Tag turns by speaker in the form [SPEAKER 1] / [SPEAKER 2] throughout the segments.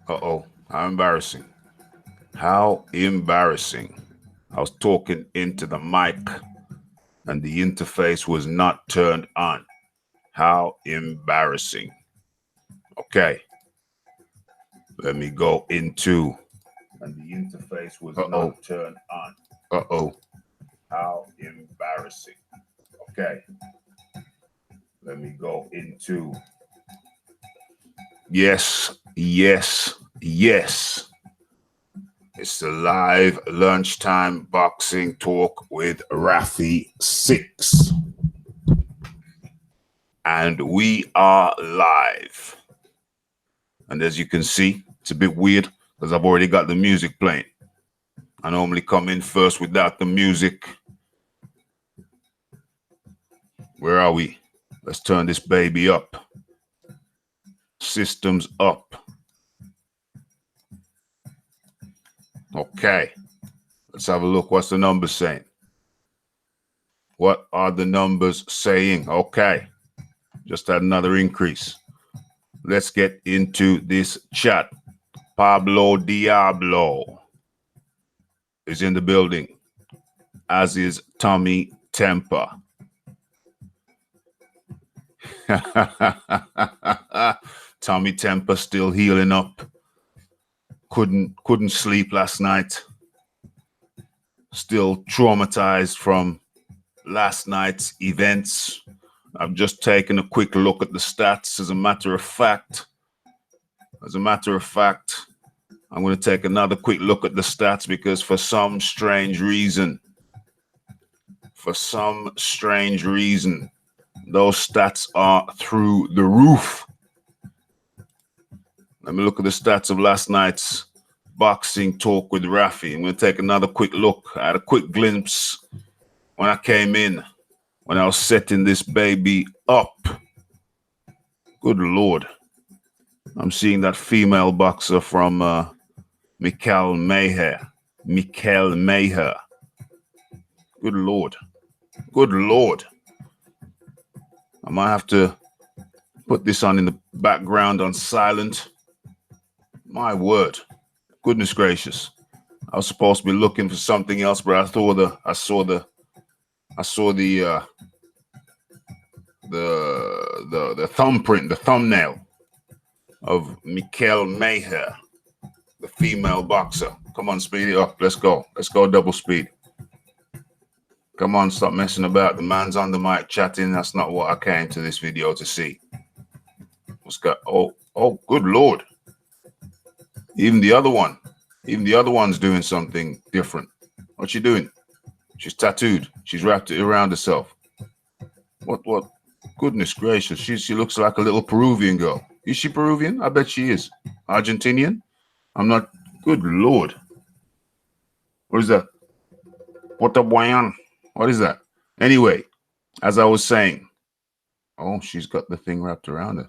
[SPEAKER 1] Uh-oh, how embarrassing. How embarrassing. I was talking into the mic and the interface was not turned on. How embarrassing. Okay, let me go into and the interface was not turned on. Uh-oh. How embarrassing. Okay, let me go into yes. It's the live lunchtime boxing talk with Raphie 6. And we are live. And as you can see, it's a bit weird because I've already got the music playing. I normally come in first without the music. Where are we? Let's turn this baby up. Systems up. Okay. Let's have a look. What's the numbers saying? What are the numbers saying? Okay. Just had another increase. Let's get into this chat. Pablo Diablo is in the building, as is Tommy Temper. Tommy Temper still healing up. Couldn't sleep last night. Still traumatized from last night's events. I've just taken a quick look at the stats. As a matter of fact, I'm going to take another quick look at the stats because for some strange reason, those stats are through the roof. Let me look at the stats of last night's boxing talk with Raphie. I'm going to take another quick look. I had a quick glimpse when I came in, when I was setting this baby up. Good Lord. I'm seeing that female boxer from Mikel Mayher. Good Lord. I might have to put this on in the background on silent. My word. Goodness gracious. I was supposed to be looking for something else, but I saw the thumbprint, the thumbnail of Mikel Mayher, the female boxer. Come on, speed it up. Let's go double speed. Come on, stop messing about. The man's on the mic chatting. That's not what I came to this video to see. What's got? Oh, good Lord. Even the other one's doing something different. What's she doing? She's tattooed. She's wrapped it around herself. What? Goodness gracious. She looks like a little Peruvian girl. Is she Peruvian? I bet she is. Argentinian? I'm not. Good Lord. What is that? What is that? Anyway, as I was saying, oh, she's got the thing wrapped around her.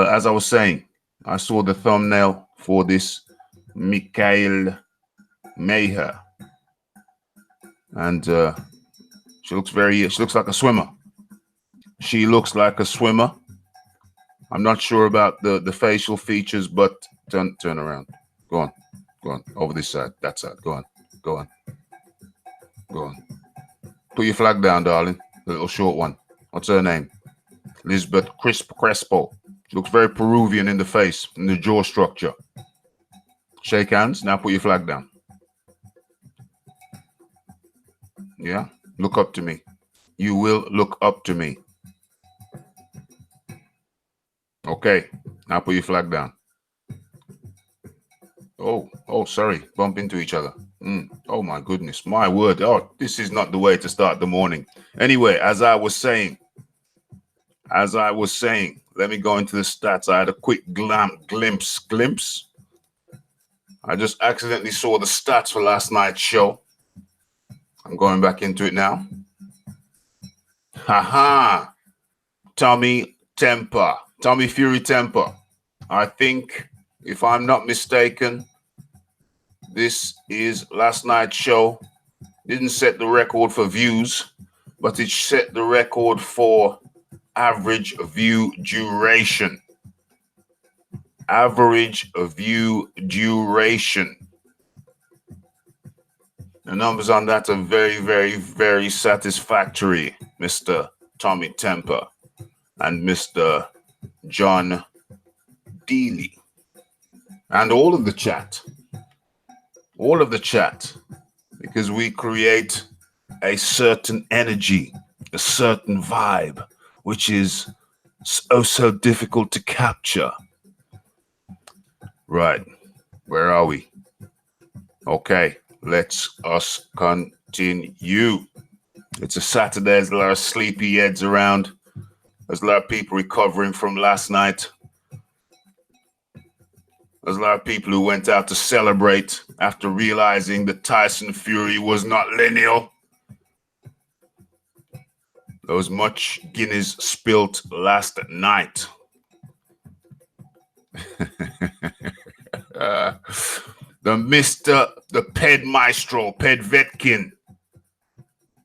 [SPEAKER 1] As I was saying, I saw the thumbnail for this Mikel Mayher. And she looks like a swimmer. She looks like a swimmer. I'm not sure about the facial features, but turn around. Go on. Over this side, that side. Go on. Put your flag down, darling. The little short one. What's her name? Lisbeth Crespo. She looks very Peruvian in the face, in the jaw structure. Shake hands. Now put your flag down. Yeah? Look up to me. You will look up to me. Okay. Now put your flag down. Oh, sorry. Bump into each other. Oh, my goodness. My word. Oh, this is not the way to start the morning. Anyway, as I was saying, let me go into the stats. I had a quick glimpse. I just accidentally saw the stats for last night's show. I'm going back into it now. Tommy Fury Temper. I think, if I'm not mistaken, this is last night's show. Didn't set the record for views, but it set the record for average view duration. average view duration. The numbers on that are very, very, very satisfactory, Mr. Tommy Temper and Mr. John Deely. And all of the chat, because we create a certain energy, a certain vibe, which is so difficult to capture. Right, where are we? Okay, let's us continue. It's a Saturday, there's a lot of sleepy heads around. There's a lot of people recovering from last night. There's a lot of people who went out to celebrate after realizing that Tyson Fury was not lineal. There was much Guinness spilt last night. The Ped Maestro, Ped Vetkin.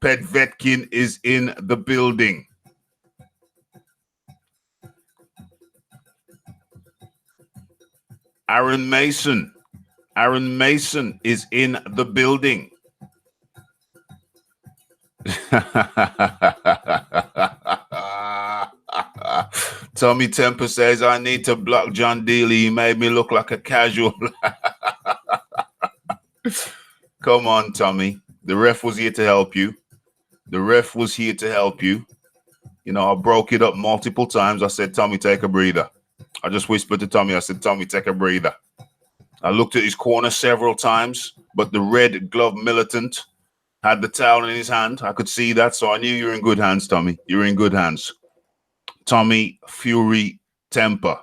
[SPEAKER 1] Ped Vetkin is in the building. Aaron Mason is in the building. Tommy Temper says, I need to block John Deely. He made me look like a casual. Come on, Tommy. The ref was here to help you. You know, I broke it up multiple times. I said, Tommy, take a breather. I just whispered to Tommy. I said, Tommy, take a breather. I looked at his corner several times, but the red glove militant had the towel in his hand. I could see that, so I knew you were in good hands, Tommy. You're in good hands. Tommy Fury Temper.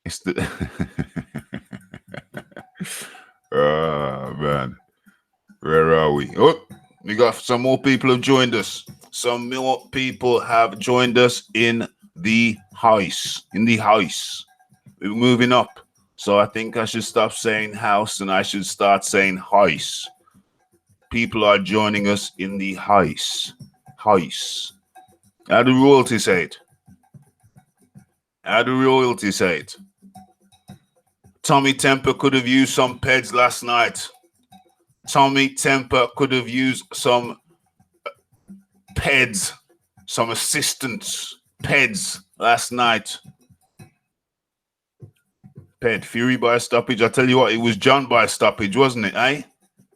[SPEAKER 1] It's the oh, man. Where are we? Oh, we got some more people have joined us. Some more people have joined us in the house. We're moving up. So I think I should stop saying house and I should start saying house. People are joining us in the house. House. How do royalty say it? Tommy Temper could have used some peds last night. Tommy Temper could have used some peds, some assistants, peds last night. Ped Fury by a stoppage. I tell you what, it was John by a stoppage, wasn't it?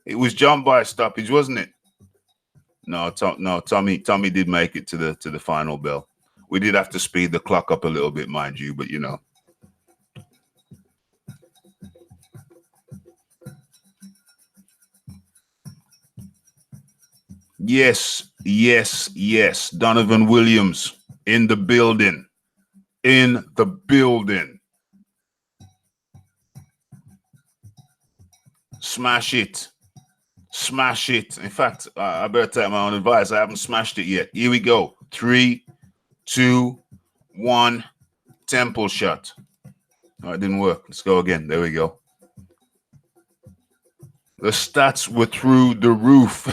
[SPEAKER 1] It was John by a stoppage, wasn't it? No, Tommy did make it to the final bell. We did have to speed the clock up a little bit, mind you, but you know. Yes. Donovan Williams in the building. Smash it. In fact, I better take my own advice. I haven't smashed it yet. Here we go. 3, 2, 1. Temple shot. Oh, it didn't work. Let's go again. There we go. The stats were through the roof.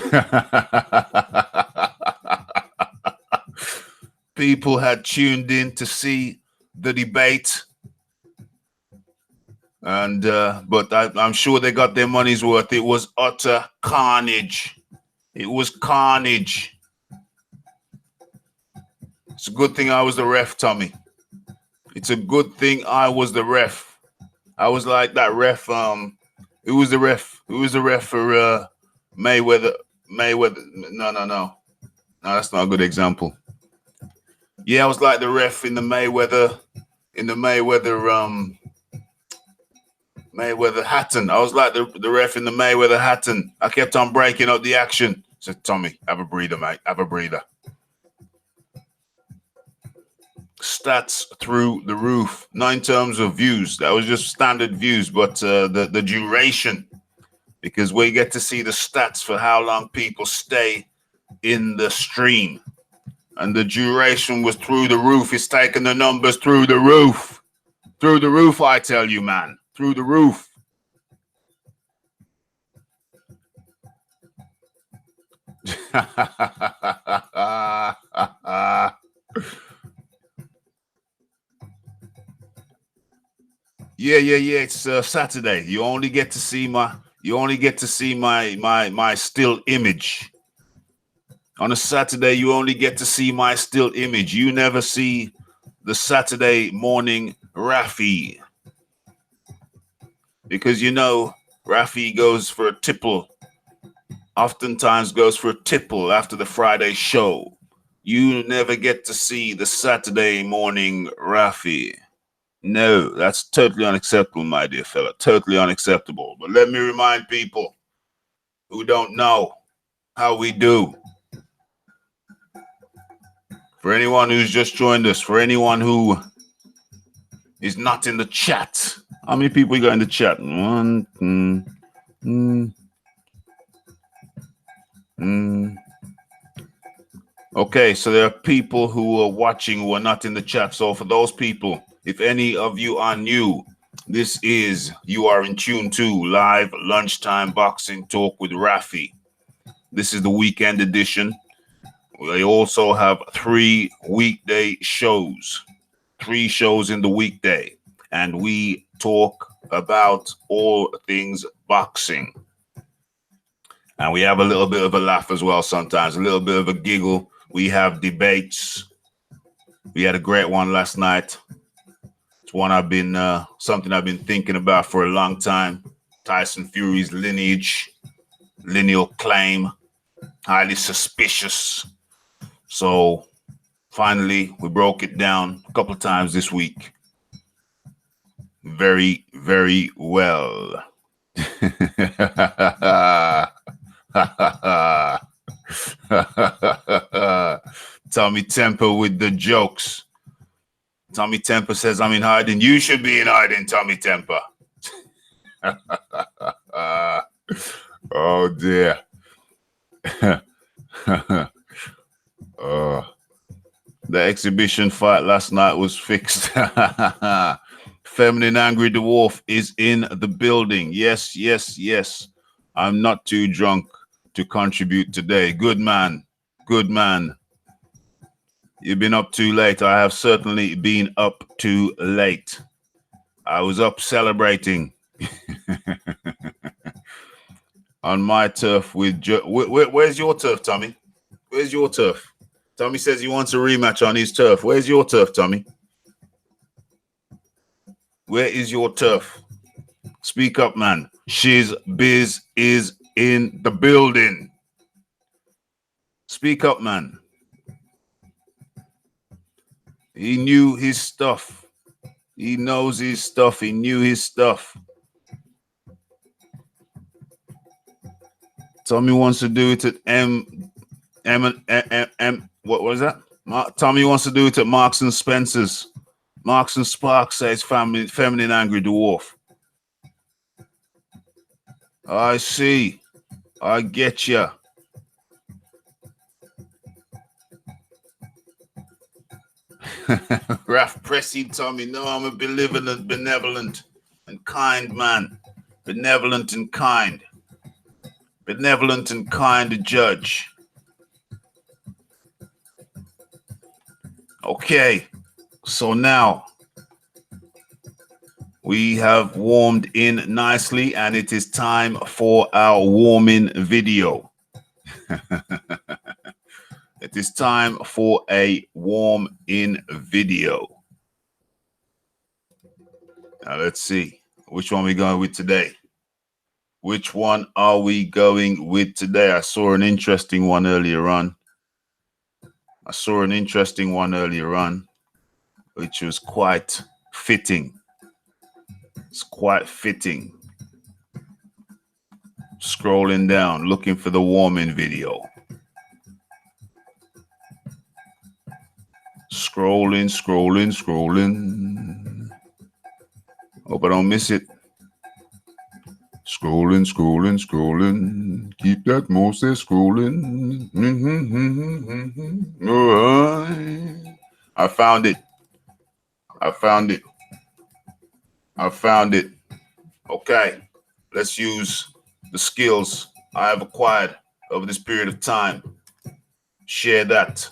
[SPEAKER 1] People had tuned in to see the debate. And but I'm sure they got their money's worth. It was utter carnage. It's a good thing I was the ref, Tommy. It's a good thing I was the ref. I was like that ref. Who was the ref for Mayweather? No, that's not a good example. Yeah, I was like the ref in the Mayweather Hatton. I was like the ref in the Mayweather Hatton. I kept on breaking up the action. I said, Tommy, have a breather, mate. Have a breather. Stats through the roof. 9 terms of views. That was just standard views, but the duration, because we get to see the stats for how long people stay in the stream. And the duration was through the roof. It's taking the numbers through the roof. Through the roof, I tell you, man. Through the roof. Yeah. It's Saturday. You only get to see my still image. On a Saturday, you only get to see my still image. You never see the Saturday morning Raphie. Because Raphie goes for a tipple, oftentimes goes for a tipple after the Friday show. You never get to see the Saturday morning Raphie. No, that's totally unacceptable, my dear fella. Totally unacceptable. But let me remind people who don't know how we do. For anyone who's just joined us, for anyone who is not in the chat, how many people you got in the chat? One, Okay, so there are people who are watching who are not in the chat. So for those people, if any of you are new, you are in tune to live lunchtime boxing talk with Raphie. This is the weekend edition. They also have 3 weekday shows, 3 shows in the weekday, and we talk about all things boxing. And we have a little bit of a laugh as well sometimes, a little bit of a giggle. We have debates. We had a great one last night. It's one something I've been thinking about for a long time. Tyson Fury's lineal claim, highly suspicious. So finally, we broke it down a couple of times this week. Very, very well. Tommy Temper with the jokes. Tommy Temper says, I'm in hiding. You should be in hiding, Tommy Temper. Oh, dear. The exhibition fight last night was fixed. Feminine Angry Dwarf is in the building. Yes. I'm not too drunk to contribute today. Good man. You've been up too late. I have certainly been up too late. I was up celebrating on my turf with... Where's your turf, Tommy? Where's your turf? Tommy says he wants a rematch on his turf. Where's your turf, Tommy? Where is your turf? Speak up, man. Shiz Biz is in the building. Speak up, man. He knew his stuff. He knows his stuff. He knew his stuff. Tommy wants to do it at what was that? Tommy wants to do it at Marks and Spencer's. Marks and Sparks says feminine angry dwarf. I see. I get ya. Raph pressing Tommy. No, I'm a benevolent and kind man. Benevolent and kind judge. Okay, so now we have warmed in nicely and it is time for our warming video. It is time for a warm-in video. Now let's see. Which one are we going with today? Which one are we going with today? I saw an interesting one earlier on. Which was quite fitting. It's quite fitting. Scrolling down, looking for the warming video. Scrolling. Hope I don't miss it. Scrolling. Keep that Moses scrolling. All right. I found it. Okay. Let's use the skills I have acquired over this period of time. Share that.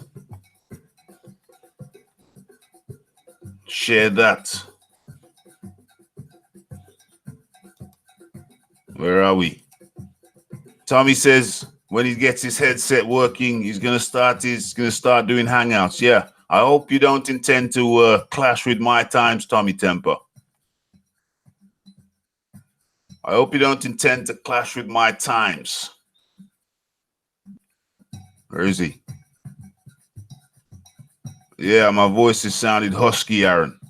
[SPEAKER 1] Where are we? Tommy says when he gets his headset working, he's gonna start doing hangouts. Yeah. I hope you don't intend to clash with my times, Tommy Temper. I hope you don't intend to clash with my times. Where is he? Yeah, my voice is sounded husky, Aaron.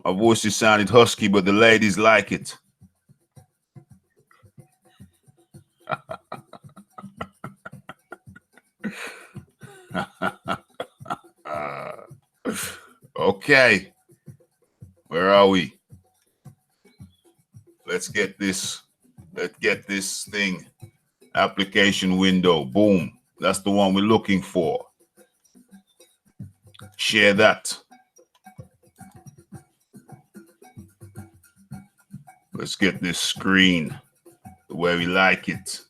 [SPEAKER 1] My voice is sounded husky, but the ladies like it. Okay. Where are we? Let's get this thing. Application window. Boom. That's the one we're looking for. Share that. Let's get this screen the way we like it.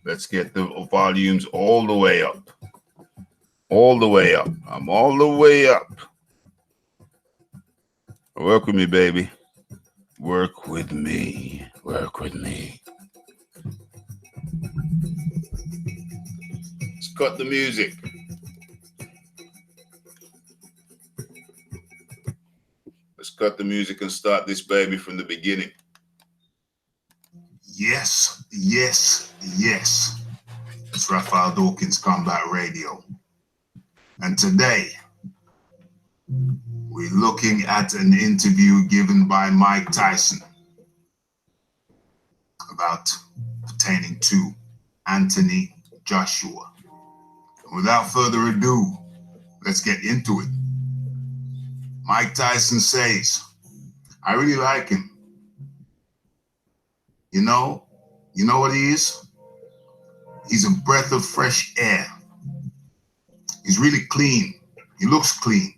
[SPEAKER 1] Let's get the volumes all the way up. All the way up. I'm all the way up. Work with me, baby. Work with me. Work with me. Let's cut the music. Let's cut the music and start this baby from the beginning. Yes, yes, yes. It's Raphael Dawkins Combat Radio. And today, we're looking at an interview given by Mike Tyson pertaining to Anthony Joshua. Without further ado, let's get into it. Mike Tyson says, I really like him. You know what he is? He's a breath of fresh air. He's really clean. He looks clean.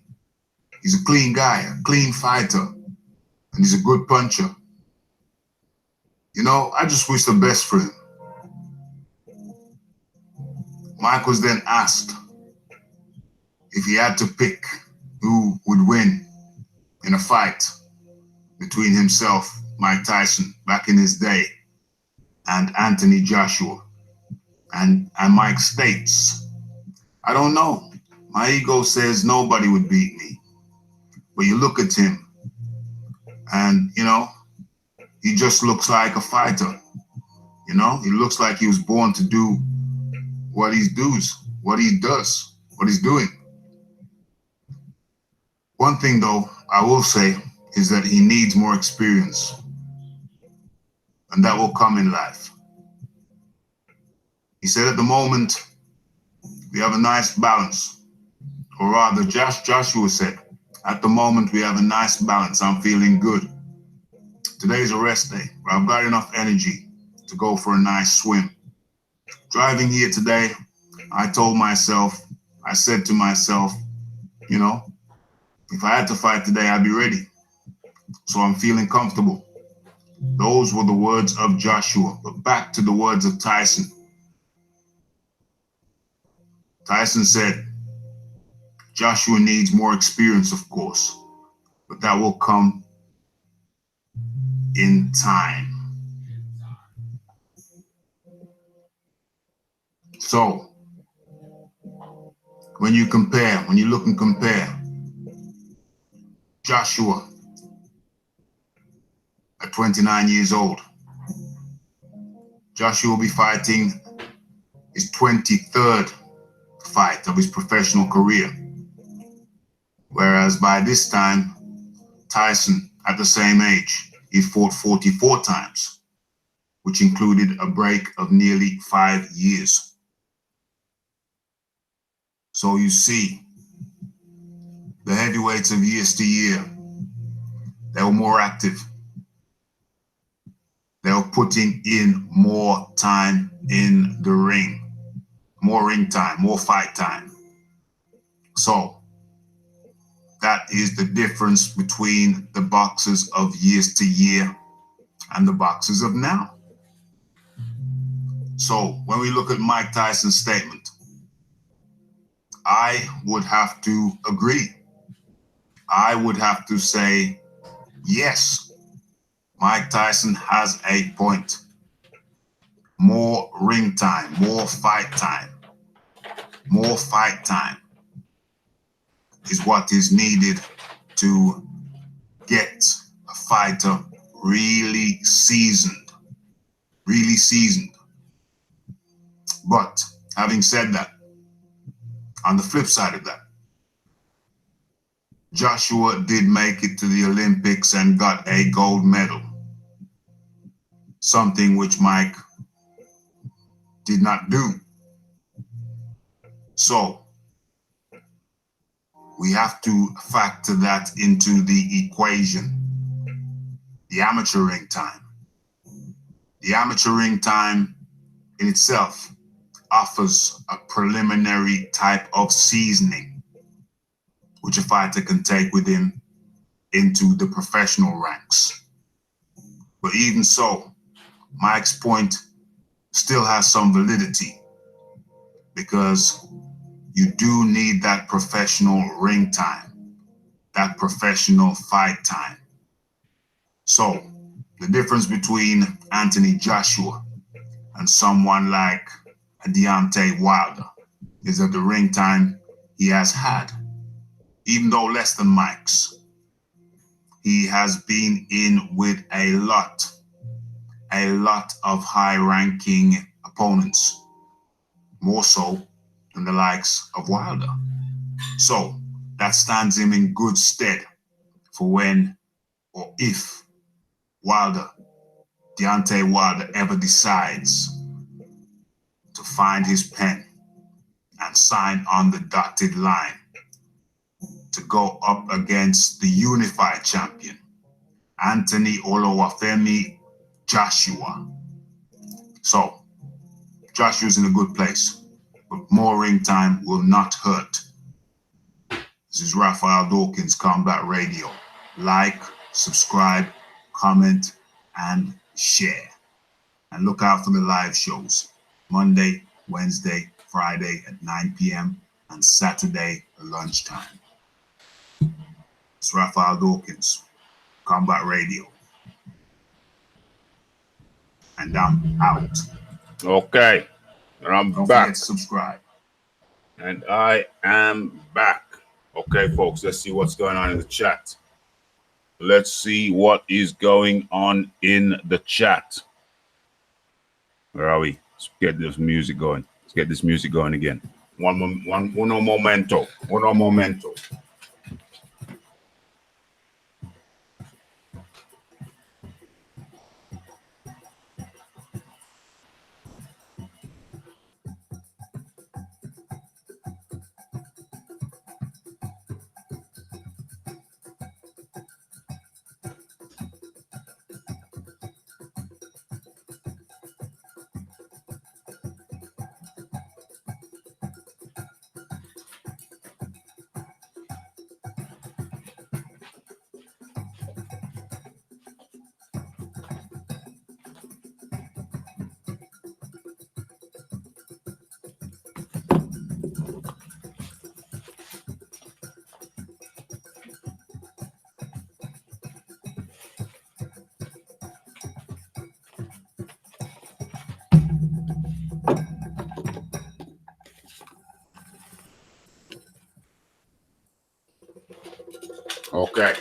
[SPEAKER 1] He's a clean guy, a clean fighter, and he's a good puncher. You know, I just wish the best for him. Mike was then asked if he had to pick who would win in a fight between himself, Mike Tyson, back in his day, and Anthony Joshua. And Mike states, I don't know. My ego says nobody would beat me. But you look at him and, you know, he just looks like a fighter. You know, he looks like he was born to do what he does, what he's doing. One thing, though, I will say is that he needs more experience. And that will come in life. He said at the moment, we have a nice balance. Or rather, Joshua said, at the moment, we have a nice balance. I'm feeling good. Today's a rest day, but I've got enough energy to go for a nice swim. Driving here today, I said to myself, you know, if I had to fight today, I'd be ready. So I'm feeling comfortable. Those were the words of Joshua. But back to the words of Tyson. Tyson said, Joshua needs more experience, of course, but that will come in time. So, when you look and compare Joshua at 29 years old, Joshua will be fighting his 23rd fight of his professional career. Whereas by this time, Tyson, at the same age, he fought 44 times, which included a break of nearly 5 years. So you see, the heavyweights of years to year, they were more active. They were putting in more time in the ring, more ring time, more fight time. So that is the difference between the boxers of years to year and the boxers of now. So when we look at Mike Tyson's statement, I would have to agree. I would have to say, yes, Mike Tyson has a point.
[SPEAKER 2] more ring time, more fight time. More fight time is what is needed to get a fighter really seasoned. Really seasoned. But having said that, on the flip side of that, Joshua did make it to the Olympics and got a gold medal. Something which Mike did not do. So we have to factor that into the equation. The amateur ring time. The amateur ring time in itself offers a preliminary type of seasoning which a fighter can take with him into the professional ranks. But even so, Mike's point still has some validity because you do need that professional ring time, that professional fight time. So the difference between Anthony Joshua and someone like Deontay Wilder is that the ring time he has had, even though less than Mike's, he has been in with a lot of high-ranking opponents, more so than the likes of Wilder. So that stands him in good stead for when or if Deontay Wilder ever decides to find his pen and sign on the dotted line to go up against the unified champion, Anthony Oluwafemi Joshua. So Joshua's in a good place, but more ring time will not hurt. This is Raphael Dawkins, Combat Radio. Like, subscribe, comment, and share. And look out for the live shows. Monday, Wednesday, Friday at 9 p.m. and Saturday at lunchtime. It's Raphael Dawkins, Combat Radio. And I'm out.
[SPEAKER 1] Okay. And I'm
[SPEAKER 2] Don't
[SPEAKER 1] back.
[SPEAKER 2] forget to subscribe.
[SPEAKER 1] And I am back. Okay, folks, let's see what's going on in the chat. Let's see what is going on in the chat. Where are we? Let's get this music going. Let's get this music going again. Uno momento. Okay.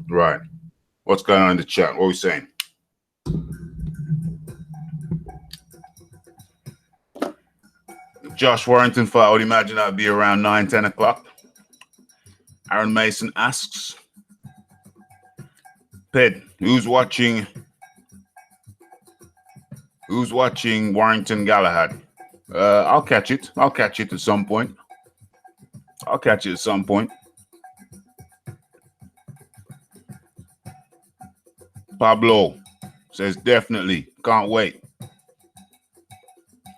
[SPEAKER 1] Right. What's going on in the chat? What are we saying? Josh Warrington fight, I would imagine that would be around 9, 10 o'clock. Aaron Mason asks, Ped, who's watching Warrington Galahad? I'll catch it. I'll catch it at some point. Pablo says definitely. Can't wait.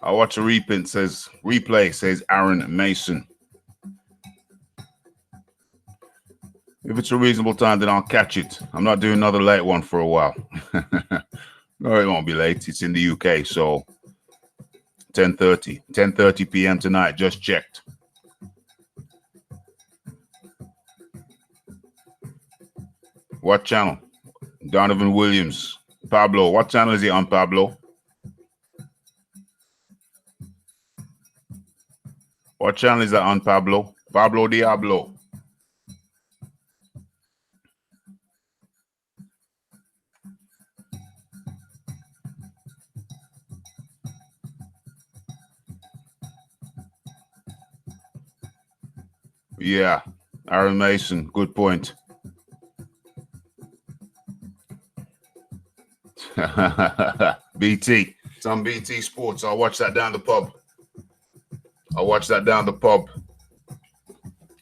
[SPEAKER 1] I'll watch a replay, says Aaron Mason. If it's a reasonable time, then I'll catch it. I'm not doing another late one for a while. No, it won't be late. It's in the UK, so 10:30 p.m. tonight. Just checked. What channel? Donovan Williams. Pablo. What channel is he on, Pablo? What channel is that on, Pablo? Pablo Diablo. Yeah, Aaron Mason. Good point. BT. It's on BT Sports. I'll watch that down the pub.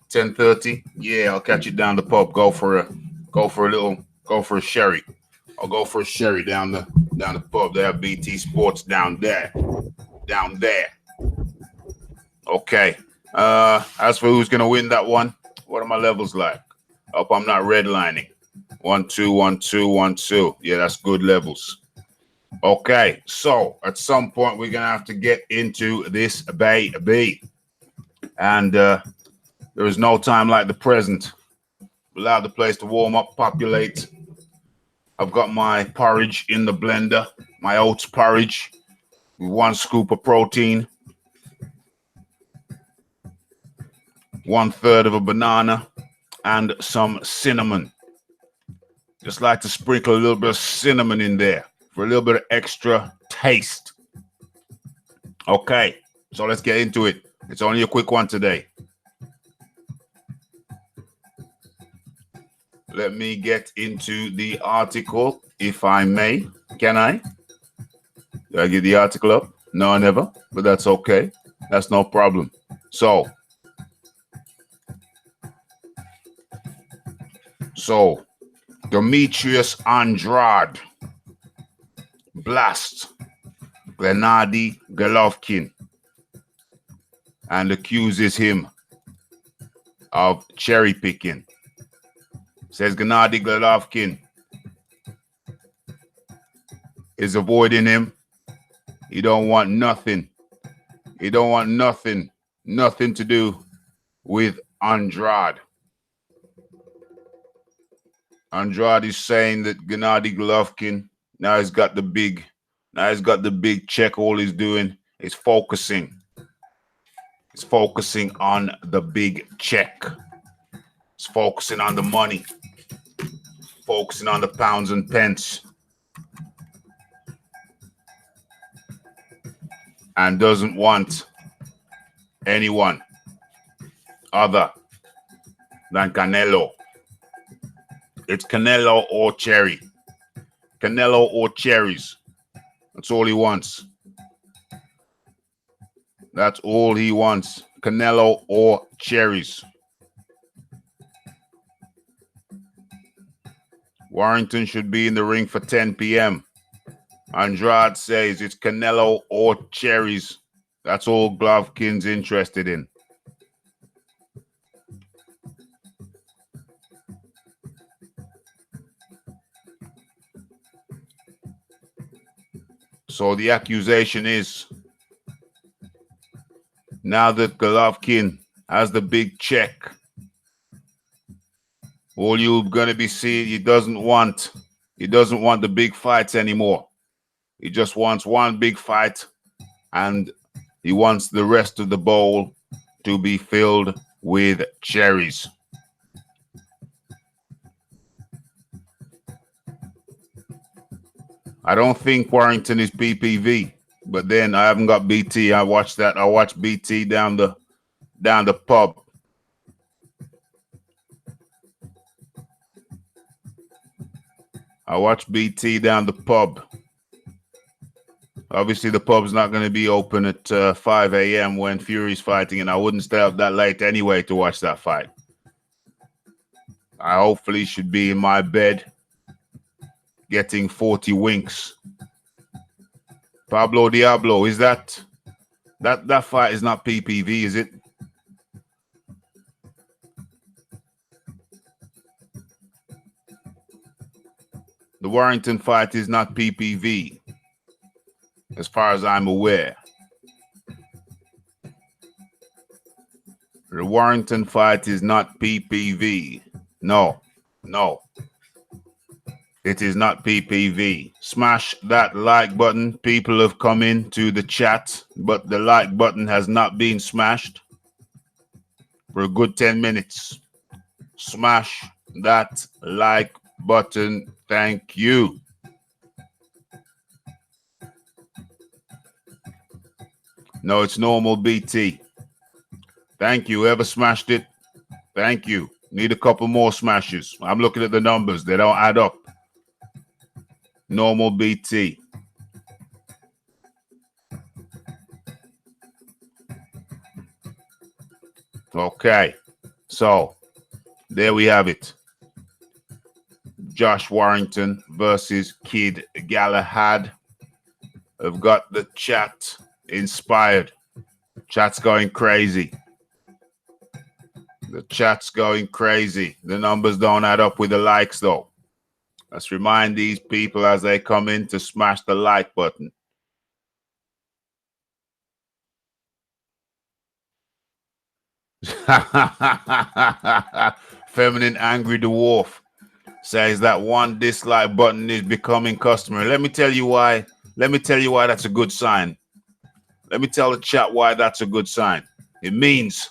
[SPEAKER 1] 10:30. Yeah, I'll catch it down the pub. Go for a sherry. I'll go for a sherry down the pub. They have BT Sports down there. Okay. As for who's gonna win that one, what are my levels like? Hope I'm not redlining. 1 2 1 2 1 2. Yeah, that's good levels. Okay, so at some point we're gonna have to get into this baby, and there is no time like the present. Allow the place to warm up, populate. I've got my porridge in the blender, my oats porridge, with 1 scoop of protein, 1/3 of a banana, and some cinnamon. Just like to sprinkle a little bit of cinnamon in there for a little bit of extra taste. Okay, so let's get into it. It's only a quick one today. Let me get into the article, if I may. Can I? Did I get the article up? No, I never, but that's okay. That's no problem. So, Demetrius Andrade blasts Gennady Golovkin and accuses him of cherry picking. Says Gennady Golovkin is avoiding him. He don't want nothing. He don't want nothing to do with Andrade. Andrade is saying that Gennady Golovkin now he's got the big check. All he's doing is focusing. He's focusing on the big check. He's focusing on the money. Focusing on the pounds and pence. And doesn't want anyone other than Canelo. It's Canelo or cherry. Canelo or cherries. That's all he wants. That's all he wants. Canelo or cherries. Warrington should be in the ring for 10 p.m. Andrade says it's Canelo or cherries. That's all Golovkin's interested in. So the accusation is, now that Golovkin has the big check, all you're gonna be seeing, he doesn't want the big fights anymore. He just wants one big fight, and he wants the rest of the bowl to be filled with cherries. I don't think Warrington is PPV, but then I haven't got BT. I watched BT down the pub. I watched BT down the pub. Obviously, the pub's not going to be open at 5 a.m. when Fury's fighting, and I wouldn't stay up that late anyway to watch that fight. I hopefully should be in my bed getting 40 winks. Pablo Diablo, is that fight is not PPV, is it? The Warrington fight is not PPV, as far as I'm aware. The Warrington fight is not PPV. No. It is not PPV. Smash that like button. People have come into the chat, but the like button has not been smashed for a good 10 minutes. Smash that like button. Thank you. No, it's normal BT. Thank you. Whoever smashed it, thank you. Need a couple more smashes. I'm looking at the numbers. They don't add up. Normal BT. Okay. So, there we have it. Josh Warrington versus Kid Galahad. I've got the chat inspired. Chat's going crazy. The chat's going crazy. The numbers don't add up with the likes, though. Let's remind these people as they come in to smash the like button. Feminine Angry Dwarf says that one dislike button is becoming customary. Let me tell you why. Let me tell you why that's a good sign. Let me tell the chat why that's a good sign. It means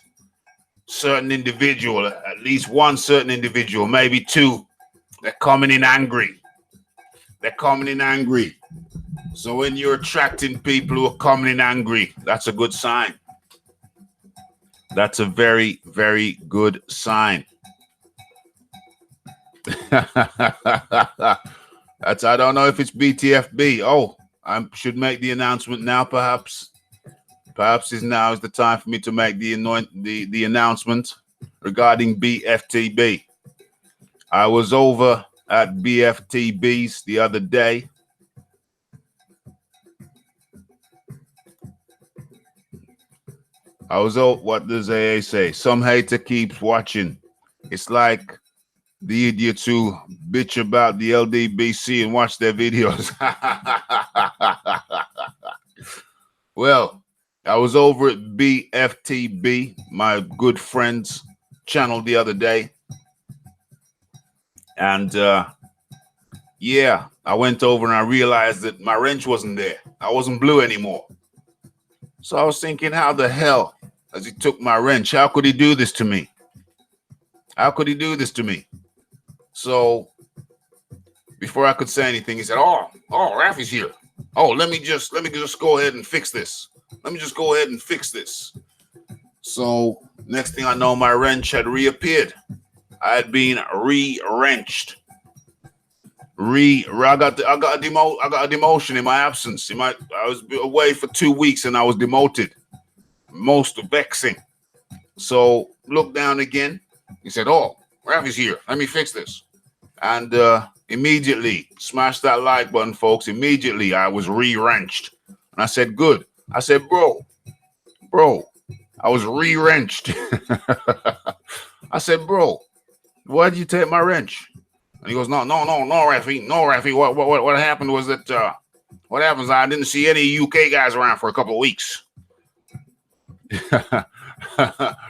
[SPEAKER 1] certain individual, at least one certain individual, maybe two, they're coming in angry. They're coming in angry. So when you're attracting people who are coming in angry, that's a good sign. That's a very, very good sign. That's, I don't know if it's BTFB. Oh, I should make the announcement now, perhaps. Perhaps now is the time for me to make the announcement regarding BFTB. I was over at BFTB's the other day. What does AA say? Some hater keeps watching. It's like the idiots who bitch about the LDBC and watch their videos. Well, I was over at BFTB, my good friend's channel the other day. And yeah, I went over and I realized that my wrench wasn't there. I wasn't blue anymore. So I was thinking, how the hell has he took my wrench? How could he do this to me? How could he do this to me? So before I could say anything, he said, oh, Raphie's here. Oh, let me just go ahead and fix this. Let me just go ahead and fix this. So next thing I know, my wrench had reappeared. I had been re-wrenched. I got a demotion in my absence. I was away for 2 weeks and I was demoted. Most vexing. So look down again. He said, oh, Raphie's here. Let me fix this. And immediately, smash that like button, folks. Immediately, I was re-wrenched. And I said, good. I said, bro, I was re-wrenched. I said, bro, why did you take my wrench? And he goes, no, Raphie. What happened was that, what happens, I didn't see any UK guys around for a couple of weeks.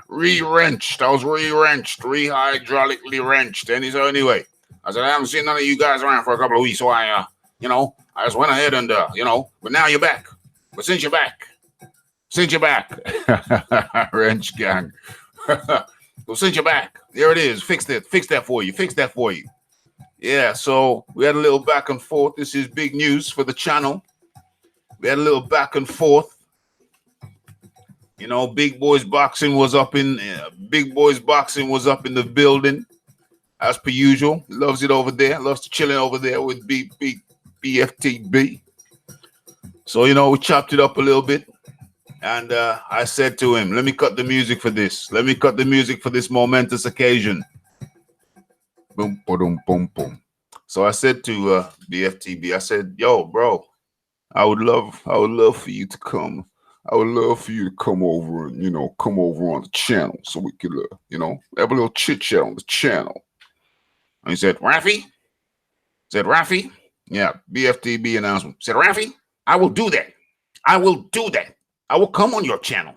[SPEAKER 1] Re-wrenched. I was re-wrenched, re-hydraulically wrenched. And he said, anyway, I said, I haven't seen none of you guys around for a couple of weeks. So I just went ahead and, but now you're back. But since you're back, wrench gang. So since you're back, there it is. Fix that for you. Yeah, so we had a little back and forth. This is big news for the channel. We had a little back and forth. You know, Big Boys Boxing was up in the building as per usual. He loves it over there. Loves to chilling over there with BFTB. So, we chopped it up a little bit. And I said to him, let me cut the music for this. Let me cut the music for this momentous occasion. Boom, boom, boom, boom. So I said to BFTB, I said, yo, bro, I would love for you to come. I would love for you to come over and, come over on the channel so we could, have a little chit chat on the channel. And he said, Raphie? Yeah, BFTB announcement. Said, Raphie, I will do that. I will come on your channel.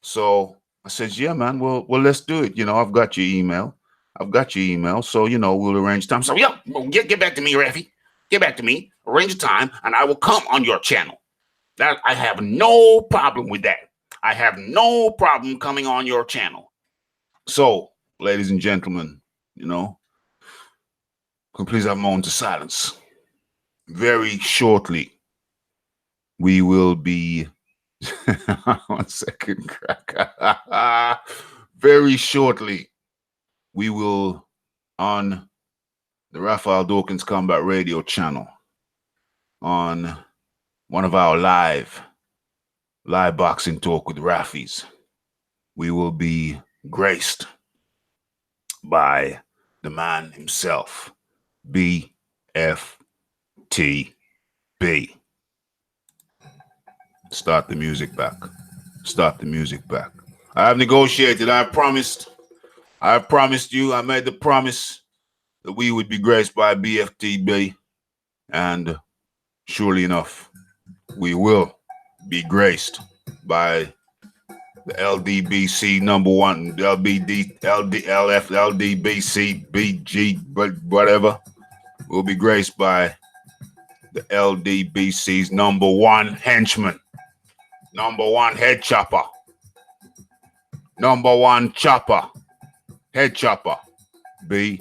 [SPEAKER 1] So I said, yeah, man, well, let's do it. I've got your email. I've got your email, so you know we'll arrange time. So yeah, get back to me, Raphie. Get back to me. Arrange a time, and I will come on your channel. That I have no problem with that. I have no problem coming on your channel. So, ladies and gentlemen, you know, please have a moment to silence. Very shortly, we will be. 1 second, crack. Very shortly, we will on the Raphael Dawkins Combat Radio channel on one of our live boxing talk with Raphies. We will be graced by the man himself, BFTB. Start the music back. Start the music back. I have negotiated. I promised you. I made the promise that we would be graced by BFTB. And surely enough, we will be graced by the LDBC number one, LBD, LDLF, LDBC, BG, but whatever. We'll be graced by the LDBC's number one henchman, number one head chopper, number one chopper, head chopper, BFJ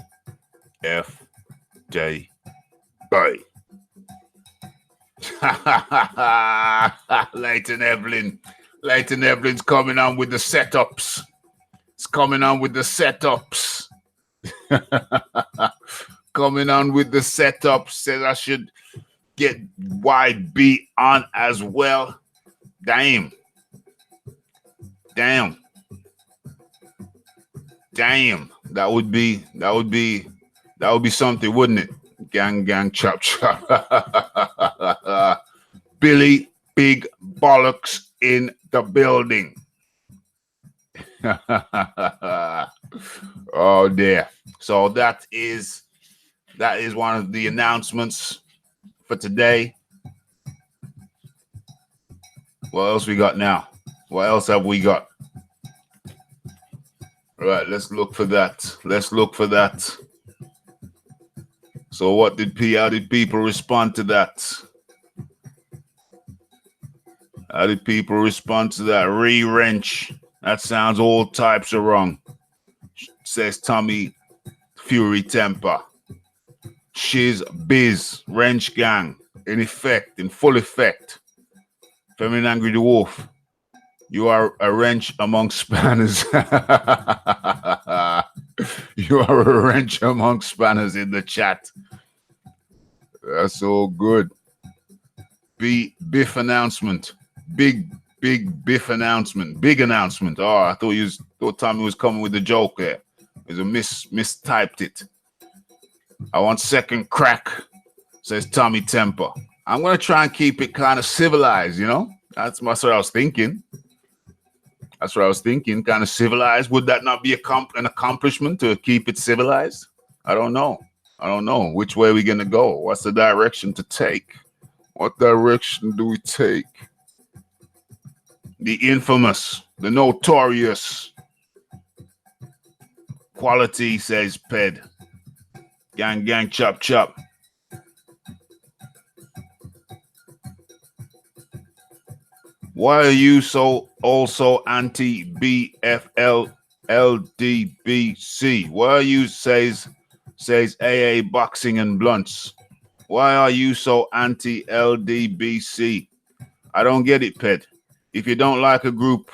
[SPEAKER 1] Bay. Leighton Evelyn's coming on with the setups. It's coming on with the setups. Coming on with the setups. Says I should get YB on as well. Damn. That would be something, wouldn't it? Gang, chop. Billy Big Bollocks in the building. Oh dear. So that is one of the announcements for today. What else we got now? What else have we got? All right, let's look for that. So how did people respond to that? How did people respond to that? Re-wrench. That sounds all types of wrong. Says Tommy Fury Temper. Shiz Biz. Wrench Gang. In full effect. Feminine Angry the Wolf. You are a wrench among spanners. You are a wrench among spanners in the chat. That's all good. Biff announcement. Big Biff announcement. Big announcement. Oh, I thought Tommy was coming with the joke there. There's a mistyped it. I want second crack, says Tommy Temper. I'm going to try and keep it kind of civilized, you know? That's what I was thinking. Kind of civilized. Would that not be an accomplishment to keep it civilized? I don't know. Which way are we going to go? What's the direction to take? What direction do we take? The infamous, the notorious Quality, says Ped. Gang, chop. Why are you so also anti-BFL LDBC? Why are you, says AA Boxing and Blunts? Why are you so anti-LDBC? I don't get it, Ped. If you don't like a group,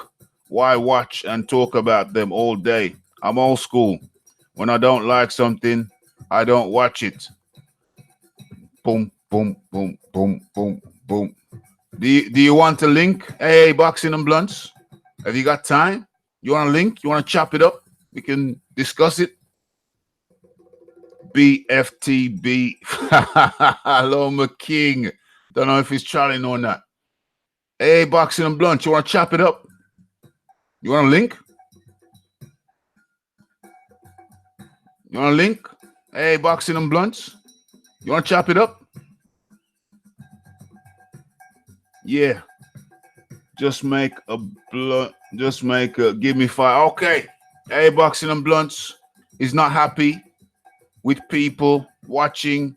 [SPEAKER 1] why watch and talk about them all day? I'm old school. When I don't like something, I don't watch it. Boom. Do you want a link? Hey, Boxing and Blunts, have you got time? You want a link? You want to chop it up? We can discuss it. BFTB. Hello, McKing. Don't know if it's Charlie or not. Hey, Boxing and Blunts, you want to chop it up? You want a link? You want a link? Hey, Boxing and Blunts, you want to chop it up? Yeah. Just make a give me 5. Okay. Hey, Boxing and Blunts, is not happy with people watching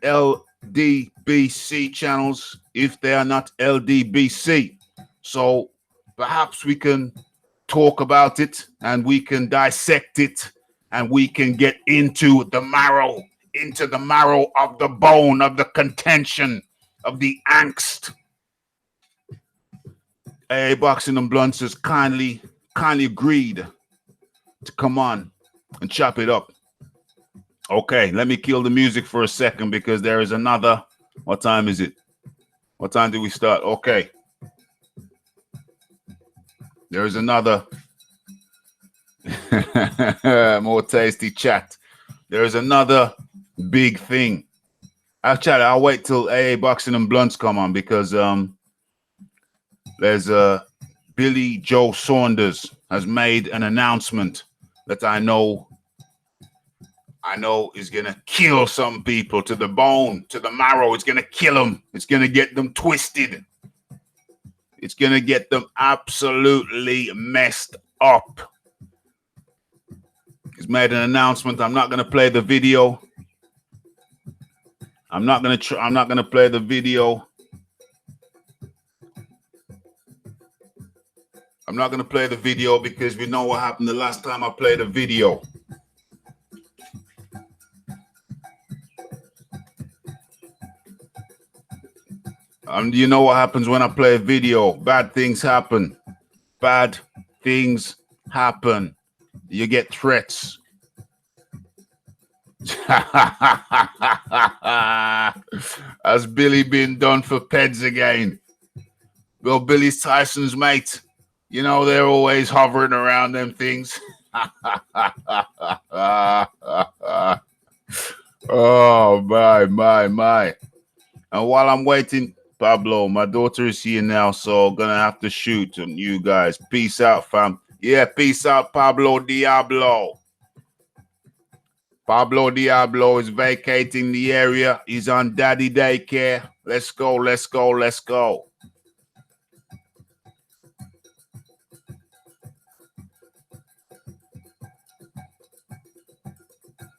[SPEAKER 1] LDBC channels if they are not LDBC. So perhaps we can talk about it and we can dissect it and we can get into the marrow of the bone, of the contention, of the angst. Hey, Boxing and Blunts has kindly agreed to come on and chop it up. Okay, let me kill the music for a second because there is another. What time is it? What time did we start? Okay. There is another more tasty chat. There is another big thing. Actually, I'll wait till AA Boxing and Blunts come on because there's Billy Joe Saunders has made an announcement that I know is gonna kill some people to the bone, to the marrow. It's gonna kill them. It's gonna get them twisted. It's gonna get them absolutely messed up. He's made an announcement. I'm not gonna play the video. I'm not gonna play the video. I'm not gonna play the video because we know what happened the last time I played a video. You know what happens when I play a video? Bad things happen. Bad things happen. You get threats. Has Billy been done for peds again? Well, Billy Tyson's mate. You know, they're always hovering around them things. Oh, my. And while I'm waiting, Pablo, my daughter is here now, so gonna have to shoot on you guys. Peace out, fam. Yeah, peace out, Pablo Diablo. Pablo Diablo is vacating the area. He's on daddy daycare. Let's go.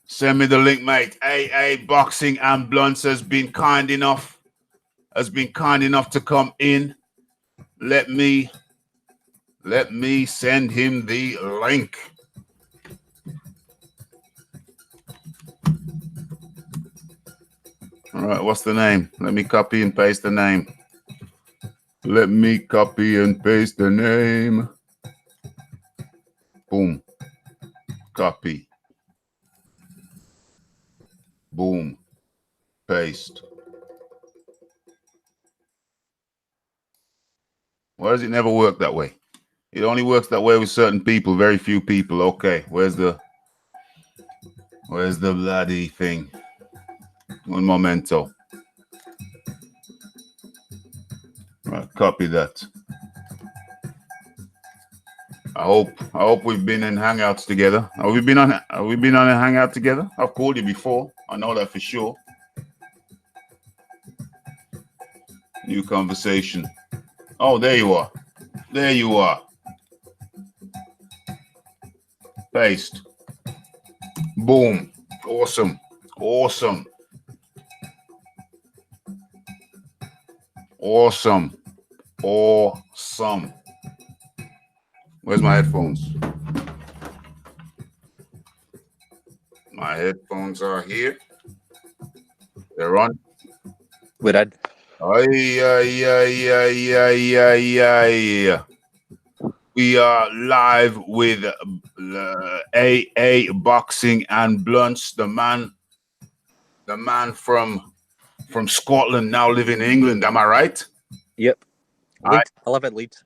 [SPEAKER 1] Send me the link, mate. AA Boxing and Blunts has been kind enough to come in. Let me send him the link. All right, what's the name? Let me copy and paste the name. Boom. Copy. Boom. Paste. Why does it never work that way? It only works that way with certain people, very few people. Okay, where's the bloody thing? Un momento. Right, copy that. I hope we've been in Hangouts together. Have we been on a Hangout together? I've called you before. I know that for sure. New conversation. Oh, there you are. Paste. Boom. Awesome. Where's my headphones? My headphones are here. They're on.
[SPEAKER 3] We're in.
[SPEAKER 1] We are live with AA Boxing and Blunts, the man from Scotland, now living in England. Am I right?
[SPEAKER 3] Yep.
[SPEAKER 1] Right.
[SPEAKER 3] I live in Leeds.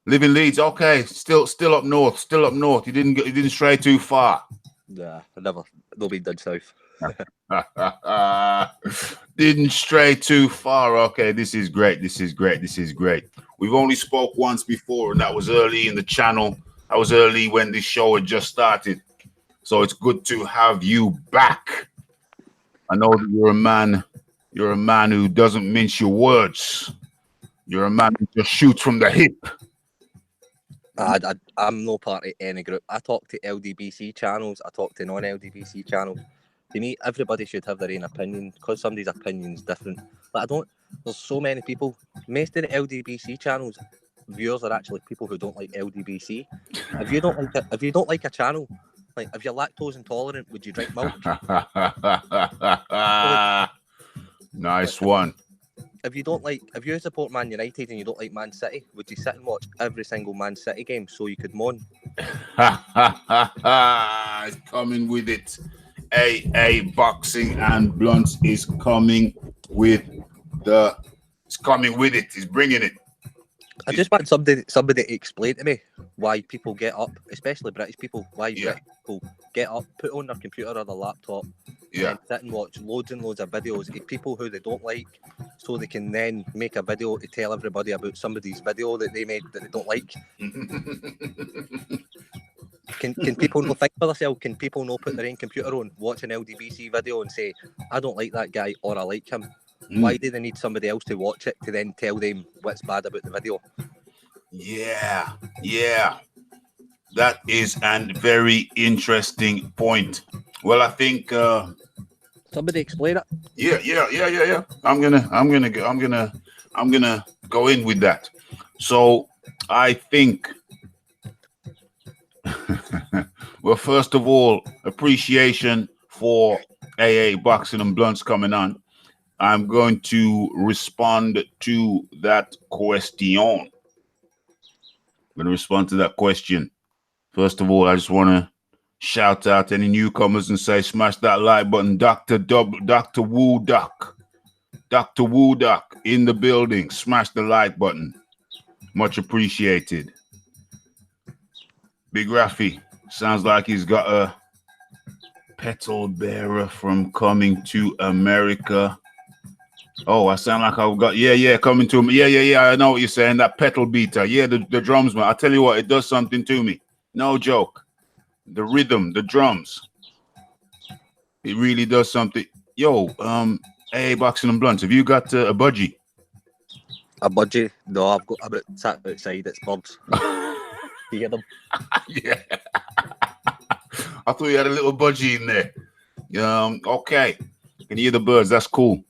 [SPEAKER 1] Live in Leeds. Okay, still up north. You didn't stray too far.
[SPEAKER 3] Nah, I never. They'll be down south.
[SPEAKER 1] Didn't stray too far. Okay, this is great. We've only spoke once before, and that was early in the channel. That was early when this show had just started. So it's good to have you back. I know that you're a man who doesn't mince your words. You're a man who just shoots from the hip.
[SPEAKER 3] I'm no part of any group. I talk to LDBC channels. I talk to non-LDBC channels. To me, everybody should have their own opinion because somebody's opinion's different. But I don't. There's so many people. Most of the LDBC channels viewers are actually people who don't like LDBC. If you don't like a channel, like if you're lactose intolerant, would you drink milk?
[SPEAKER 1] Nice one.
[SPEAKER 3] If you support Man United and you don't like Man City, would you sit and watch every single Man City game so you could moan?
[SPEAKER 1] It's coming with it. AA Boxing and Blunts is coming with it. He's bringing it.
[SPEAKER 3] I just want somebody to explain to me why people get up, especially British people, British people get up, put on their computer or their laptop, and sit and watch loads and loads of videos of people who they don't like, so they can then make a video to tell everybody about somebody's video that they made that they don't like. Can people not think for themselves? Can people not put their own computer on, watch an LDBC video and say, I don't like that guy or I like him? Why do they need somebody else to watch it to then tell them what's bad about the video?
[SPEAKER 1] Yeah. That is a very interesting point. Well, I think
[SPEAKER 3] somebody explain it.
[SPEAKER 1] Yeah. I'm gonna go in with that. So I think well, first of all, appreciation for AA Boxing and Blunts coming on. I'm going to respond to that question. I'm going to respond to that question. First of all, I just want to shout out any newcomers and say, smash that like button. Dr. Woo Duck in the building. Smash the like button. Much appreciated. Big Raphie, sounds like he's got a petal bearer from Coming to America. Oh, I sound like I've got, Coming to, I know what you're saying, that pedal beater. Yeah, the drums, man. I tell you what, it does something to me. No joke. The rhythm, the drums. It really does something. Yo, AA Boxing and Blunts, have you got a budgie?
[SPEAKER 3] A budgie? No, I've got about sat outside, it's birds. You hear them?
[SPEAKER 1] Yeah. I thought you had a little budgie in there. Okay. Can you hear the birds? That's cool.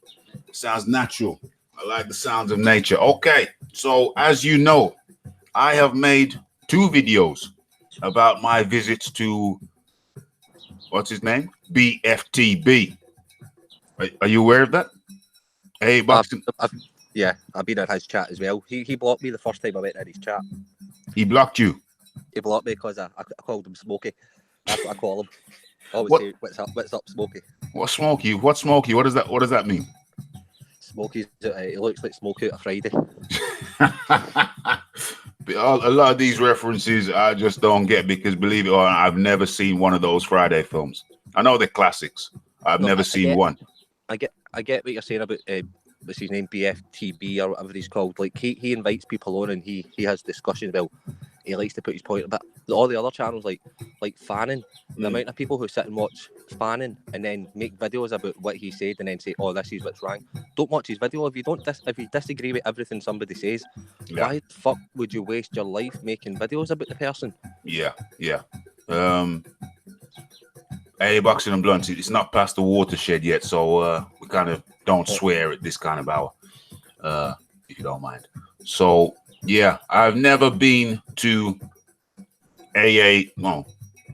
[SPEAKER 1] Sounds natural. I like the sounds of nature. Okay, so as you know, I have made 2 videos about my visits to, what's his name? BFTB. Are you aware of that? Hey, Boxing.
[SPEAKER 3] I've been in his chat as well. He blocked me the first time I went in his chat.
[SPEAKER 1] He blocked you?
[SPEAKER 3] He blocked me because I called him Smokey. That's what I call him. I always say, what's up, Smokey?
[SPEAKER 1] What Smokey? What Smokey? What does that mean?
[SPEAKER 3] Smokey's he looks like Smoke out of Friday.
[SPEAKER 1] A lot of these references I just don't get because, believe it or not, I've never seen one of those Friday films. I know they're classics. I've never seen one.
[SPEAKER 3] I get what you're saying about what's his name, BFTB or whatever he's called. Like he invites people on and he has discussion about. He likes to put his point, but all the other channels like Fanning, the amount of people who sit and watch Fanning and then make videos about what he said and then say, "Oh, this is what's wrong." Don't watch his video if you disagree with everything somebody says. Yeah. Why the fuck would you waste your life making videos about the person? Yeah.
[SPEAKER 1] Hey, Boxing and Blunts, it's not past the watershed yet, so we kind of don't swear at this kind of hour, if you don't mind. So. Yeah, I've never been to AA. No,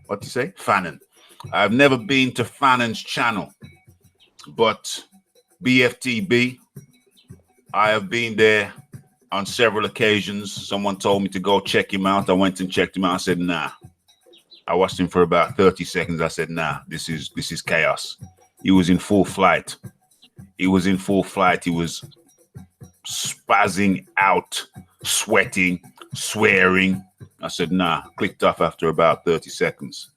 [SPEAKER 1] what do you say? Fannin. I've never been to Fannon's channel, but BFTB, I have been there on several occasions. Someone told me to go check him out. I went and checked him out. I said, nah. I watched him for about 30 seconds. I said, nah, this is chaos. He was in full flight. He was spazzing out, sweating, swearing. I said, nah, clicked off after about 30 seconds.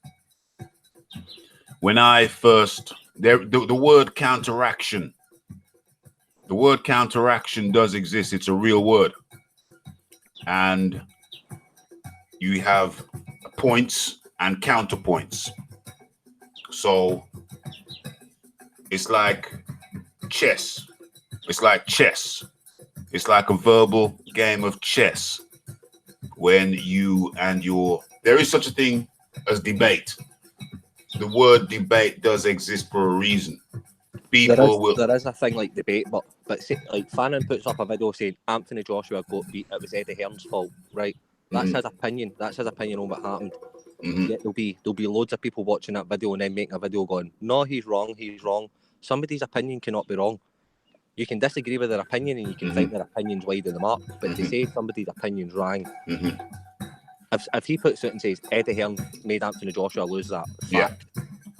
[SPEAKER 1] When I first, the word counteraction does exist. It's a real word. And you have points and counterpoints. So it's like chess. It's like a verbal game of chess when you and there is such a thing as debate. The word debate does exist for a reason.
[SPEAKER 3] There is a thing like debate, but say, like Fannin puts up a video saying Anthony Joshua got beat, it was Eddie Hearn's fault, right? That's his opinion. That's his opinion on what happened. Yet there'll be loads of people watching that video and then making a video going, no, he's wrong. Somebody's opinion cannot be wrong. You can disagree with their opinion and you can think their opinion's wide of the mark, but to say somebody's opinion's wrong, if he puts it and says Eddie Hearn made Anthony Joshua lose that fact.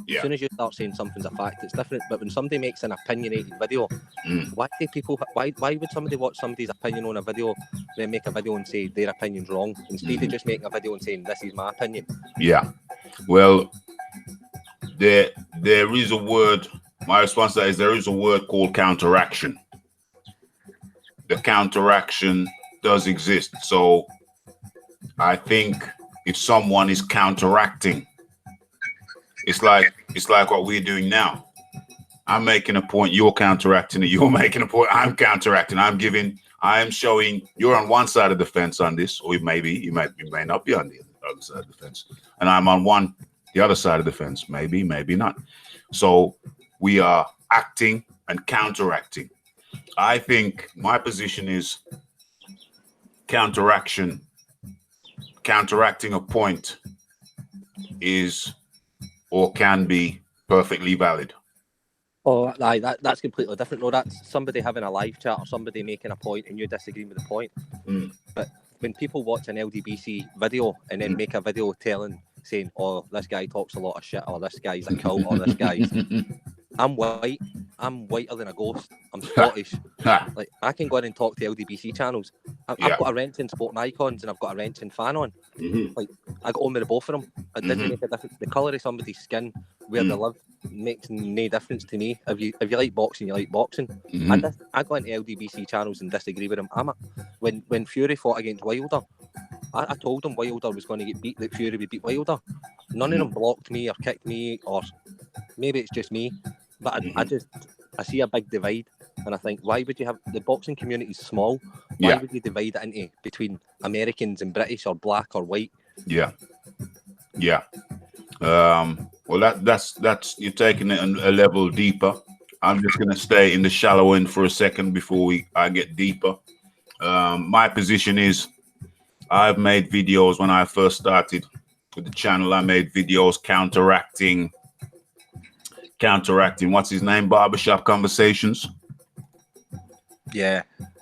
[SPEAKER 1] Yeah.
[SPEAKER 3] As soon as you start saying something's a fact, it's different. But when somebody makes an opinionated video, why would somebody watch somebody's opinion on a video, then make a video and say their opinion's wrong, instead of just making a video and saying this is my opinion?
[SPEAKER 1] Yeah. Well, there is a word. My response to that is there is a word called counteraction. The counteraction does exist. So I think if someone is counteracting, it's like what we're doing now. I'm making a point, you're counteracting it. You're making a point, I'm counteracting. I am showing you're on one side of the fence on this, or you may not be on the other side of the fence. And I'm on the other side of the fence, maybe not. So we are acting and counteracting. I think my position is counteracting a point is or can be perfectly valid.
[SPEAKER 3] Oh, aye, that's completely different. No, that's somebody having a live chat or somebody making a point and you disagreeing with the point. But when people watch an LDBC video and then make a video saying, oh, this guy talks a lot of shit, or this guy's a cult, or this guy's... I'm white. I'm whiter than a ghost. I'm Scottish. Like, I can go in and talk to LDBC channels. I've got a wrench in Sporting Icons and I've got a wrench in Fan on. Like, I got on with both of them. It doesn't make a difference. The colour of somebody's skin, where they live, makes no difference to me. If you like boxing, you like boxing. I go into LDBC channels and disagree with them. When Fury fought against Wilder, I told them Wilder was going to get beat, that Fury would beat Wilder. None of them blocked me or kicked me, or maybe it's just me. But I see a big divide, and I think, why would you have the boxing community is small? Why would you divide it into between Americans and British, or black or white? Yeah.
[SPEAKER 1] Well, that's you're taking it a level deeper. I'm just gonna stay in the shallow end for a second before I get deeper. My position is, I've made videos when I first started with the channel. I made videos counteracting what's his name, Barbershop Conversations.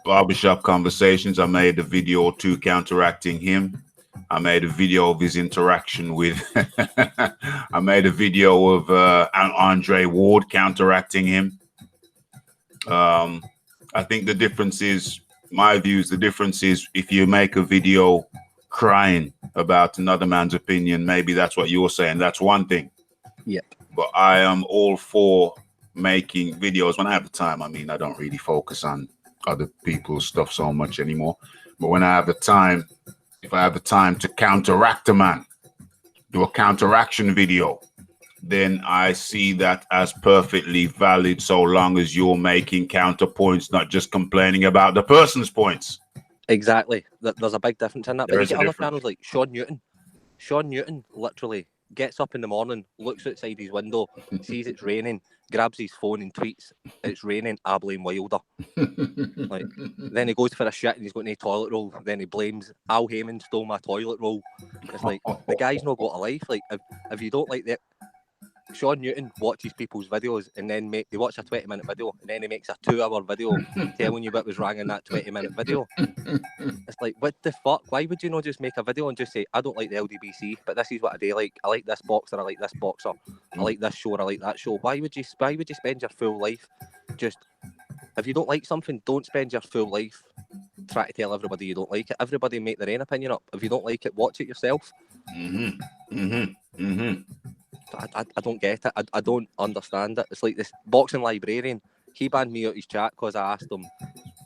[SPEAKER 1] Barbershop Conversations. I made a video or two counteracting him. I made a video of his interaction with I made a video of Andre Ward counteracting him. I think the difference is, the difference is if you make a video crying about another man's opinion, maybe that's what you're saying. That's one thing.
[SPEAKER 3] Yep.
[SPEAKER 1] But I am all for making videos when I have the time. I mean, I don't really focus on other people's stuff so much anymore. But when I have the time, if I have the time to counteract a man, do a counteraction video, then I see that as perfectly valid, so long as you're making counterpoints, not just complaining about the person's points.
[SPEAKER 3] Exactly. There's a big difference in that. But you get other channels like Sean Newton. Sean Newton literally gets up in the morning, looks outside his window, sees it's raining, grabs his phone and tweets, "It's raining, I blame Wilder." Like, then he goes for a shit and he's got no toilet roll. Then he blames Al Heyman stole my toilet roll. It's like, the guy's not got a life. Like, if you don't like that, Sean Newton watches people's videos and then he watches a 20-minute video and then he makes a 2-hour video telling you what was wrong in that 20-minute video. It's like, what the fuck? Why would you not just make a video and just say, I don't like the LDBC, but this is what I do like. I like this boxer, I like this boxer, I like this show, I like that show. Why would you spend your full life just... If you don't like something, don't spend your full life trying to tell everybody you don't like it. Everybody make their own opinion up. If you don't like it, watch it yourself. I don't get it. I don't understand it. It's like this boxing librarian. He banned me out his chat because I asked him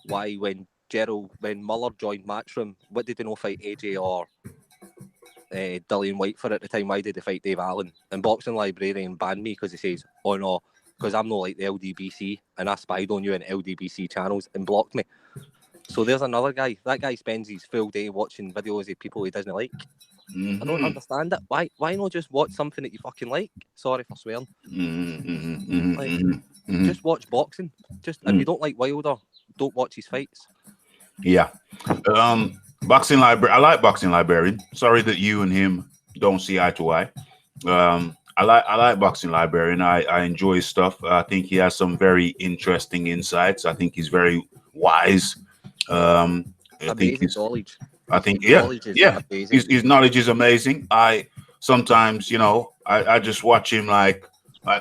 [SPEAKER 3] why when Muller joined Matchroom, what did they not fight AJ or Dillian White for at the time? Why did they fight Dave Allen? And boxing librarian banned me because he says, oh no, because I'm not like the LDBC and I spied on you in LDBC channels, and blocked me. So there's another guy. That guy spends his full day watching videos of people he doesn't like. I don't understand it. Why not just watch something that you fucking like? Sorry for swearing. Just watch boxing. Just if you don't like Wilder, don't watch his fights.
[SPEAKER 1] Yeah. Boxing library. I like Boxing Librarian. Sorry that you and him don't see eye to eye. I like Boxing Librarian. I enjoy his stuff. I think he has some very interesting insights. I think he's very wise.
[SPEAKER 3] Amazing knowledge.
[SPEAKER 1] I think his knowledge is amazing. I sometimes, I just watch him like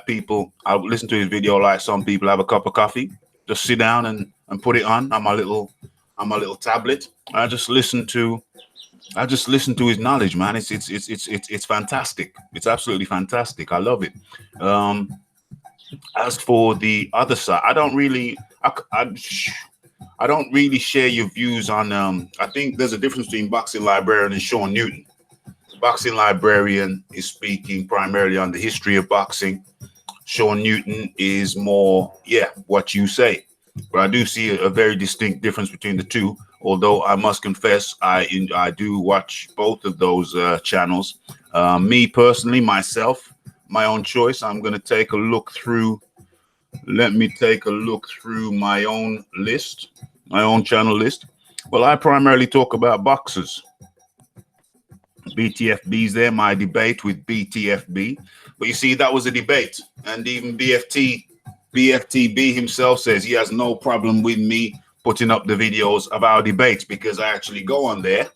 [SPEAKER 1] people. I listen to his video like some people have a cup of coffee, just sit down and put it on my little tablet. I just listen to his knowledge, man. It's fantastic. It's absolutely fantastic. I love it. As for the other side, I don't really share your views on. I think there's a difference between Boxing Librarian and Sean Newton. Boxing Librarian is speaking primarily on the history of boxing. Sean Newton is more, what you say. But I do see a very distinct difference between the two. Although I must confess, I do watch both of those channels. Me personally, myself, my own choice. I'm going to take a look through. Let me take a look through my own list, my own channel list. Well, I primarily talk about boxers. BTFB's there, my debate with BTFB. But you see, that was a debate. And even BFTB himself says he has no problem with me putting up the videos of our debates because I actually go on there.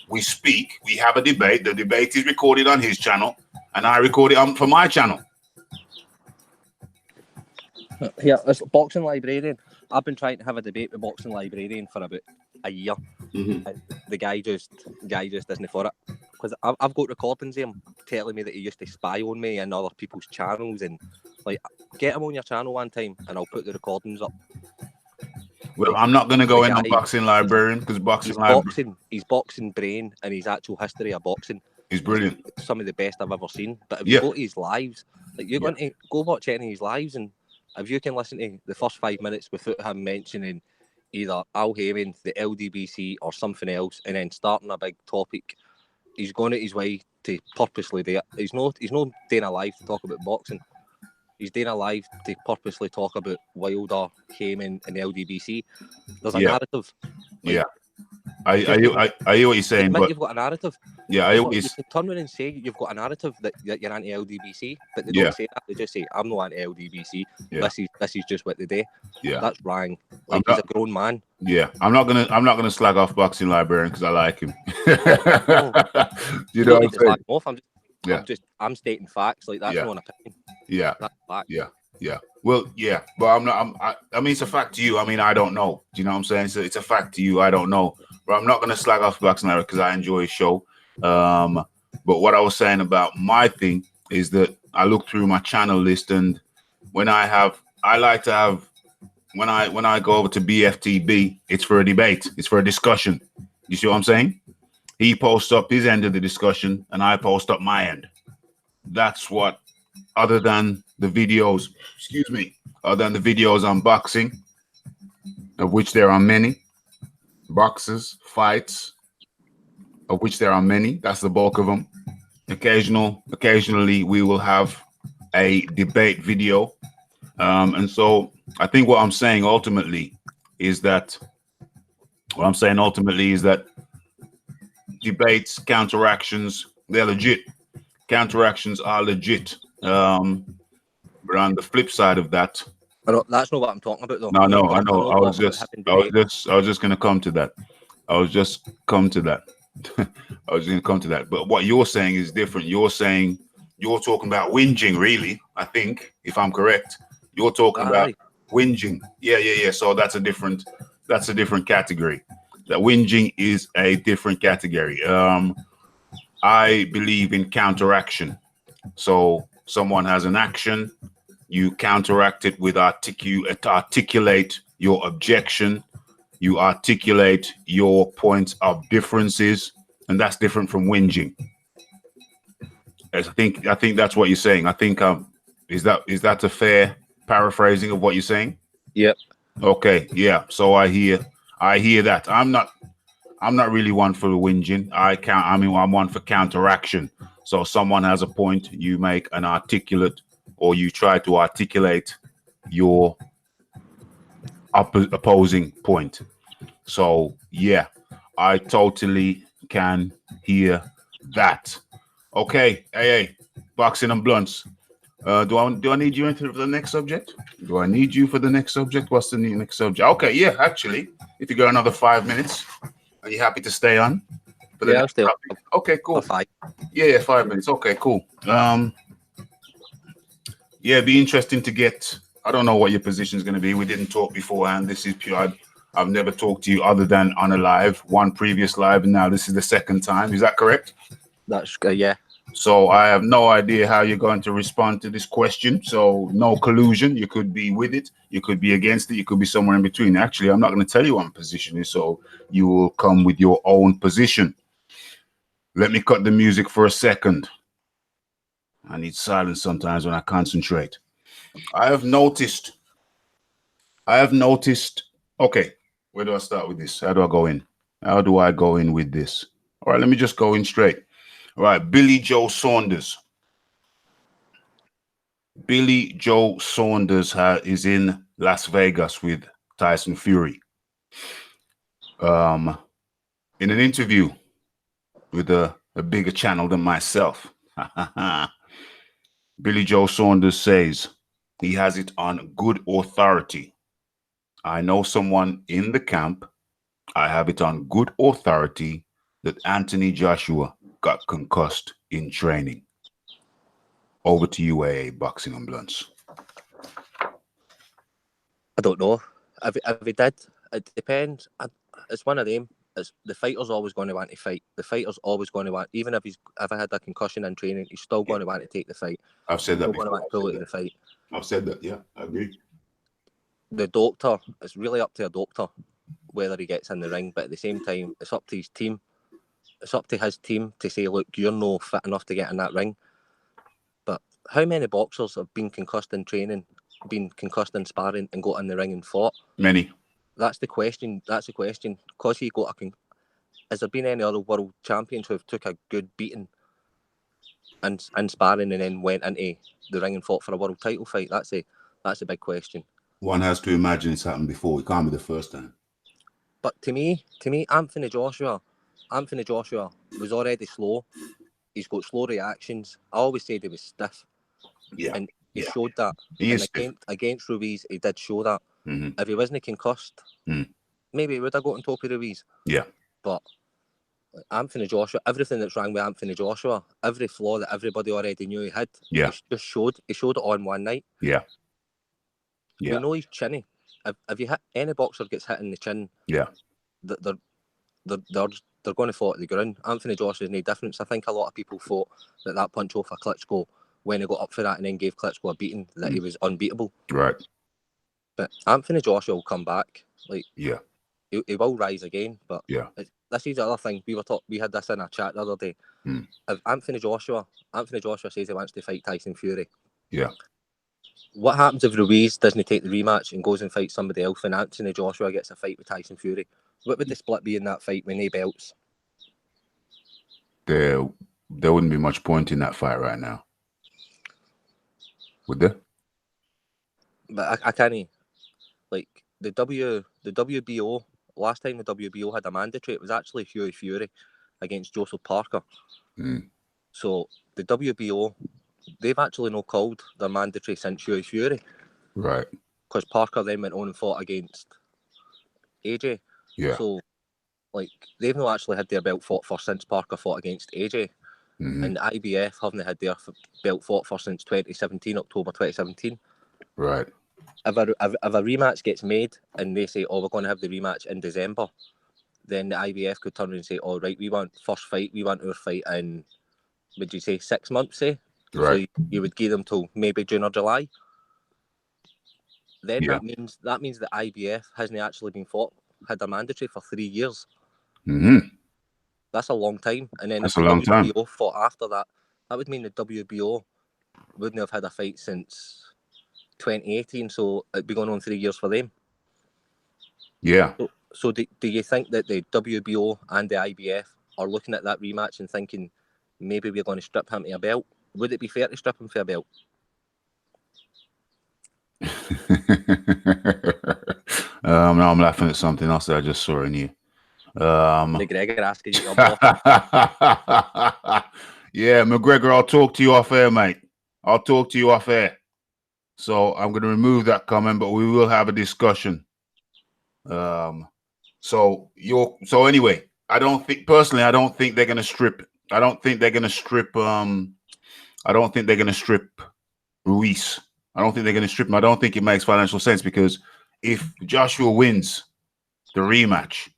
[SPEAKER 1] We speak. We have a debate. The debate is recorded on his channel, and I record it for my channel.
[SPEAKER 3] Yeah, it's Boxing Librarian. I've been trying to have a debate with Boxing Librarian for about a year. And the guy just isn't for it. Because I've got recordings of him telling me that he used to spy on me and other people's channels, and like, get him on your channel one time and I'll put the recordings up.
[SPEAKER 1] Well, I'm not going to go in on Boxing Librarian because
[SPEAKER 3] his boxing brain and his actual history of boxing
[SPEAKER 1] is brilliant.
[SPEAKER 3] Some of the best I've ever seen. But if you go to his lives, like, you're going to go watch any of his lives, and if you can listen to the first 5 minutes without him mentioning either Al Heyman, the LDBC, or something else, and then starting a big topic, he's going at his way to purposely do it. He's not doing a live to talk about boxing. He's doing a live to purposely talk about Wilder, Heyman, and LDBC. There's a narrative.
[SPEAKER 1] Like, I hear what you're saying, but
[SPEAKER 3] you've got a narrative.
[SPEAKER 1] Yeah,
[SPEAKER 3] you can turn around and say you've got a narrative that you're anti-LDBC, but they don't say that. They just say, "I'm not anti-LDBC. This is just what they do." Yeah, that's wrong. Like, he's a grown man.
[SPEAKER 1] Yeah, I'm not gonna slag off Boxing Librarian because I like him. You know what I'm saying?
[SPEAKER 3] I'm stating facts. Like, that's not an opinion.
[SPEAKER 1] Yeah,
[SPEAKER 3] that's fact.
[SPEAKER 1] Yeah. Well, yeah, but I mean, it's a fact to you. I mean, I don't know. Do you know what I'm saying? So it's a fact to you. I don't know. But I'm not going to slag off Boxing Librarian because I enjoy his show. But what I was saying about my thing is that I look through my channel list, and when I like to have, when I go over to BFTB, it's for a debate. It's for a discussion. You see what I'm saying? He posts up his end of the discussion, and I post up my end. That's what, other than the videos, other than the videos on boxing, of which there are many, boxes, fights, of which there are many. That's the bulk of them. Occasionally, we will have a debate video. And so I think what I'm saying ultimately is that debates, counteractions, they're legit. Counteractions are legit. But on the flip side of that,
[SPEAKER 3] that's not what I'm talking about, though.
[SPEAKER 1] No, I know. I was just going to come to that. I was just going to come to that. But what you're saying is different. You're talking about whinging, really. I think, if I'm correct, you're talking about whinging. Yeah. So that's a different category. That whinging is a different category. I believe in counteraction. So someone has an action, you counteract it with articulate your objection, you articulate your points of differences, and that's different from whinging. I think that's what you're saying. I think is that a fair paraphrasing of what you're saying?
[SPEAKER 3] Yep.
[SPEAKER 1] Okay, yeah. So I hear I hear that. I'm not really one for the whinging. I'm one for counteraction. So someone has a point, you make an articulate, or you try to articulate your opposing point. So yeah, I totally can hear that. Okay, hey, boxing and blunts. Do I need you for the next subject? Do I need you for the next subject? What's the next subject? Okay, yeah, actually, if you go another 5 minutes, are you happy to stay on for the next topic? Okay, cool.
[SPEAKER 3] 5.
[SPEAKER 1] Yeah, 5 minutes. Okay, cool. Yeah, it'd be interesting to get. I don't know what your position is going to be. We didn't talk beforehand. This is pure. I've never talked to you other than on a live, one previous live, and now this is the second time. Is that correct?
[SPEAKER 3] That's yeah.
[SPEAKER 1] So I have no idea how you're going to respond to this question. So no collusion. You could be with it. You could be against it. You could be somewhere in between. Actually, I'm not going to tell you what my position is. So you will come with your own position. Let me cut the music for a second. I need silence sometimes when I concentrate. I have noticed. Okay, where do I start with this? How do I go in? How do I go in with this? All right, let me just go in straight. All right, Billy Joe Saunders. Billy Joe Saunders is in Las Vegas with Tyson Fury. In an interview with a bigger channel than myself, Billy Joe Saunders says he has it on good authority. I know someone in the camp. I have it on good authority that Anthony Joshua got concussed in training. Over to you, AA Boxing and Blunts.
[SPEAKER 3] I don't know. If he did, it depends. It's one of them. The fighter's always going to want to fight. The fighter's always going to want, even if I had a concussion in training, he's still going to want to take the fight.
[SPEAKER 1] I've said that
[SPEAKER 3] before. Going to pull out the fight.
[SPEAKER 1] I've said that. Yeah, I agree.
[SPEAKER 3] The doctor, it's really up to a doctor whether he gets in the ring, but at the same time, it's up to his team. It's up to his team to say, look, you're no fit enough to get in that ring. But how many boxers have been concussed in training, been concussed in sparring, and got in the ring and fought?
[SPEAKER 1] Many.
[SPEAKER 3] That's the question. Because he got has there been any other world champions who have took a good beating and sparring and then went into the ring and fought for a world title fight? That's a big question.
[SPEAKER 1] One has to imagine it's happened before. It can't be the first time.
[SPEAKER 3] But to me, Anthony Joshua was already slow. He's got slow reactions. I always said he was stiff.
[SPEAKER 1] Yeah.
[SPEAKER 3] And he showed that. Against Ruiz, he did show that.
[SPEAKER 1] Mm-hmm.
[SPEAKER 3] If he wasn't concussed, maybe he would have got on top of Ruiz.
[SPEAKER 1] Yeah.
[SPEAKER 3] But Anthony Joshua, everything that's wrong with Anthony Joshua, every flaw that everybody already knew he had, he showed it on one night.
[SPEAKER 1] Yeah.
[SPEAKER 3] We know he's chinny. If you hit any boxer gets hit in the chin, they're going to fall at the ground. Anthony Joshua is no difference. I think a lot of people thought that punch off of Klitschko, when he got up for that and then gave Klitschko a beating, that he was unbeatable.
[SPEAKER 1] Right.
[SPEAKER 3] But Anthony Joshua will come back.
[SPEAKER 1] He
[SPEAKER 3] will rise again. But this is the other thing. We had this in a chat the other day. If Anthony Joshua says he wants to fight Tyson Fury.
[SPEAKER 1] Yeah.
[SPEAKER 3] What happens if Ruiz doesn't take the rematch and goes and fights somebody else and Anthony Joshua gets a fight with Tyson Fury? What would the split be in that fight with no belts?
[SPEAKER 1] There wouldn't be much point in that fight right now. Would there?
[SPEAKER 3] But I can't. The WBO, last time the WBO had a mandatory, it was actually Hughie Fury against Joseph Parker. So the WBO, they've actually not called their mandatory since Hughie Fury.
[SPEAKER 1] Right.
[SPEAKER 3] Because Parker then went on and fought against AJ.
[SPEAKER 1] Yeah.
[SPEAKER 3] So, they've not actually had their belt fought for since Parker fought against AJ. And the IBF haven't had their belt fought for since 2017, October 2017.
[SPEAKER 1] Right.
[SPEAKER 3] If a rematch gets made and they say, we're going to have the rematch in December, then the IBF could turn around and say, right, we want our fight in, would you say, 6 months, say?
[SPEAKER 1] Right.
[SPEAKER 3] So you would give them till maybe June or July. Then that means the IBF hasn't actually been had a mandatory for 3 years. That's a long time. And then if the WBO fought after that, that would mean the WBO wouldn't have had a fight since 2018. So it'd be going on 3 years for them.
[SPEAKER 1] Yeah.
[SPEAKER 3] So do you think that the WBO and the IBF are looking at that rematch and thinking maybe we're going to strip him to a belt? Would it be fair to strip him for a belt?
[SPEAKER 1] No, I'm laughing at something else that I just saw in you.
[SPEAKER 3] McGregor asking you your boss.
[SPEAKER 1] Yeah, McGregor, I'll talk to you off air, mate. I'll talk to you off air. So I'm going to remove that comment, but we will have a discussion. So anyway, I don't think they're going to strip. I don't think they're going to strip. I don't think they're going to strip Ruiz. I don't think they're going to strip him. I don't think it makes financial sense, because if Joshua wins the rematch,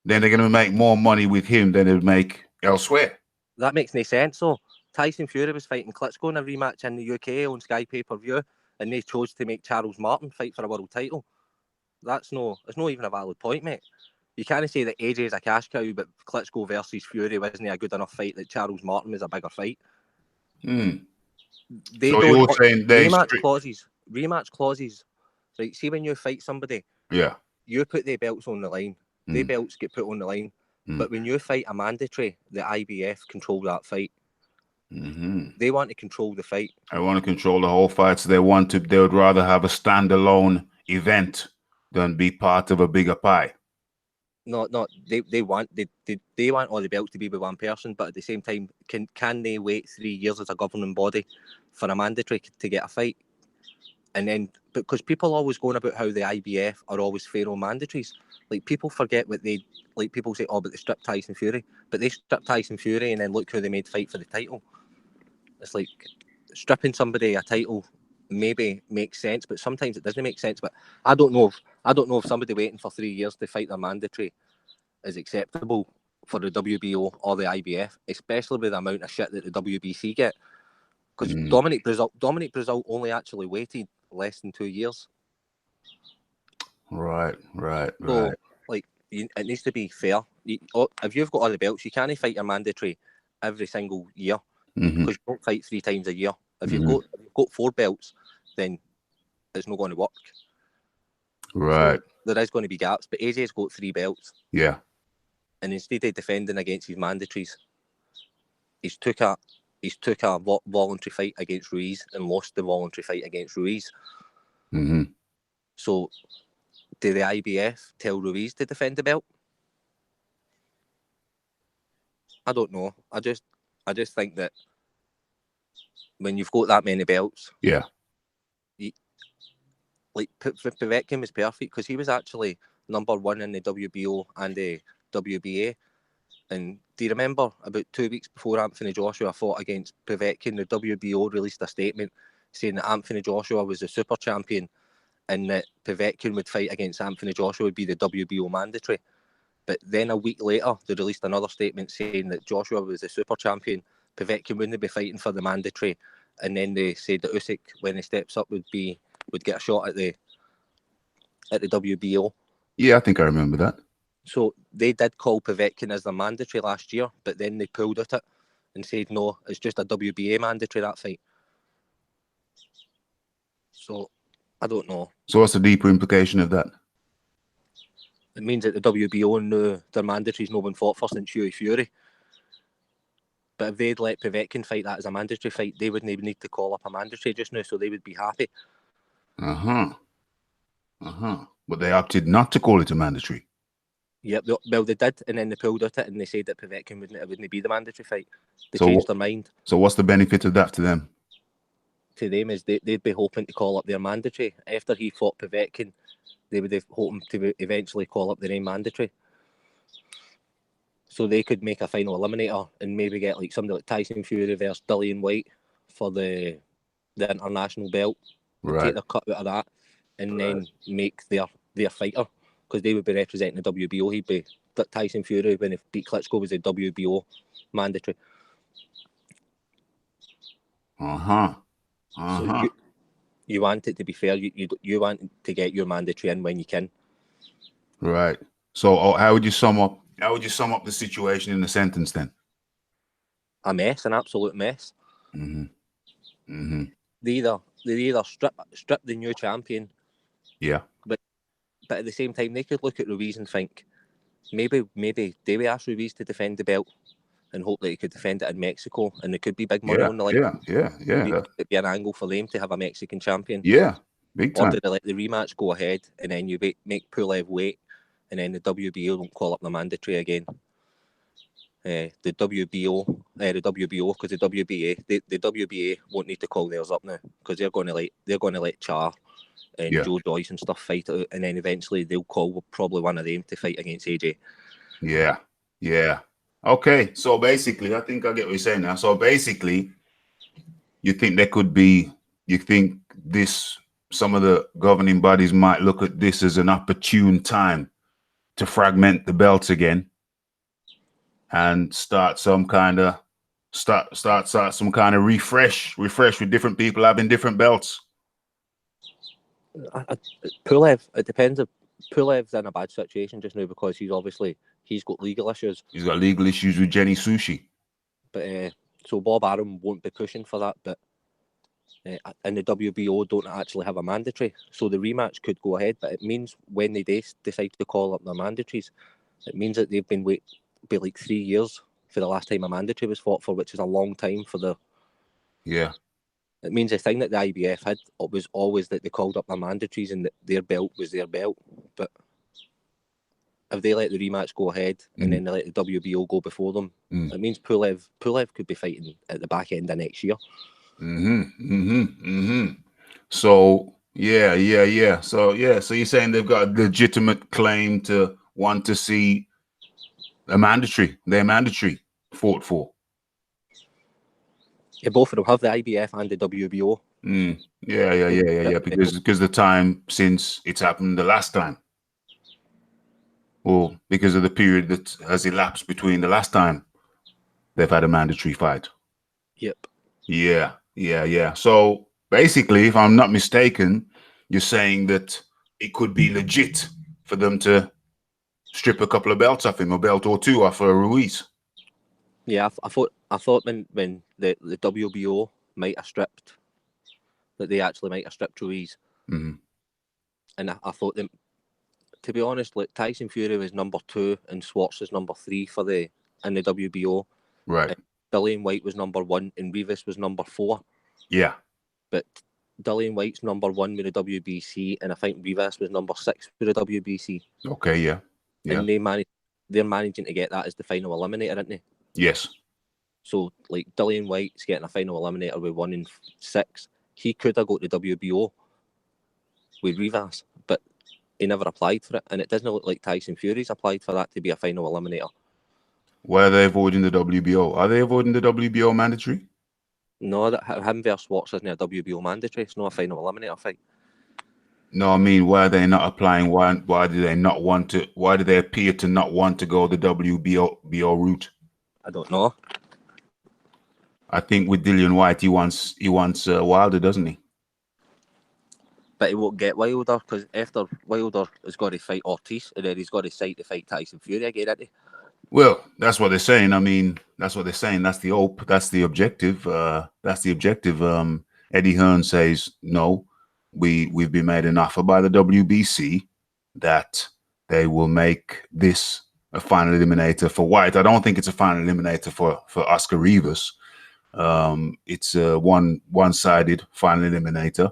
[SPEAKER 1] then they're going to make more money with him than they would make elsewhere.
[SPEAKER 3] That makes no sense. So Tyson Fury was fighting Klitschko in a rematch in the UK on Sky pay-per-view, and they chose to make Charles Martin fight for a world title. It's not even a valid point, mate. You can't say that AJ is a cash cow, but Klitschko versus Fury wasn't a good enough fight that Charles Martin was a bigger fight. They
[SPEAKER 1] so
[SPEAKER 3] don't
[SPEAKER 1] you're saying they
[SPEAKER 3] rematch clauses. Right? See, when you fight somebody,
[SPEAKER 1] yeah,
[SPEAKER 3] you put their belts on the line. Their belts get put on the line. But when you fight a mandatory, the IBF control that fight. They want to control the fight.
[SPEAKER 1] I want to control the whole fight. So they would rather have a standalone event than be part of a bigger pie.
[SPEAKER 3] No, they want all the belts to be with one person, but at the same time, can they wait 3 years as a governing body for a mandatory to get a fight? And then, because people always going about how the IBF are always fair on mandatories, like people forget what people say, oh, but they stripped Tyson Fury, but they stripped Tyson Fury, and then look who they made fight for the title. It's like stripping somebody a title maybe makes sense, but sometimes it doesn't make sense. But I don't know if somebody waiting for 3 years to fight their mandatory is acceptable for the WBO or the IBF, especially with the amount of shit that the WBC get. Because Dominic Breazeale only actually waited less than 2 years.
[SPEAKER 1] Right.
[SPEAKER 3] So, like, it needs to be fair. If you've got all the belts, you can't fight your mandatory every single year, because you don't fight 3 times a year. If you've got 4 belts, then it's not going to work.
[SPEAKER 1] Right.
[SPEAKER 3] So there is going to be gaps, but AJ's got 3 belts.
[SPEAKER 1] Yeah.
[SPEAKER 3] And instead of defending against his mandatories, he's took a voluntary fight against Ruiz and lost the voluntary fight against Ruiz. So, do the IBF tell Ruiz to defend the belt? I don't know. I just think that when you've got that many belts,
[SPEAKER 1] yeah,
[SPEAKER 3] like Povetkin was perfect, because he was actually number 1 in the WBO and the WBA. And do you remember about 2 weeks before Anthony Joshua fought against Povetkin, the WBO released a statement saying that Anthony Joshua was the super champion and that Povetkin would fight against Anthony Joshua would be the WBO mandatory. But then a week later, they released another statement saying that Joshua was the super champion, Povetkin wouldn't be fighting for the mandatory, and then they said that Usyk, when he steps up, would get a shot at the WBO.
[SPEAKER 1] Yeah, I think I remember that.
[SPEAKER 3] So they did call Povetkin as the mandatory last year, but then they pulled at it and said, no, it's just a WBA mandatory, that fight. So I don't know.
[SPEAKER 1] So what's the deeper implication of that?
[SPEAKER 3] It means that the WBO knew their mandatory's not been fought for since Hughie Fury. But if they'd let Povetkin fight that as a mandatory fight, they wouldn't even need to call up a mandatory just now, so they would be happy.
[SPEAKER 1] But they opted not to call it a mandatory.
[SPEAKER 3] Yep, well, they did, and then they pulled at it, and they said that Povetkin wouldn't be the mandatory fight. They changed their mind.
[SPEAKER 1] So what's the benefit of that to them?
[SPEAKER 3] To them is they'd be hoping to call up their mandatory. After he fought Povetkin, they would be hoping to eventually call up their own mandatory. So they could make a final eliminator and maybe get like somebody like Tyson Fury versus Dillian White for the international belt.
[SPEAKER 1] Right.
[SPEAKER 3] Take their cut out of that, and then make their fighter, because they would be representing the WBO. He'd be Tyson Fury, when he beat Klitschko, was a WBO mandatory. So you want it to be fair. You want to get your mandatory in when you can.
[SPEAKER 1] Right. So how would you sum up the situation in a sentence then?
[SPEAKER 3] A mess, an absolute mess. They either strip the new champion.
[SPEAKER 1] Yeah.
[SPEAKER 3] But but at the same time, they could look at Ruiz and think, maybe do we ask Ruiz to defend the belt and hope that he could defend it in Mexico, and there could be big money on the line. It'd be an angle for them to have a Mexican champion.
[SPEAKER 1] Yeah, big time.
[SPEAKER 3] Or do they let the rematch go ahead, and then you make Pulev wait, and then the WBO don't call up the mandatory again. The WBO, because the WBA, the WBA won't need to call theirs up now, because they're going to let Char and Joe Joyce and stuff fight it out, and then eventually they'll call probably one of them to fight against AJ.
[SPEAKER 1] Yeah. Okay, so basically, I think I get what you're saying now. So basically, you think some of the governing bodies might look at this as an opportune time to fragment the belts again and start some kind of refresh with different people having different belts.
[SPEAKER 3] Pulev, it depends. If Pulev's in a bad situation just now because he's got legal issues.
[SPEAKER 1] He's got legal issues with Jenny Sushi.
[SPEAKER 3] But so Bob Arum won't be pushing for that. But and the WBO don't actually have a mandatory, so the rematch could go ahead. But it means when they decide to call up their mandatories, it means that they've been waiting be like 3 years for the last time a mandatory was fought for, which is a long time for the.
[SPEAKER 1] Yeah.
[SPEAKER 3] It means the thing that the IBF had was always that they called up their mandatories and that their belt was their belt. But if they let the rematch go ahead and then they let the WBO go before them, it means Pulev could be fighting at the back end of next year.
[SPEAKER 1] So yeah. So you're saying they've got a legitimate claim to want to see their mandatory fought for.
[SPEAKER 3] Yeah, both of them have the IBF and the WBO.
[SPEAKER 1] Yeah. Because the time since it's happened the last time, or because of the period that has elapsed between the last time they've had a mandatory fight.
[SPEAKER 3] Yep.
[SPEAKER 1] Yeah. So basically, if I'm not mistaken, you're saying that it could be legit for them to strip a couple of belts off him, a belt or two off Ruiz.
[SPEAKER 3] Yeah, I thought when the WBO might have stripped, that they actually might have stripped Ruiz. And I thought them, to be honest, like Tyson Fury was number 2 and Schwarz was number 3 in the WBO.
[SPEAKER 1] Right.
[SPEAKER 3] Dillian White was number 1 and Rivas was number 4.
[SPEAKER 1] Yeah.
[SPEAKER 3] But Dillian White's number 1 with the WBC, and I think Rivas was number 6 with the WBC.
[SPEAKER 1] Okay, yeah.
[SPEAKER 3] And they're managing to get that as the final eliminator, aren't they?
[SPEAKER 1] Yes.
[SPEAKER 3] So, like, Dillian White's getting a final eliminator with 1 and 6. He could have got the WBO with Rivas, but he never applied for it. And it doesn't look like Tyson Fury's applied for that to be a final eliminator.
[SPEAKER 1] Why are they avoiding the WBO? Are they avoiding the WBO mandatory?
[SPEAKER 3] No, that him versus Schwarz isn't a WBO mandatory. It's not a final eliminator fight.
[SPEAKER 1] No, I mean, why are they not applying? Why do they not want to? Why do they appear to not want to go the WBO route?
[SPEAKER 3] I don't know.
[SPEAKER 1] I think with Dillian White, he wants Wilder, doesn't he?
[SPEAKER 3] But he won't get Wilder because after Wilder has got to fight Ortiz, and then he's got to decide to fight Tyson Fury again, isn't he?
[SPEAKER 1] Well, that's what they're saying. I mean, that's what they're saying. That's the hope. That's the objective. Eddie Hearn says no. We've been made an offer by the WBC that they will make this a final eliminator for White. I don't think it's a final eliminator for Oscar Rivas. It's a one-sided final eliminator.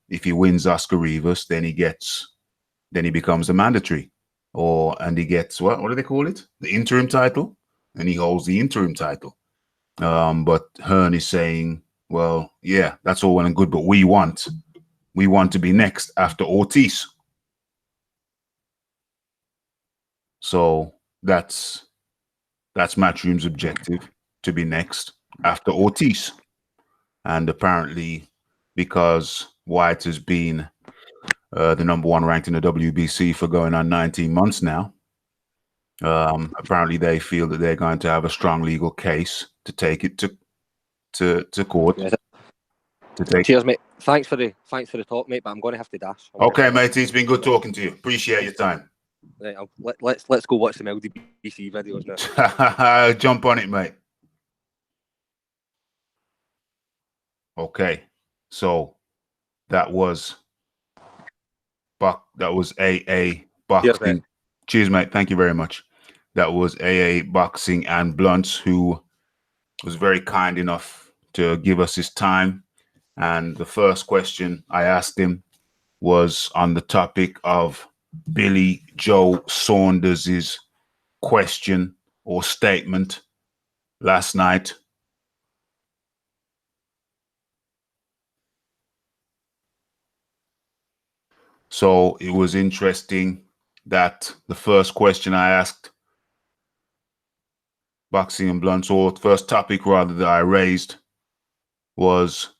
[SPEAKER 1] If he wins Oscar Rivas, then he becomes a mandatory. And he gets what do they call it? The interim title, and he holds the interim title. But Hearn is saying, well, yeah, that's all well and good, but we want to be next after Ortiz. So that's Matchroom's objective, to be next after Ortiz. And apparently, because White has been the number 1 ranked in the WBC for going on 19 months now. Apparently, they feel that they're going to have a strong legal case to take it to court.
[SPEAKER 3] Yeah. Cheers, mate. Thanks for the talk, mate. But I'm going to have to dash.
[SPEAKER 1] Okay, mate. It's been good talking to you. Appreciate your time.
[SPEAKER 3] Right, let's go watch some LDBC videos now.
[SPEAKER 1] Jump on it, mate. Okay, so that was That was AA
[SPEAKER 3] Cheers, mate.
[SPEAKER 1] Boxing. Cheers, mate. Thank you very much. That was AA Boxing and Blunts, who was very kind enough to give us his time. And the first question I asked him was on the topic of Billy Joe Saunders's question or statement last night. So it was interesting that the first question I asked Boxing and Blunts, or first topic rather, that I raised was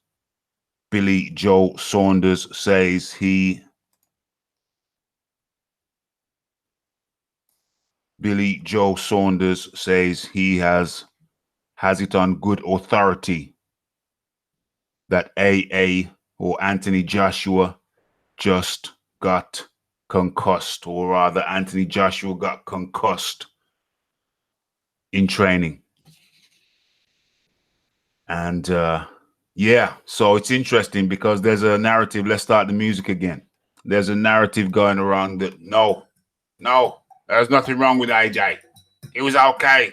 [SPEAKER 1] Billy Joe Saunders says Billy Joe Saunders says he has it on good authority that AA or Anthony Joshua just got concussed, or rather Anthony Joshua got concussed in training. And yeah, so it's interesting because there's a narrative. Let's start the music again. There's a narrative going around that no, there's nothing wrong with AJ. It was okay.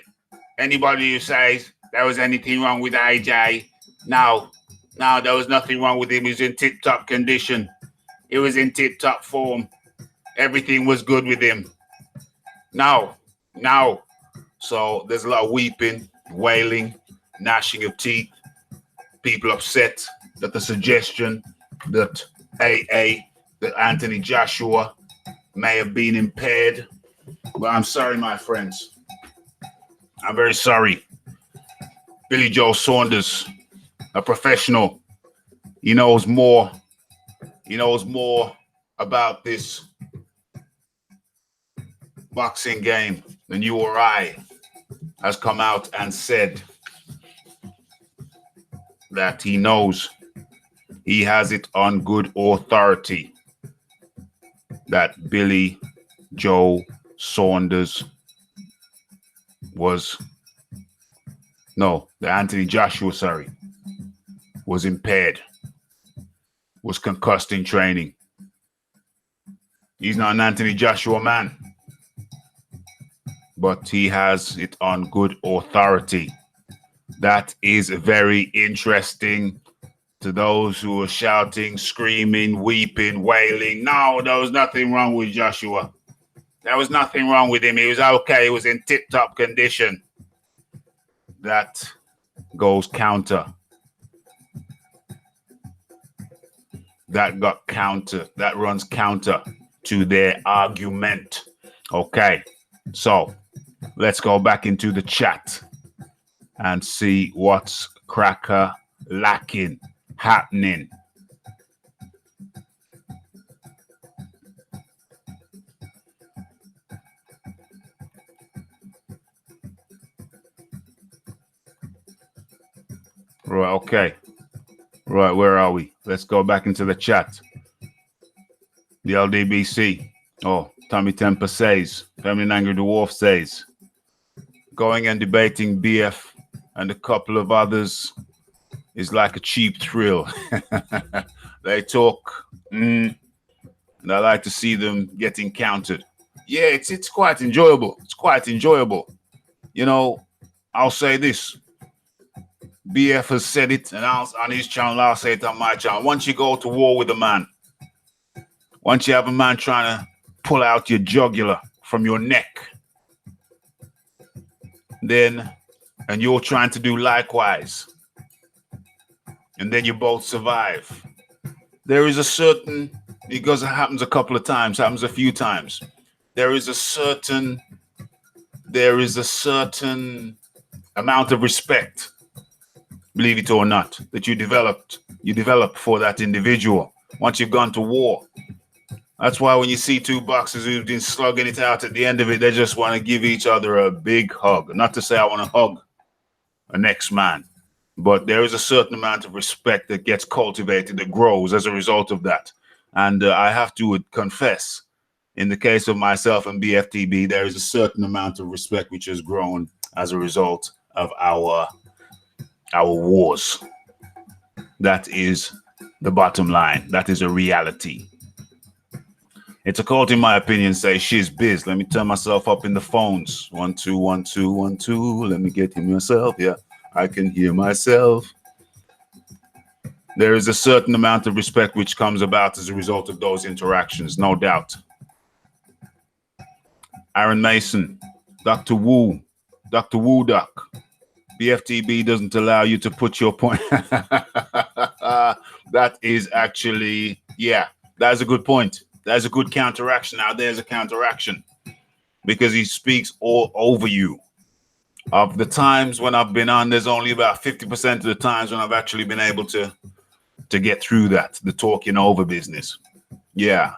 [SPEAKER 1] Anybody who says there was anything wrong with AJ, no, there was nothing wrong with him. He was in tip-top condition. He was in tip-top form. Everything was good with him. No. So there's a lot of weeping, wailing, gnashing of teeth. People upset that the suggestion that that Anthony Joshua may have been impaired. But I'm sorry, my friends. I'm very sorry. Billy Joe Saunders, a professional. He knows more. He knows more about this boxing game than you or I, has come out and said that he knows. He has it on good authority that Billy Joe Saunders Anthony Joshua, was impaired, was concussed in training. He's not an Anthony Joshua man, but he has it on good authority. That is very interesting to those who are shouting, screaming, weeping, wailing. No, there was nothing wrong with Joshua. There was nothing wrong with him. He was okay. He was in tip-top condition. That goes counter. That runs counter to their argument. Okay, so let's go back into the chat and see what's happening. Right, okay. Right, where are we? Let's go back into the chat. The LDBC. Oh, Tommy Temper says, Feminine Angry Dwarf says, going and debating BF and a couple of others is like a cheap thrill. They talk, and I like to see them getting countered. Yeah, it's quite enjoyable. It's quite enjoyable. You know, I'll say this. BF has said it, and on his channel, I'll say it on my channel. Once you go to war with a man, once you have a man trying to pull out your jugular from your neck, and you're trying to do likewise, and then you both survive, there is a certain, because it happens a couple of times, happens a few times, there is a certain amount of respect, believe it or not, that you develop for that individual once you've gone to war. That's why when you see two boxers who've been slugging it out, at the end of it, they just want to give each other a big hug. Not to say I want to hug a next man, but there is a certain amount of respect that gets cultivated, that grows as a result of that. And I have to confess, in the case of myself and BFTB, there is a certain amount of respect which has grown as a result of our wars. That is the bottom line. That is a reality. It's a cult, in my opinion, say she's biz. Let me turn myself up in the phones. 1 2 1 2 1 2. Let me get him myself. Yeah, I can hear myself. There is a certain amount of respect which comes about as a result of those interactions, no doubt. Aaron Mason, Dr. Wu, Dr. Wu Duck. BFTB doesn't allow you to put your point. That is actually, yeah, that's a good point. That's a good counteraction. Now there's a counteraction because he speaks all over you. Of the times when I've been on, there's only about 50% of the times when I've actually been able to get through that, the talking over business. Yeah.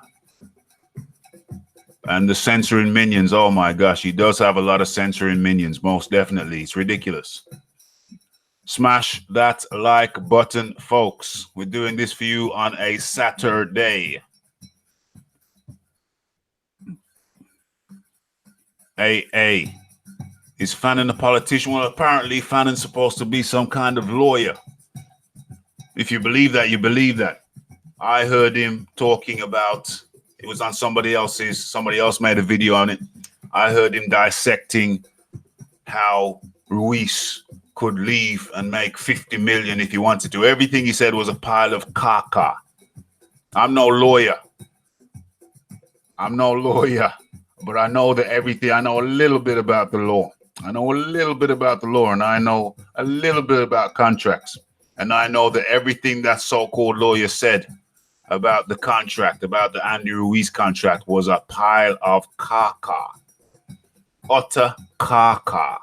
[SPEAKER 1] And the censoring minions, oh my gosh, he does have a lot of censoring minions, most definitely. It's ridiculous. Smash that like button, folks. We're doing this for you on a Saturday. AA. Is Fannin a politician? Well, apparently Fannin's supposed to be some kind of lawyer. If you believe that, you believe that. I heard him talking about, it was on somebody else made a video on it. I heard him dissecting how Ruiz could leave and make 50 million if he wanted to. Everything he said was a pile of caca. I'm no lawyer, but I know that everything, I know a little bit about the law. And I know a little bit about a little bit about contracts. And I know that everything that so-called lawyer said about the contract, about the Andy Ruiz contract, was a pile of caca. Utter caca.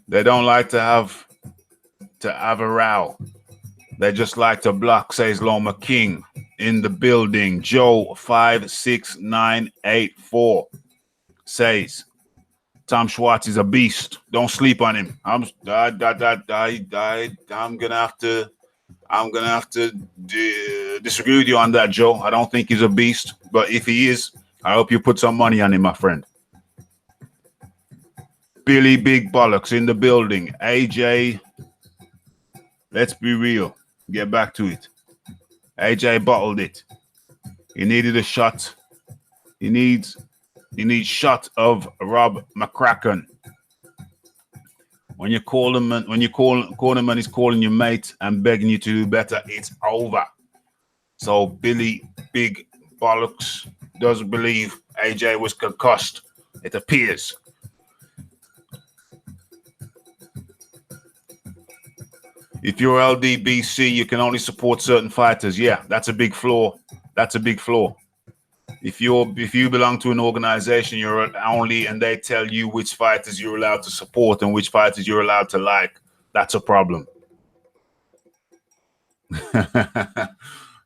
[SPEAKER 1] They don't like to have a row. They just like to block, says Loma King. In the building, Joe 56984 says Tom Schwarz is a beast. Don't sleep on him. I'm gonna have to disagree with you on that, Joe. I don't think he's a beast, but if he is, I hope you put some money on him, my friend. Billy Big Bollocks in the building. AJ, let's be real. Get back to it. AJ bottled it. He needed a shot. He needs shot of Rob McCracken. When you call him and he's calling you mate and begging you to do better, it's over. So Billy Big Bollocks doesn't believe AJ was concussed. It appears. If you're LDBC, you can only support certain fighters. Yeah, that's a big flaw. That's a big flaw. If you belong to an organization, you're only, and they tell you which fighters you're allowed to support and which fighters you're allowed to like, that's a problem.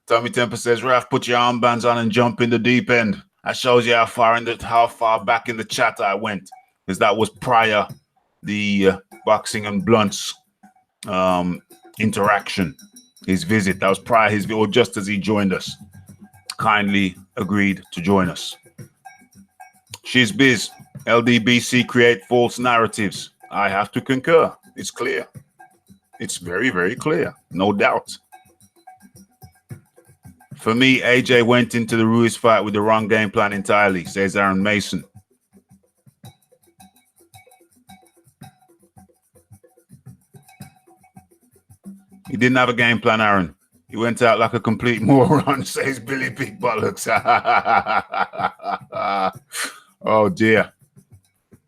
[SPEAKER 1] Tommy Temper says, Raph, put your armbands on and jump in the deep end. That shows you how far back in the chat I went, because that was prior the Boxing and Blunts interaction, his visit. That was prior his visit, or just as he joined us. Kindly agreed to join us. She's biz. LDBC create false narratives. I have to concur. It's clear. It's very, very clear. No doubt. For me, AJ went into the Ruiz fight with the wrong game plan entirely, says Aaron Mason. He didn't have a game plan, Aaron. He went out like a complete moron, says Billy Big Bollocks. Oh, dear.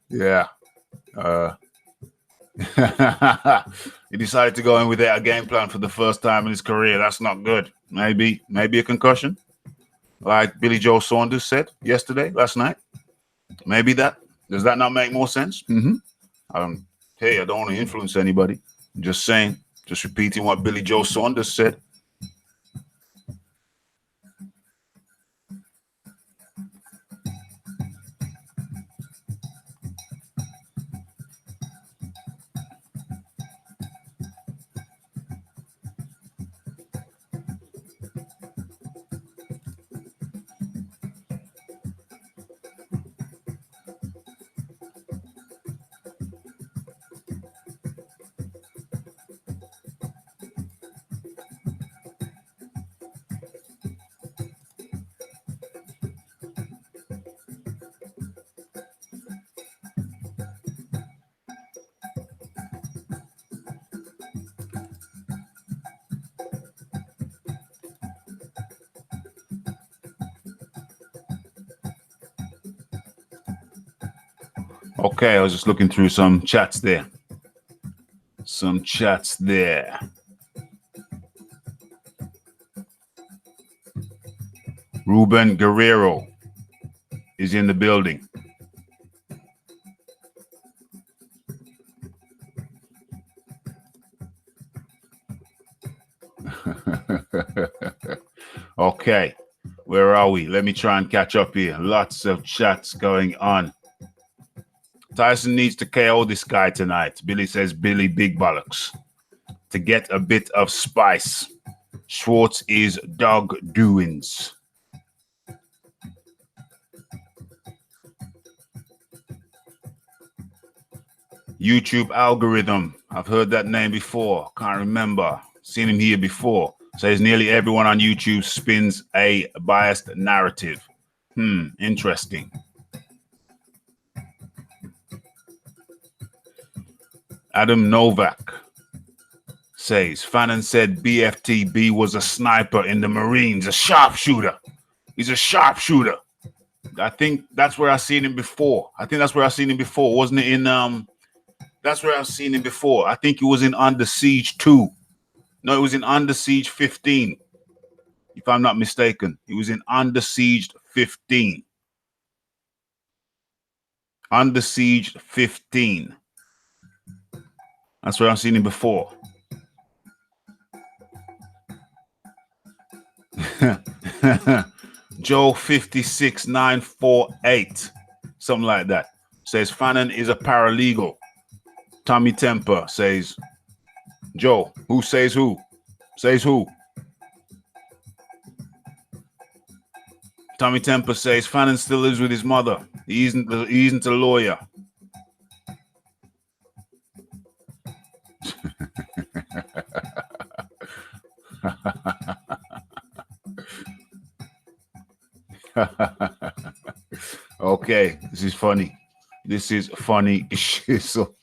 [SPEAKER 1] Yeah. He decided to go in without a game plan for the first time in his career. That's not good. Maybe a concussion, like Billy Joe Saunders said last night. Maybe that. Does that not make more sense? Hey, I don't want to influence anybody. I'm just saying. Just repeating what Billy Joe Saunders said. Okay, I was just looking through some chats there. Ruben Guerrero is in the building. Okay, where are we? Let me try and catch up here. Lots of chats going on. Tyson needs to KO this guy tonight. Billy says Billy Big Bollocks to get a bit of spice. Schwarz is dog doings. YouTube algorithm. I've heard that name before. Can't remember. Seen him here before. Says nearly everyone on YouTube spins a biased narrative. Interesting. Adam Novak says, Fannin said BFTB was a sniper in the Marines, a sharpshooter. He's a sharpshooter. I think that's where I've seen him before. Wasn't it in that's where I've seen him before. I think it was in Under Siege 2. No, it was in Under Siege 15. If I'm not mistaken. It was in Under Siege 15. Under Siege 15. That's where I've seen him before. Joe 56948. Something like that. Says Fannin is a paralegal. Tommy Temper says, Joe, who says who? Says who? Tommy Temper says Fannin still lives with his mother. He isn't a lawyer. Okay, this is funny. So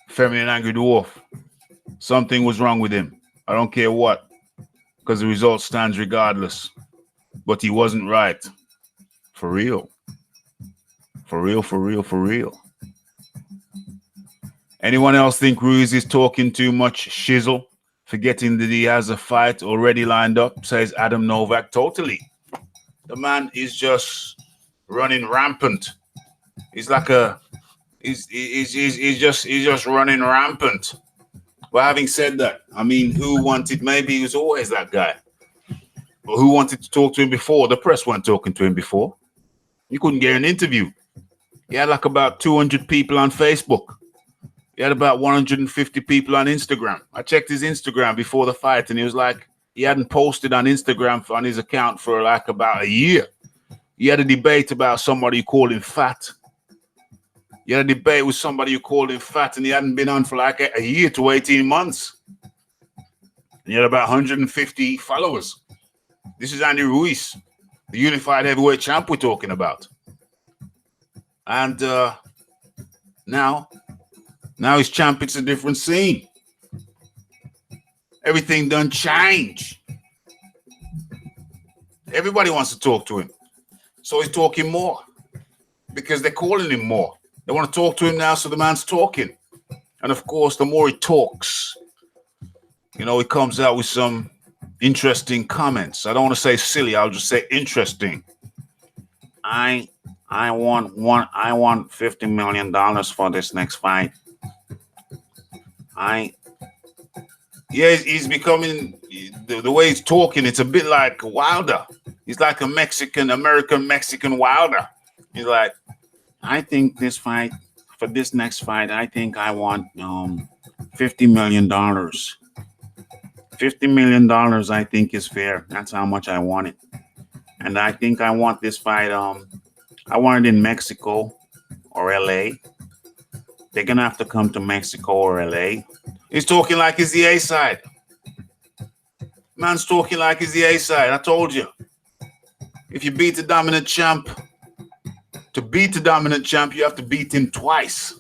[SPEAKER 1] Feminine Angry Dwarf. Something was wrong with him. I don't care what, because the result stands regardless. But he wasn't right. For real. Anyone else think Ruiz is talking too much shizzle, forgetting that he has a fight already lined up? Says Adam Novak. Totally. The man is just running rampant. He's like he's just running rampant. But having said that, I mean, maybe he was always that guy. But who wanted to talk to him before? The press weren't talking to him before. You couldn't get an interview. He had like about 200 people on Facebook. He had about 150 people on Instagram. I checked his Instagram before the fight, and he was like, he hadn't posted on Instagram on his account for like about a year. He had a debate about somebody who called him fat. He had a debate with somebody who called him fat, and he hadn't been on for like a year to 18 months. And he had about 150 followers. This is Andy Ruiz, the unified heavyweight champ we're talking about. And now he's champ. It's a different scene. Everything done change. Everybody wants to talk to him. So he's talking more because they're calling him more. They want to talk to him now, so the man's talking. And of course, the more he talks, he comes out with some interesting comments. I don't want to say silly. I'll just say interesting. I want $50 million for this next fight. He's becoming, the way he's talking, it's a bit like Wilder. He's like a American Mexican Wilder. He's like, I think this fight, for this next fight, I think I want $50 million. $50 million, I think, is fair. That's how much I want it. And I think I want this fight, I want it in Mexico or LA. They're going to have to come to Mexico or LA. He's talking like he's the A-side. Man's talking like he's the A-side. I told you. If you beat the dominant champ, to beat the dominant champ, you have to beat him twice.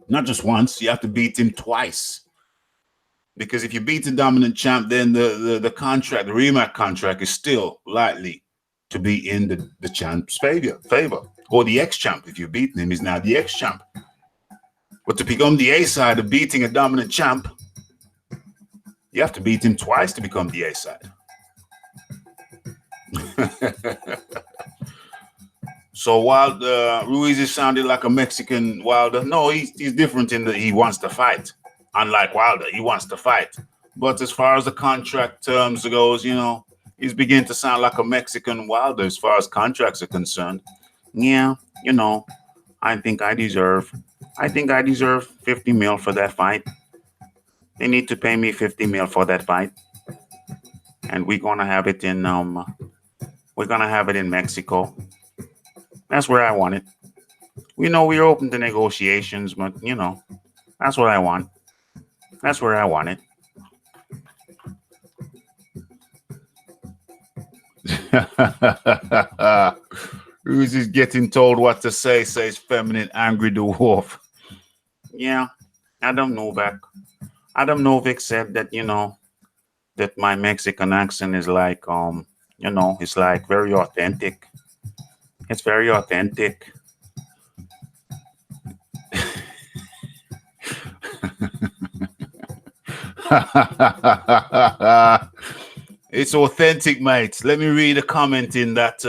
[SPEAKER 1] Not just once. You have to beat him twice. Because if you beat the dominant champ, then the contract, the rematch contract, is still likely to be in the champ's favor. Or the ex-champ, if you've beaten him, is now the ex-champ. But to become the A-side of beating a dominant champ, you have to beat him twice to become the A-side. So Wilder, Ruiz is sounding like a Mexican Wilder. No, he's different in that he wants to fight. Unlike Wilder, he wants to fight. But as far as the contract terms goes, you know, he's beginning to sound like a Mexican Wilder as far as contracts are concerned. Yeah, you know, I think I deserve 50 mil for that fight. They need to pay me 50 mil for that fight. And we're gonna have it in Mexico. That's where I want it. We know we're open to negotiations, but you know, that's what I want. That's where I want it. Who's is getting told what to say, says feminine angry dwarf. Yeah, Adam Novak said that, you know, that my Mexican accent is like, you know, it's like very authentic. It's very authentic. It's authentic, mate. Let me read a comment in that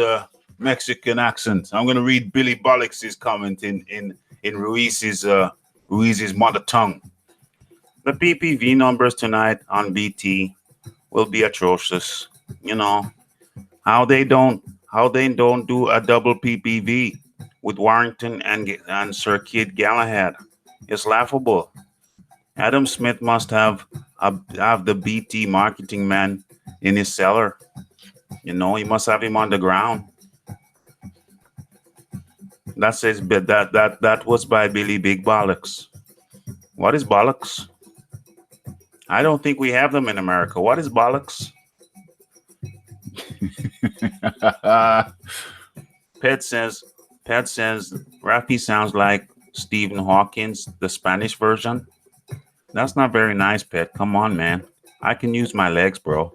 [SPEAKER 1] Mexican accent. I'm going to read Billy Bollocks' comment in Ruiz's mother tongue. The PPV numbers tonight on BT will be atrocious. You know how they don't do a double PPV with Warrington and Sir Kid Galahad. It's laughable. Adam Smith must have the BT marketing man in his cellar. You know, he must have him on the ground. That says that was by Billy Big Bollocks. What is bollocks? I don't think we have them in America. What is bollocks? Pet says Raphie sounds like Stephen Hawkins, the Spanish version. That's not very nice, Pet. Come on, man. I can use my legs, bro.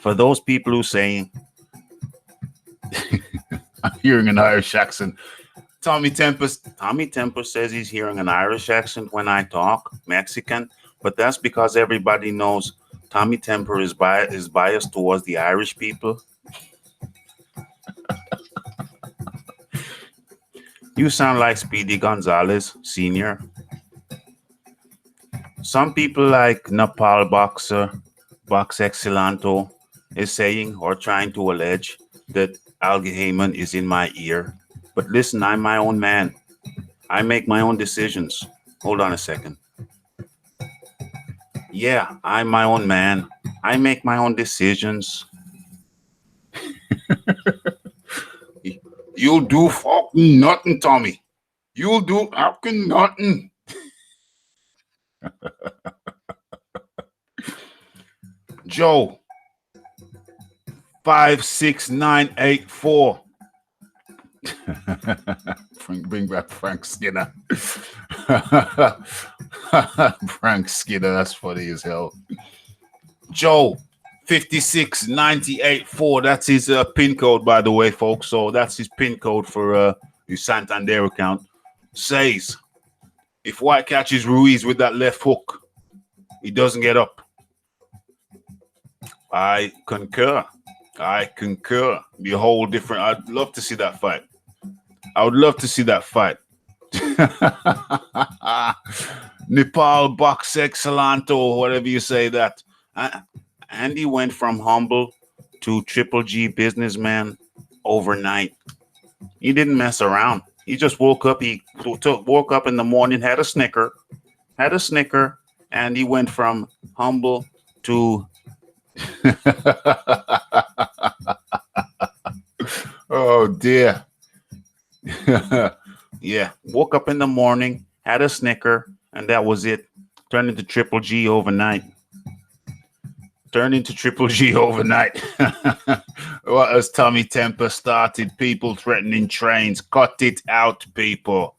[SPEAKER 1] For those people who saying I'm hearing an Irish accent, Tommy Temper says he's hearing an Irish accent when I talk Mexican, but that's because everybody knows Tommy Temper is biased towards the Irish people. You sound like Speedy Gonzalez, Sr. Some people like Nepal boxer, Box Excelanto, is saying or trying to allege that Al Heyman is in my ear. But listen, I'm my own man. I make my own decisions. Hold on a second. Yeah, I'm my own man. I make my own decisions. You'll do fucking nothing, Tommy. You'll do fucking nothing. Joe, 56984. Bring back Frank Skinner. Frank Skinner, that's funny as hell. Joe, 56984. That's his pin code, by the way, folks. So that's his pin code for his Santander account. Says, if White catches Ruiz with that left hook, he doesn't get up. I concur. Be a whole different. I'd love to see that fight. I would love to see that fight. Nepal Box Excelanto, whatever you say that. Andy went from humble to Triple G businessman overnight. He didn't mess around. He just woke up. He woke up in the morning, had a Snicker, and he went from humble to oh dear. Yeah, woke up in the morning, had a Snicker, and that was it. Turned into Triple G overnight. What has Tommy Temper started? People threatening trains. Cut it out, people.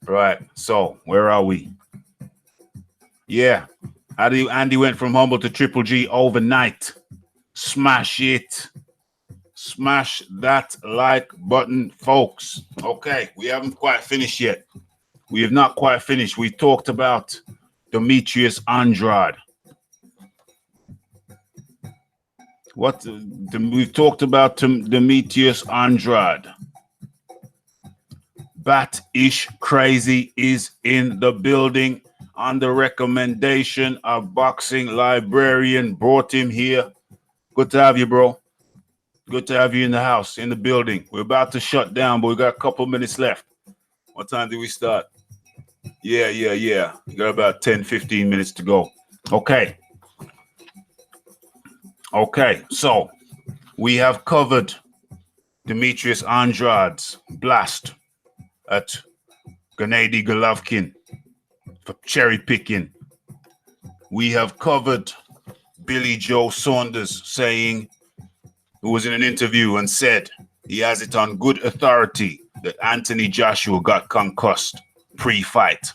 [SPEAKER 1] Right. So where are we? Yeah. Andy went from humble to Triple G overnight. Smash it. Smash that like button, folks. Okay, we haven't quite finished yet. We have not quite finished. We talked about Demetrius Andrade. We've talked about Demetrius Andrade. Bat-ish Crazy is in the building on the recommendation of Boxing Librarian. Brought him here. Good to have you, bro. Good to have you in the house, in the building. We're about to shut down, but we got a couple minutes left. What time do we start? Yeah. We got about 10, 15 minutes to go. Okay, so we have covered Demetrius Andrade's blast at Gennady Golovkin for cherry picking. We have covered Billy Joe Saunders saying, who was in an interview and said he has it on good authority that Anthony Joshua got concussed pre-fight.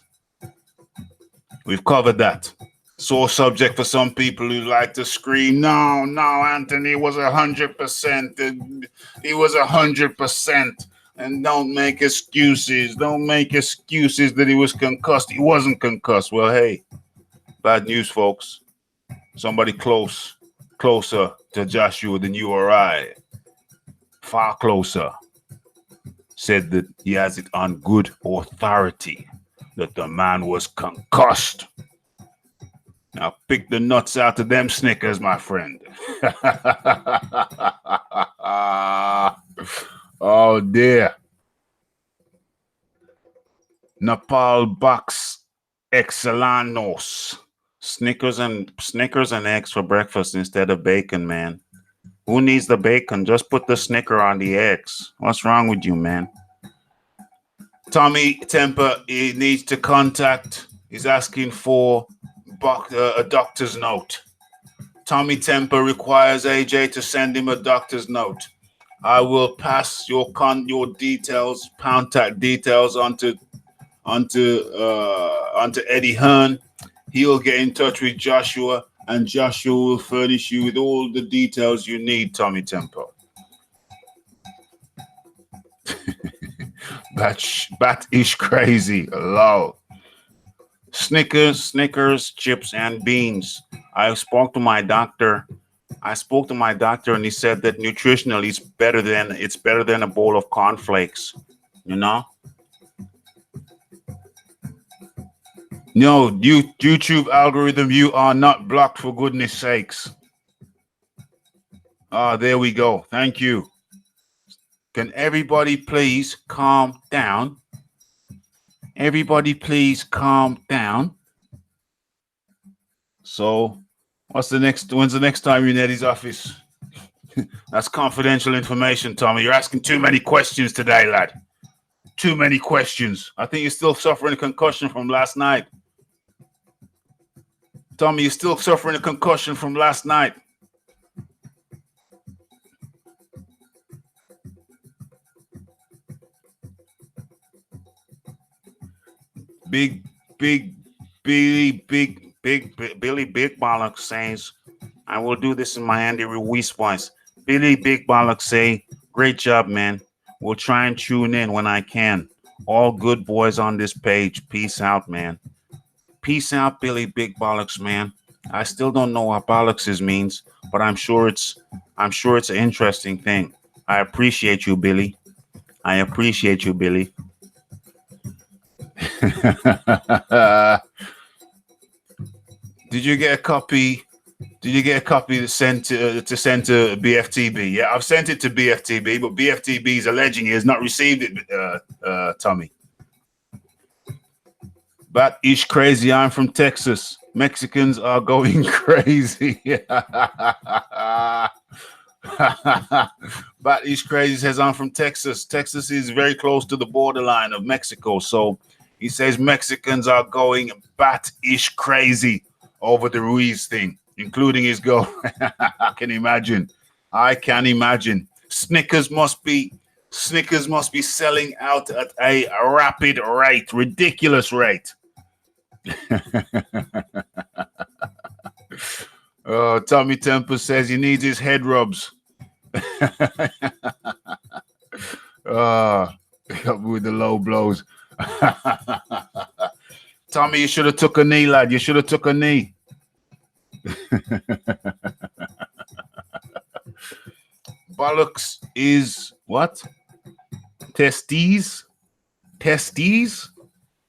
[SPEAKER 1] We've covered that. Sore subject for some people who like to scream, no, Anthony was 100%. He was 100%. And don't make excuses. Don't make excuses that he was concussed. He wasn't concussed. Well, hey, bad news, folks. Somebody closer to Joshua than you or I, far closer, said that he has it on good authority that the man was concussed. Now pick the nuts out of them Snickers, my friend. Oh dear. Nepal Box Excelanos. Snickers and eggs for breakfast instead of bacon, man. Who needs the bacon? Just put the Snicker on the eggs. What's wrong with you, man? Tommy Temper, he needs to contact. He's asking for a doctor's note. Tommy Temper requires AJ to send him a doctor's note. I will pass your details, contact details onto Eddie Hearn. He'll get in touch with Joshua, and Joshua will furnish you with all the details you need, Tommy Temper. Bat-ish crazy. Hello. Snickers, chips, and beans. I spoke to my doctor, and he said that nutritionally it's better than a bowl of cornflakes. You know? No, YouTube algorithm, you are not blocked, for goodness sakes. There we go. Thank you. Can everybody please calm down? Everybody please calm down. So, when's the next time you're in Eddie's office? That's confidential information, Tommy. You're asking too many questions today, lad. Too many questions. I think you're still suffering a concussion from last night. Tommy, you're still suffering a concussion from last night. Billy Big Bollock says, I will do this in my Andy Ruiz voice. Billy Big Bollock say, great job, man. We'll try and tune in when I can. All good boys on this page. Peace out, man. Peace out, Billy Big Bollocks, man. I still don't know what bollocks means, but I'm sure it's an interesting thing. I appreciate you, Billy. Did you get a copy? To send to BFTB? Yeah, I've sent it to BFTB, but BFTB is alleging he has not received it, Tommy. Bat-ish crazy. I'm from Texas. Mexicans are going crazy. Bat-ish crazy says, I'm from Texas. Texas is very close to the borderline of Mexico. So he says Mexicans are going bat-ish crazy over the Ruiz thing, including his girl. I can imagine. I can imagine. Snickers must be selling out at a rapid rate, ridiculous rate. Tommy Temple says he needs his head rubs. With the low blows. Tommy, you should have took a knee, lad. You should have took a knee. Bollocks is what? Testes?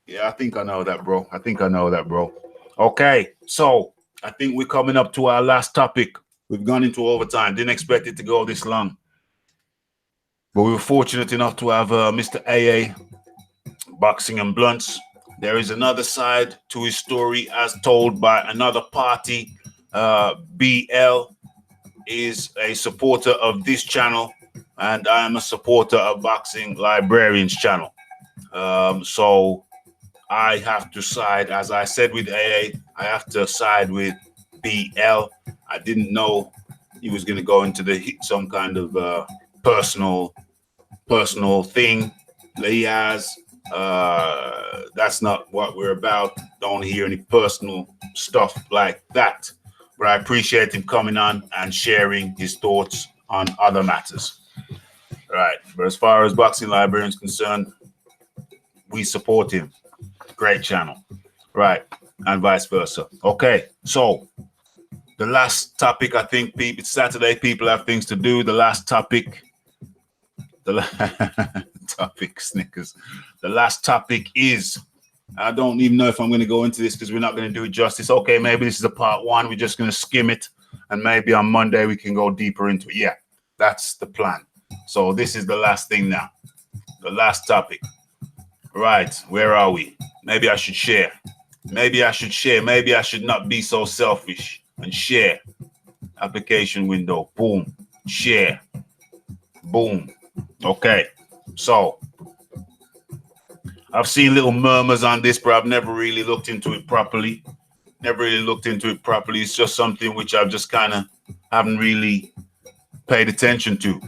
[SPEAKER 1] Yeah, I think I know that, bro. Okay, so I think we're coming up to our last topic. We've gone into overtime. Didn't expect it to go this long. But we were fortunate enough to have Mr. AA, Boxing and Blunts. There is another side to his story as told by another party. BL is a supporter of this channel, and I am a supporter of Boxing Librarians channel. So I have to side, as I said with AA, I have to side with BL. I didn't know he was going to go into some kind of personal thing that he has. That's not what we're about. Don't hear any personal stuff like that. But I appreciate him coming on and sharing his thoughts on other matters. Right. But as far as Boxing Librarian is concerned, we support him. Great channel. Right. And vice versa. Okay. So the last topic, I think, it's Saturday. People have things to do. The last topic. Snickers. The last topic is, I don't even know if I'm going to go into this because we're not going to do it justice. Okay, maybe this is a part one. We're just going to skim it. And maybe on Monday we can go deeper into it. Yeah, that's the plan. So this is the last thing now. The last topic. Right, where are we? Maybe I should share. Maybe I should not be so selfish and share. Application window. Boom. Share. Boom. Okay. So I've seen little murmurs on this, but I've never really looked into it properly. It's just something which I've just kind of haven't really paid attention to.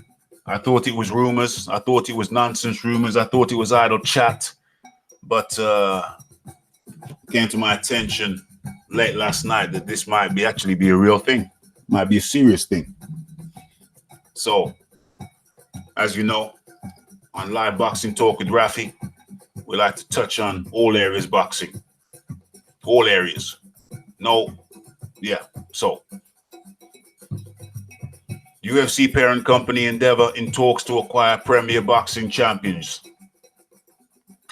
[SPEAKER 1] I thought it was rumors. I thought it was nonsense rumors. I thought it was idle chat. But came to my attention late last night that this might actually be a real thing. Might be a serious thing. So, as you know, on Live Boxing Talk with Raphie, we like to touch on all areas boxing. All areas. So, UFC parent company Endeavor in talks to acquire Premier Boxing champions.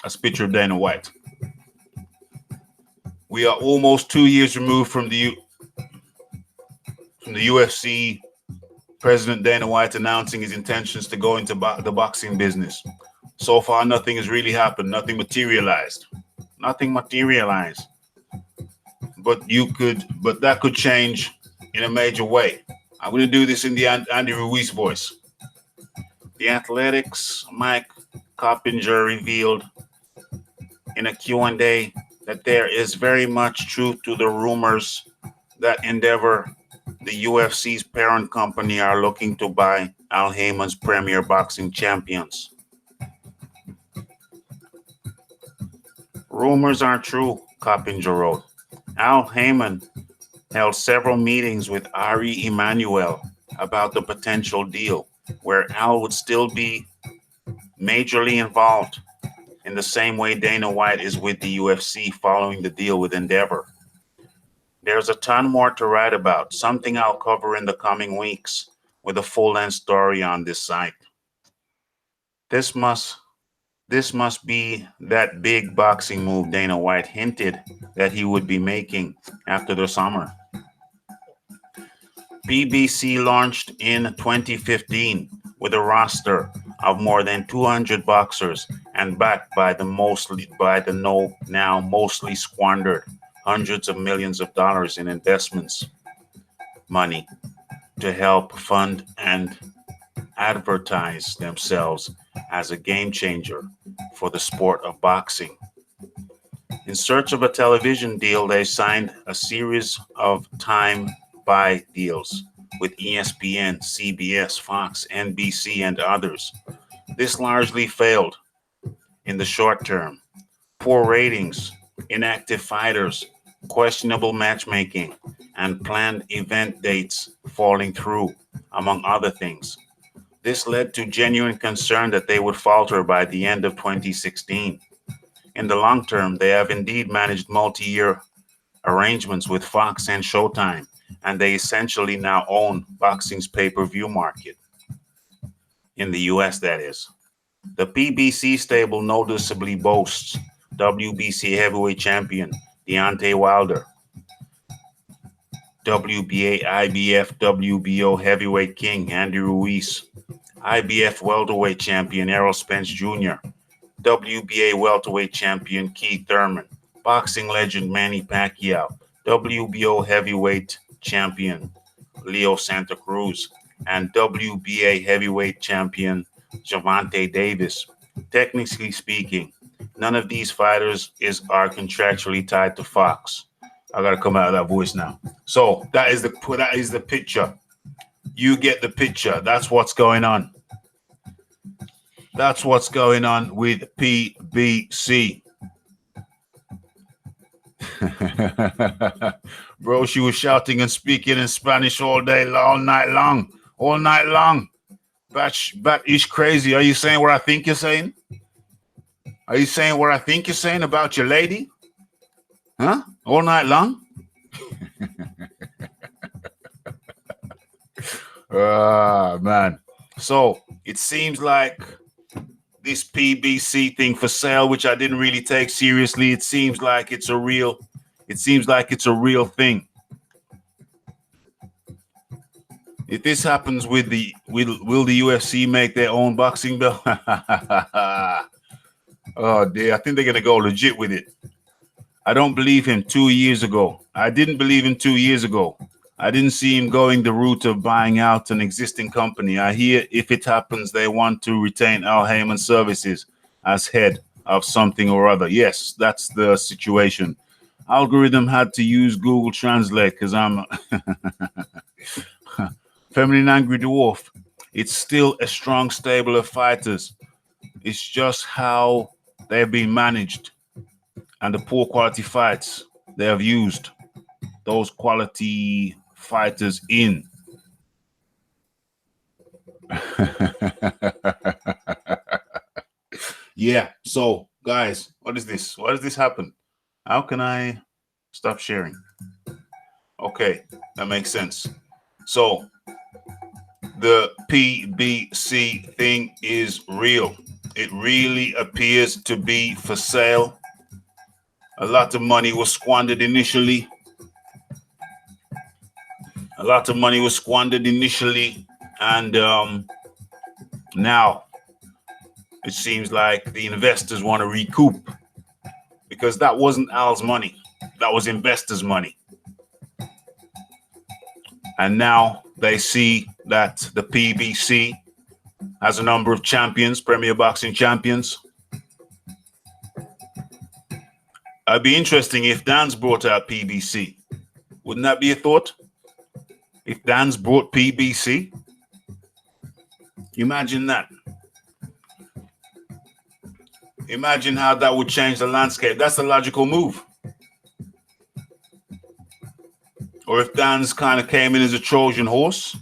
[SPEAKER 1] That's a picture of Dana White. We are almost 2 years removed from the UFC President Dana White announcing his intentions to go into the boxing business. So far, nothing has really happened. Nothing materialized. But that could change in a major way. I'm going to do this in the Andy Ruiz voice. The Athletics' Mike Coppinger revealed in a Q&A that there is very much truth to the rumors that Endeavor, the UFC's parent company, are looking to buy Al Heyman's Premier Boxing champions. Rumors aren't true, Coppinger wrote. Al Heyman held several meetings with Ari Emanuel about the potential deal, where Al would still be majorly involved in the same way Dana White is with the UFC following the deal with Endeavor. There's a ton more to write about, something I'll cover in the coming weeks with a full-length story on this site. This must be that big boxing move Dana White hinted that he would be making after the summer. PBC launched in 2015 with a roster of more than 200 boxers and backed by the now mostly squandered hundreds of millions of dollars in investments money to help fund and advertise themselves as a game changer for the sport of boxing. In search of a television deal, they signed a series of time-buy deals with ESPN, CBS, Fox, NBC, and others. This largely failed in the short term. Poor ratings, inactive fighters, questionable matchmaking, and planned event dates falling through, among other things. This led to genuine concern that they would falter by the end of 2016. In the long term, they have indeed managed multi-year arrangements with Fox and Showtime, and they essentially now own boxing's pay-per-view market. In the US, that is. The PBC stable noticeably boasts WBC heavyweight champion Deontay Wilder, WBA, IBF, WBO heavyweight king Andy Ruiz, IBF welterweight champion Errol Spence Jr., WBA welterweight champion Keith Thurman, boxing legend Manny Pacquiao, WBO heavyweight champion Leo Santa Cruz, and WBA heavyweight champion Gervonta Davis. Technically speaking, none of these fighters are contractually tied to Fox. I gotta come out of that voice now. So that is the picture. You get the picture. That's what's going on. That's what's going on with PBC. Bro, she was shouting and speaking in Spanish all night long. Bat is crazy. Are you saying what I think you're saying? Are you saying what I think you're saying about your lady? Huh? All night long? Man. So it seems like this PBC thing for sale, which I didn't really take seriously, it seems like it's a real thing. If this happens will the UFC make their own boxing belt? Oh dear, I think they're gonna go legit with it. I don't believe him 2 years ago. I didn't believe him 2 years ago. I didn't see him going the route of buying out an existing company. I hear if it happens, they want to retain Al Heyman Services as head of something or other. Yes, that's the situation. Algorithm had to use Google Translate because I'm Feminine Angry Dwarf. It's still a strong stable of fighters. It's just how they've been managed and the poor quality fights they have used those quality fighters in. Yeah, so guys, what is this? Why does this happen? How can I stop sharing? Okay, that makes sense. So the PBC thing is real. It really appears to be for sale. A lot of money was squandered initially. And now it seems like the investors want to recoup because that wasn't Al's money. That was investors' money. And now they see that the PBC has a number of champions, Premier Boxing champions. It'd be interesting if Dan's brought out PBC. Wouldn't that be a thought? If Dan's brought PBC? Imagine that. Imagine how that would change the landscape. That's the logical move. Or if Dan's kind of came in as a Trojan horse.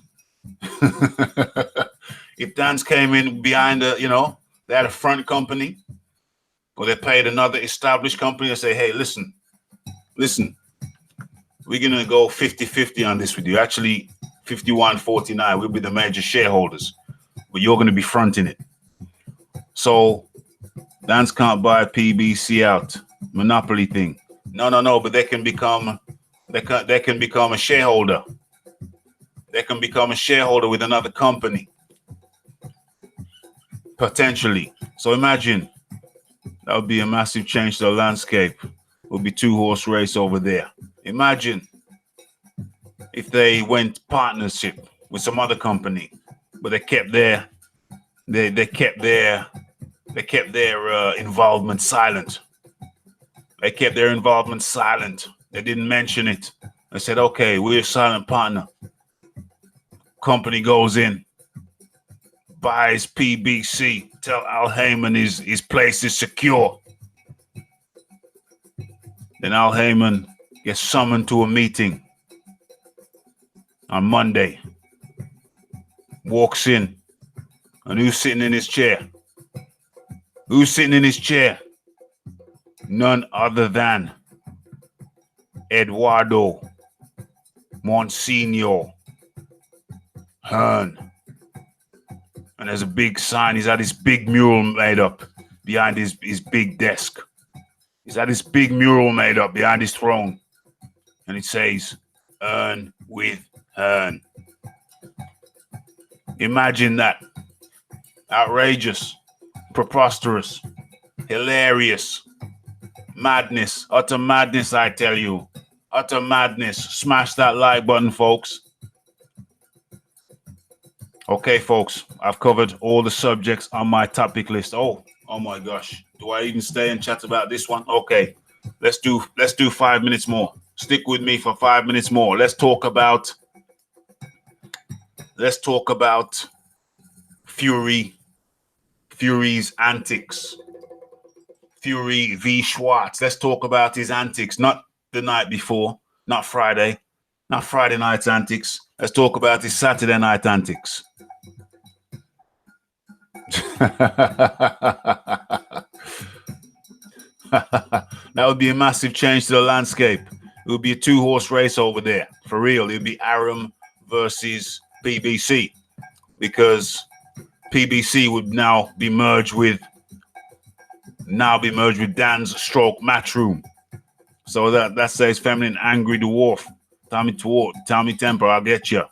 [SPEAKER 1] If Dan's came in behind they had a front company. Or they paid another established company and say, hey, listen, we're going to go 50-50 on this with you. Actually, 51-49, we'll be the major shareholders, but you're going to be fronting it. So Dance can't buy PBC out. Monopoly thing. No, but they can become a shareholder. They can become a shareholder with another company. Potentially. So imagine. That would be a massive change to the landscape. It would be 2-horse race over there. Imagine if they went partnership with some other company, but they kept their involvement silent. They kept their involvement silent. They didn't mention it. They said, "Okay, we're a silent partner." company goes in, buys PBC, tell Al Heyman his place is secure. Then Al Heyman gets summoned to a meeting on Monday. Walks in, and who's sitting in his chair? Who's sitting in his chair? None other than Eduardo Monsignor Hearn. And there's a big sign. He's had his big mural made up behind his big desk. He's had his big mural made up behind his throne. And it says, Earn with Hearn. Imagine that. Outrageous, preposterous, hilarious, madness, utter madness, I tell you. Utter madness. Smash that like button, folks. Okay, folks, I've covered all the subjects on my topic list. Oh my gosh. Do I even stay and chat about this one? Okay, let's do 5 minutes more. Stick with me for 5 minutes more. Let's talk about Fury's antics. Fury v. Schwarz. Let's talk about his antics, not the night before, not Friday night's antics. Let's talk about his Saturday night antics. That would be a massive change to the landscape. It would be a 2-horse race over there. For real, it would be Aram versus PBC, because PBC would now be merged with Dan's Stroke Matchroom. So that says Feminine Angry Dwarf. Tommy Temper, I'll get you.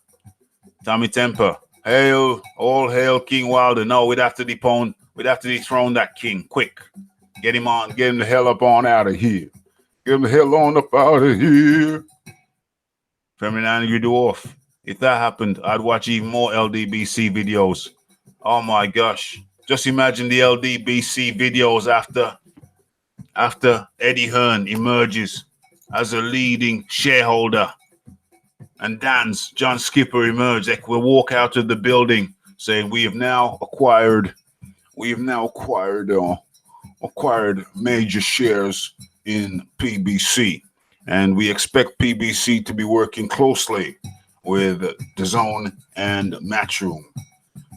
[SPEAKER 1] Tommy Temper. Hail, all hail King Wilder. No, we'd have to dethrone that king. Quick. Get him the hell up on out of here. Get him the hell on up out of here. Feminine Angry Dwarf. If that happened, I'd watch even more LDBC videos. Oh my gosh. Just imagine the LDBC videos after Eddie Hearn emerges as a leading shareholder and John Skipper emerged. They will walk out of the building saying, we have now acquired major shares in PBC, and we expect PBC to be working closely with DAZN and Matchroom.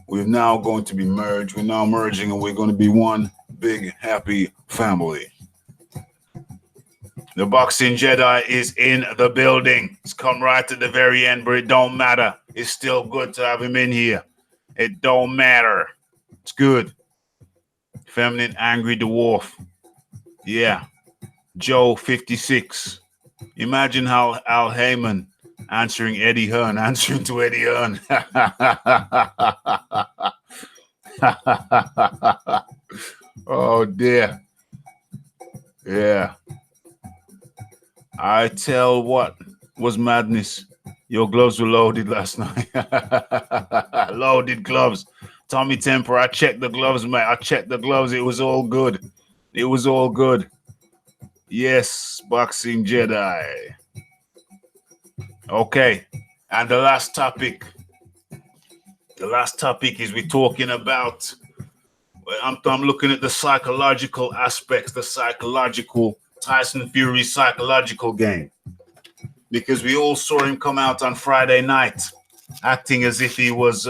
[SPEAKER 1] We're now going to be merged. We're now merging, and we're going to be one big happy family. The Boxing Jedi is in the building. It's come right at the very end, but it don't matter. It's still good to have him in here. It don't matter. It's good. Feminine Angry Dwarf. Yeah. Joe 56. Imagine how Al Heyman answering to Eddie Hearn. Oh dear. Yeah. I tell what was madness. Your gloves were loaded last night. Loaded gloves. Tommy Temper, I checked the gloves, mate. I checked the gloves. It was all good. Yes, Boxing Jedi. Okay. And the last topic is we're talking about, I'm looking at the psychological aspects, Tyson Fury's psychological game. Because we all saw him come out on Friday night acting as if he was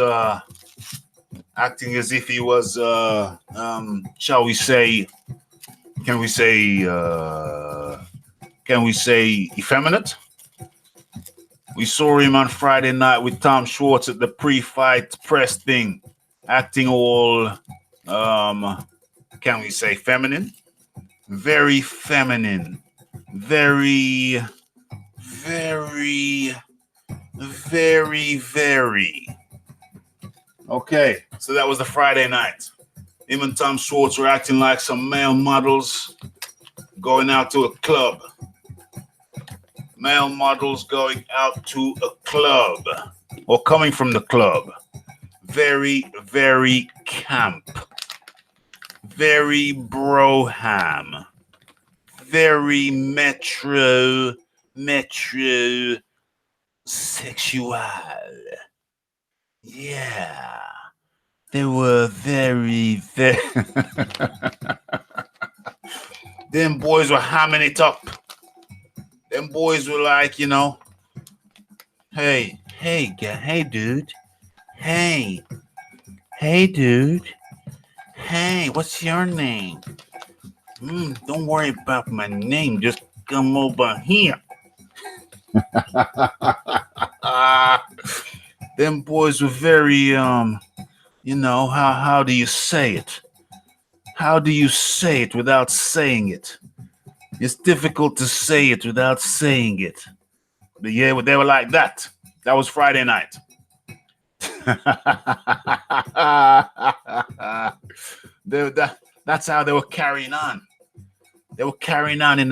[SPEAKER 1] shall we say, can we say effeminate? We saw him on Friday night with Tom Schwarz at the pre-fight press thing, acting all, can we say feminine? Very feminine. Very. Okay, so that was the Friday night. Him and Tom Schwarz were acting like some male models going out to a club. Male models going out to a club or coming from the club. Very, very camp. Very broham. Very metro sexual. Yeah. They were very. Them boys were hamming it up. Them boys were like, you know, hey, dude. Hey, dude. Hey, what's your name? Don't worry about my name. Just come over here. Them boys were very, you know, how do you say it? How do you say it without saying it? It's difficult to say it without saying it. But yeah, they were like that. That was Friday night. That's how they were carrying on. They were carrying on in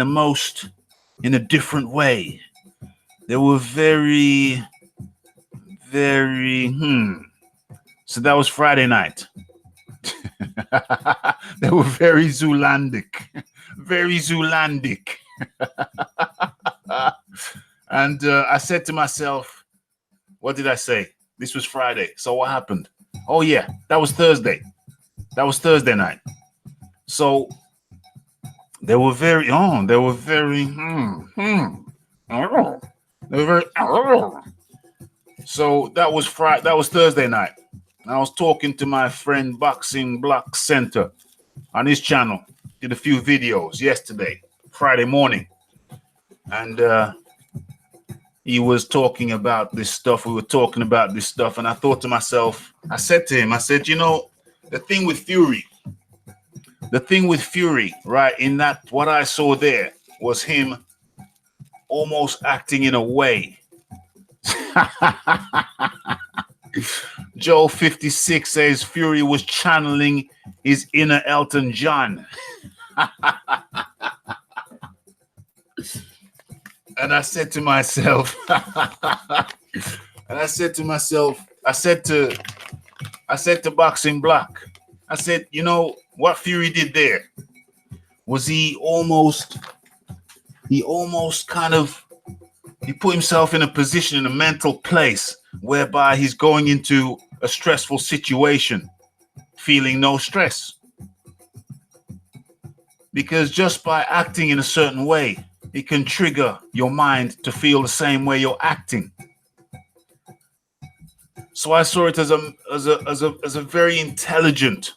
[SPEAKER 1] a different way. They were very, So that was Friday night. They were very Zoolandic. Very Zoolandic. And I said to myself, what did I say? This was Friday. So what happened? Oh, yeah, that was Thursday. That was Thursday night. So they were very, So that was Thursday night. I was talking to my friend Boxing Block Center on his channel. Did a few videos yesterday, Friday morning. And he was talking about this stuff. We were talking about this stuff. And I thought to myself, I said to him, you know, the thing with Fury, right, in that what I saw there was him almost acting in a way. Joe 56 says Fury was channeling his inner Elton John. And I said to myself, I said to Boxing Block, I said, you know, what Fury did there was he put himself in a position, in a mental place whereby he's going into a stressful situation, feeling no stress. Because just by acting in a certain way, it can trigger your mind to feel the same way you're acting. So I saw it as a very intelligent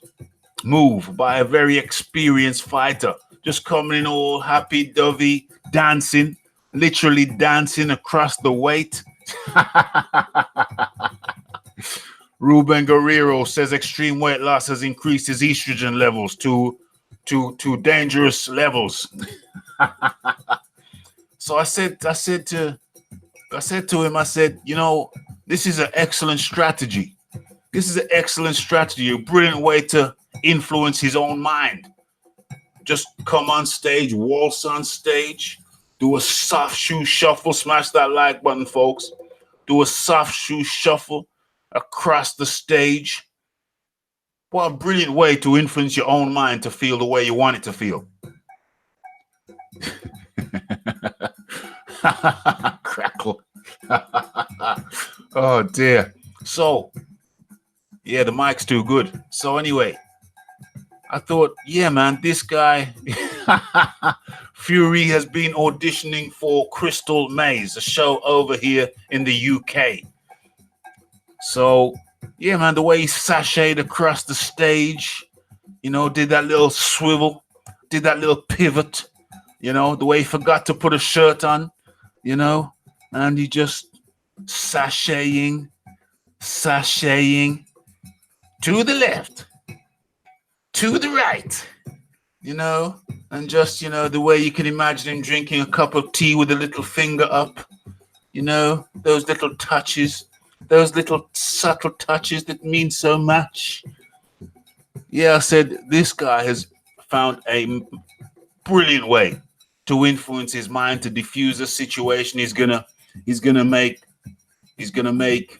[SPEAKER 1] move by a very experienced fighter, just coming in all happy-dovey, dancing, literally dancing across the weight. Ruben Guerrero says extreme weight loss has increased his estrogen levels to dangerous levels. So I said to him, you know, this is an excellent strategy. This is an excellent strategy, a brilliant way to influence his own mind. Just come on stage, waltz on stage, do a soft shoe shuffle, smash that like button, folks. Do a soft shoe shuffle across the stage. What a brilliant way to influence your own mind to feel the way you want it to feel. Crackle. Oh dear. So yeah, the mic's too good. So anyway, I thought, yeah, man, this guy Fury has been auditioning for Crystal Maze, a show over here in the UK. So yeah, man, the way he sashayed across the stage, you know, did that little swivel, did that little pivot, you know, the way he forgot to put a shirt on, you know, and he just sashaying to the left, to the right, you know, and just, you know, the way you can imagine him drinking a cup of tea with a little finger up, you know, those little touches, those little subtle touches that mean so much. Yeah, I said, this guy has found a brilliant way to influence his mind, to diffuse a situation. He's gonna make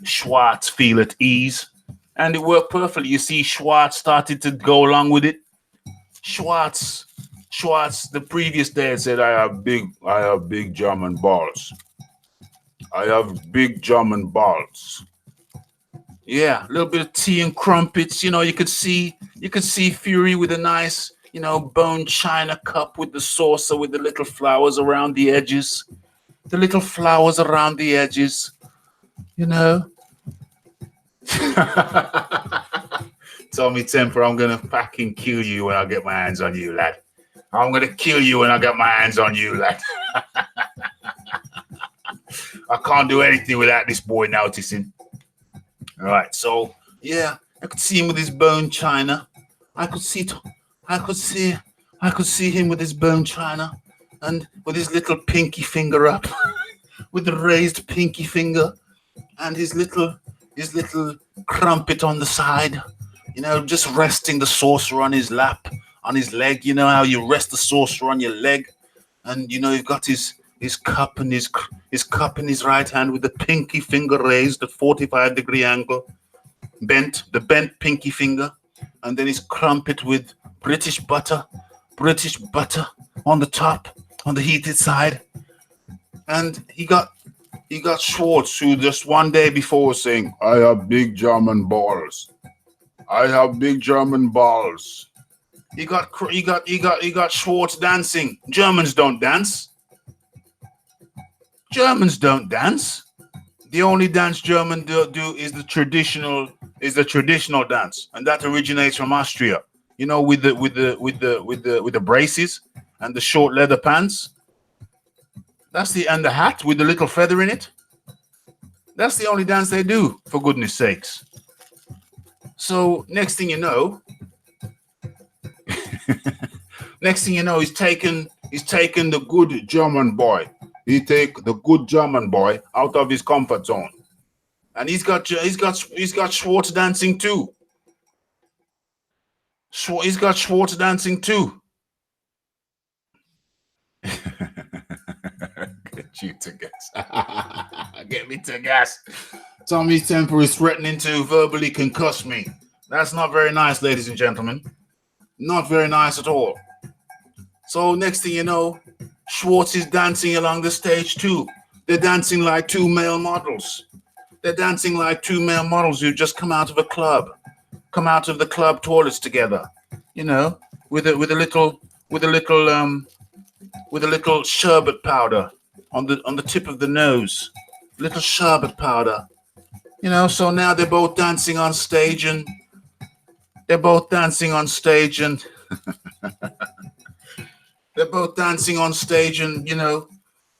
[SPEAKER 1] Schwarz feel at ease. And it worked perfectly. You see, Schwarz started to go along with it. Schwarz, the previous day said, I have big German balls. I have big German balls. Yeah, a little bit of tea and crumpets. You know, you could see Fury with a nice, bone china cup with the saucer with the little flowers around the edges. The little flowers around the edges. You know. Tommy Temper, I'm gonna fucking kill you when I get my hands on you, lad. I'm gonna kill you when I get my hands on you, lad. I can't do anything without this boy noticing. All right, so yeah, I could see him with his bone china. I could see him with his bone china and with his little pinky finger up, with the raised pinky finger, and his little crumpet on the side. Just resting the saucer on his lap, on his leg. You know how you rest the saucer on your leg, and you've got his cup and his cup in his right hand with the pinky finger raised at 45-degree angle, the bent pinky finger, and then his crumpet with British butter on the top, on the heated side, and he got Schwarz, who just one day before was saying, "I have big German balls. I have big German balls." He got Schwarz dancing. Germans don't dance. Germans don't dance. The only dance German do is the traditional dance, and that originates from Austria. With the braces and the short leather pants. And the hat with the little feather in it. That's the only dance they do, for goodness sakes. So next thing you know, he's taken the good German boy. He take the good German boy out of his comfort zone, and he's got Schwarz dancing too. He's got Schwarz dancing too. Get you to gas. Get me to gas. Tommy Temper is threatening to verbally concuss me. That's not very nice, ladies and gentlemen. Not very nice at all. So next thing you know, Schwarz is dancing along the stage too. They're dancing like two male models. They're dancing like two male models who just come out of a club, come out of the club toilets together. With a little sherbet powder on the tip of the nose, little sherbet powder. So now they're both dancing on stage and they're both dancing on stage and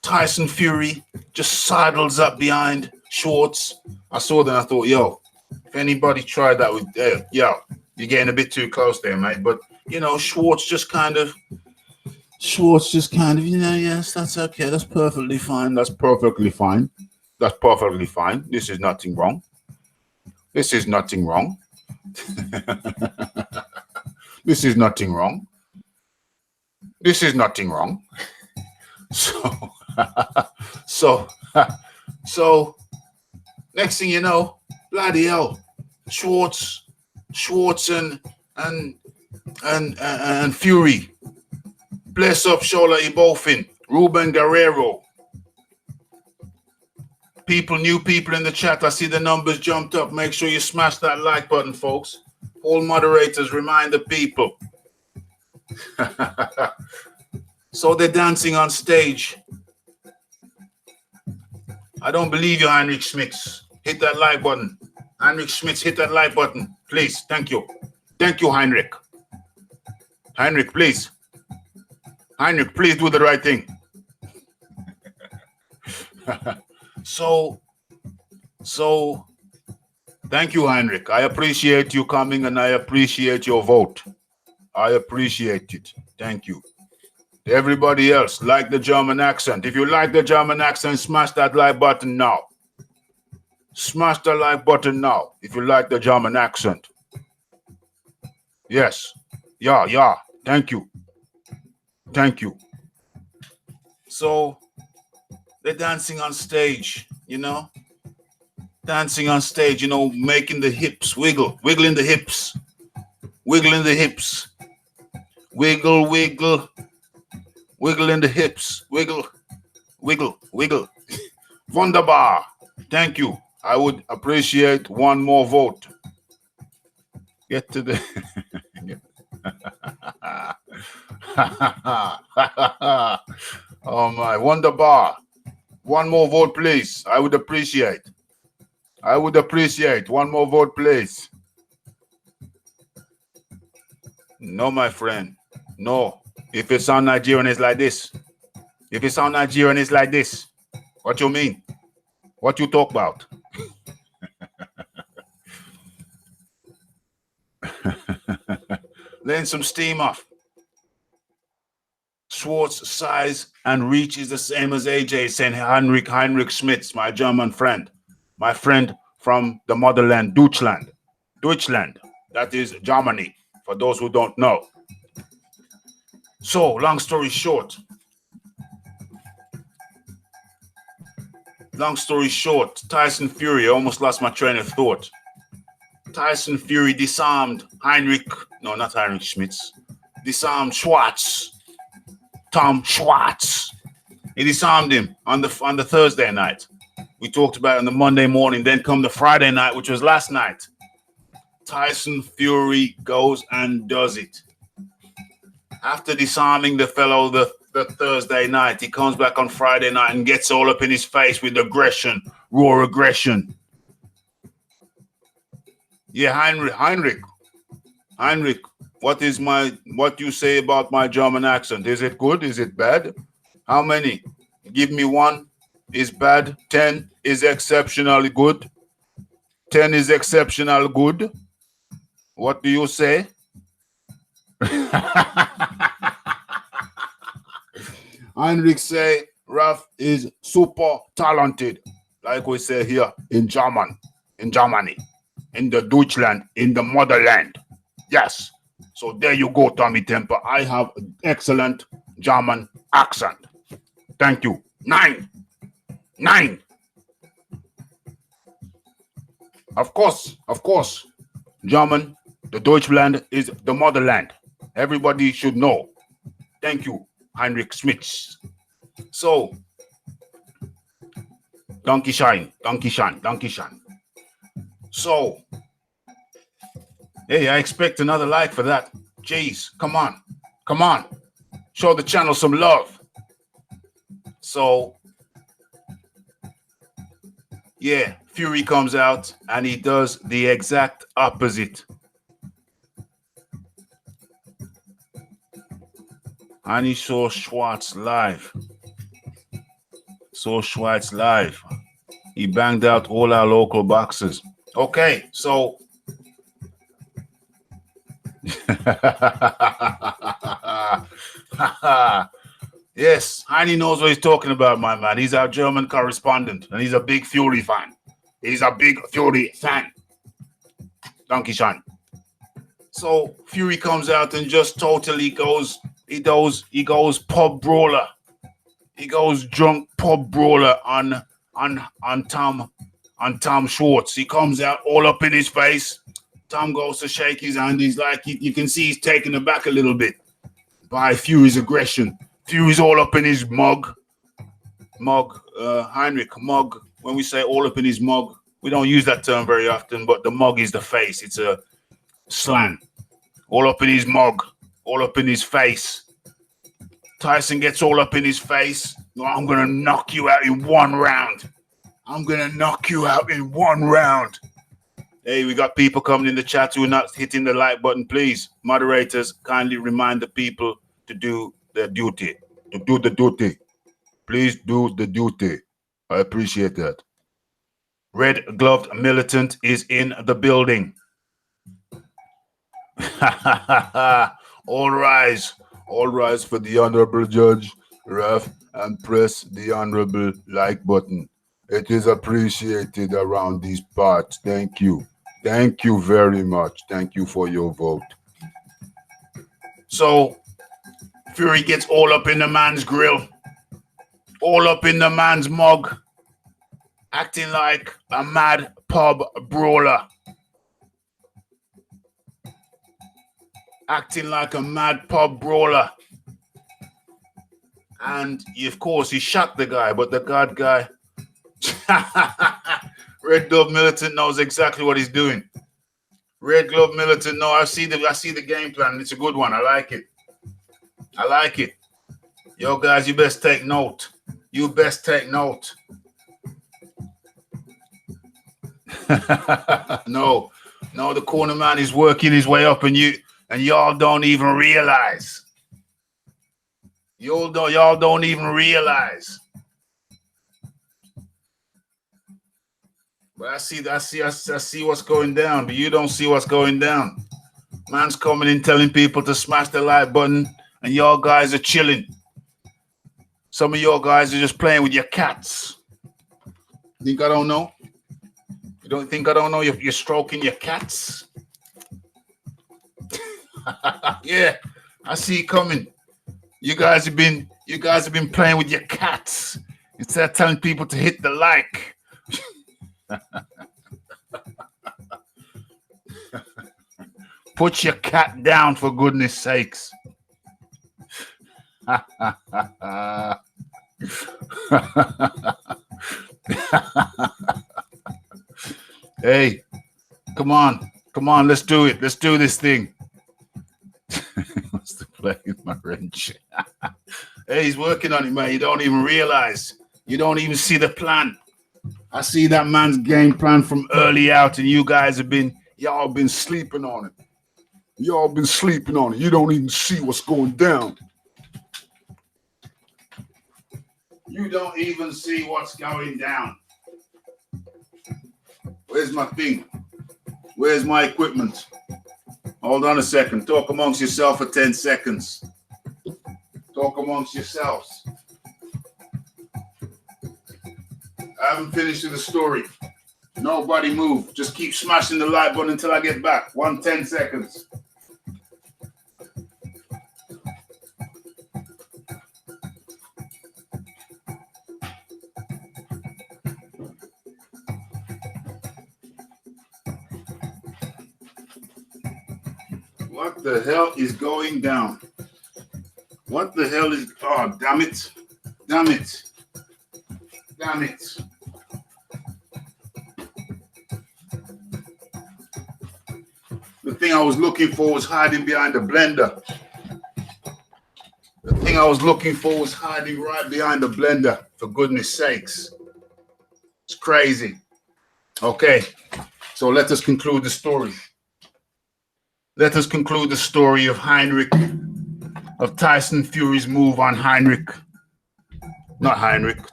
[SPEAKER 1] Tyson Fury just sidles up behind Schwarz. I saw that and I thought, yo, if anybody tried that with, you're getting a bit too close there, mate. But, Schwarz just kind of, yes, that's okay. That's perfectly fine. That's perfectly fine. That's perfectly fine. This is nothing wrong. This is nothing wrong. This is nothing wrong. This is nothing wrong. So next thing you know, bloody hell, Schwarz and Fury. Bless up Shola Ibofin, Ruben Guerrero. New people in the chat. I see the numbers jumped up. Make sure you smash that like button, folks. All moderators, remind the people. So they're dancing on stage. I don't believe you, Heinrich Schmitz. Hit that like button. Heinrich Schmitz, hit that like button. Please. Thank you. Thank you, Heinrich. Heinrich, please. Heinrich, please do the right thing. So, thank you, Heinrich. I appreciate you coming and I appreciate your vote. I appreciate it. Thank you. Everybody else, like the German accent. If you like the German accent, smash that like button now. Smash the like button now if you like the German accent. Yes. Yeah. Thank you. Thank you. So, they're dancing on stage, Dancing on stage, making the hips wiggle. Wiggling the hips. Wiggling the hips. Wiggle. Wiggle in the hips. Wiggle. Wunderbar. Thank you. I would appreciate one more vote. Get to the. Oh my, Wonderbar. One more vote, please. I would appreciate. One more vote, please. No, my friend. No. If it's on Nigerian, it's like this. What you mean? What you talk about? Laying some steam off. Schwarz size and reach is the same as AJ, saying Heinrich Schmitz, my German friend. My friend from the motherland, Deutschland. That is Germany, for those who don't know. So, long story short, Tyson Fury, I almost lost my train of thought. Tyson Fury disarmed not Heinrich Schmitz, disarmed Schwarz. Tom Schwarz. He disarmed him on the Thursday night. We talked about it on the Monday morning. Then come the Friday night, which was last night. Tyson Fury goes and does it. After disarming the fellow the Thursday night, he comes back on Friday night and gets all up in his face with aggression, raw aggression. Yeah, Heinrich. What you say about my German accent? Is it good? Is it bad? How many? Give me 1 is bad. 10 is exceptionally good. 10 is exceptional good. What do you say? Heinrich say Raph is super talented, like we say here in Germany, in the Deutschland, in the motherland. Yes. So there you go, Tommy Temper. I have excellent German accent. Thank you. 9. Of course. German, the Deutschland is the motherland. Everybody should know. Thank you, Heinrich Schmitz. So, donkey shine. So, hey, I expect another like for that. Jeez, come on. Show the channel some love. So, yeah, Fury comes out and he does the exact opposite. And he saw Schwarz live. He banged out all our local boxers. Okay, so yes, Heini knows what he's talking about, my man. He's our German correspondent, and he's a big Fury fan. Donkey Shine. So Fury comes out and just totally goes. He goes pub brawler. He goes drunk pub brawler on Tom Schwarz. He comes out all up in his face. Tom goes to shake his hand. He's like, you can see he's taken aback a little bit by Fury's aggression. Fury's all up in his mug. Heinrich, mug. When we say all up in his mug, we don't use that term very often, but the mug is the face. It's a slang. All up in his mug. All up in his face. Tyson gets all up in his face. I'm going to knock you out in 1 round. Hey, we got people coming in the chat who are not hitting the like button. Please, moderators, kindly remind the people to do their duty. Please do the duty. I appreciate that. Red gloved militant is in the building. All rise for the honorable judge, Raph, and press the honorable like button. It is appreciated around these parts. Thank you very much. Thank you for your vote. So Fury gets all up in the man's grill, all up in the man's mug, acting like a mad pub brawler. And of course he shot the guy, but the guy Red Glove Militant knows exactly what he's doing. Red Glove Militant, no, I see the game plan. It's a good one. I like it. I like it. Yo, guys, you best take note. You best take note. No, the corner man is working his way up, and y'all don't even realize. Y'all don't even realize. But I see what's going down, but you don't see what's going down. Man's coming in telling people to smash the like button, and y'all guys are chilling. Some of y'all guys are just playing with your cats. Think I don't know? You don't think I don't know? You're stroking your cats? Yeah, I see it coming. You guys have been playing with your cats instead of telling people to hit the like. Put your cat down, for goodness sakes. Hey, come on, let's do it. Let's do this thing. Wants to play with my wrench. Hey, he's working on it, man. You don't even realize. You don't even see the plan. I see that man's game plan from early out, and you guys y'all been sleeping on it. Y'all been sleeping on it. You don't even see what's going down. You don't even see what's going down. Where's my thing? Where's my equipment? Hold on a second. Talk amongst yourself for 10 seconds. Talk amongst yourselves. I haven't finished the story. Nobody move. Just keep smashing the like button until I get back. 10 seconds. What the hell is going down? What the hell is... Oh, damn it. Damn it. Damn it. The thing I was looking for was hiding behind the blender. The thing I was looking for was hiding right behind the blender. For goodness sakes. It's crazy. Okay. So let us conclude the story. Let us conclude the story of Tyson Fury's move on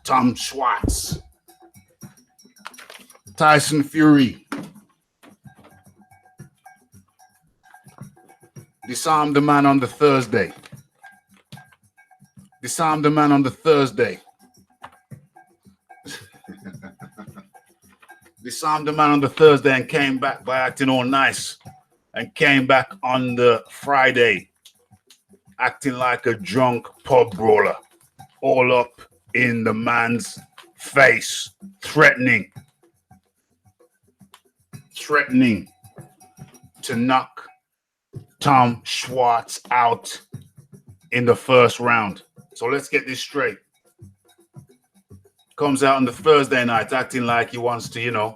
[SPEAKER 1] Tom Schwarz. Tyson Fury disarmed the man on the Thursday. Disarmed the man on the Thursday and came back by acting all nice. And came back on the Friday acting like a drunk pub brawler, all up in the man's face, threatening to knock Tom Schwarz out in the first round. So let's get this straight. Comes out on the Thursday night acting like he wants to,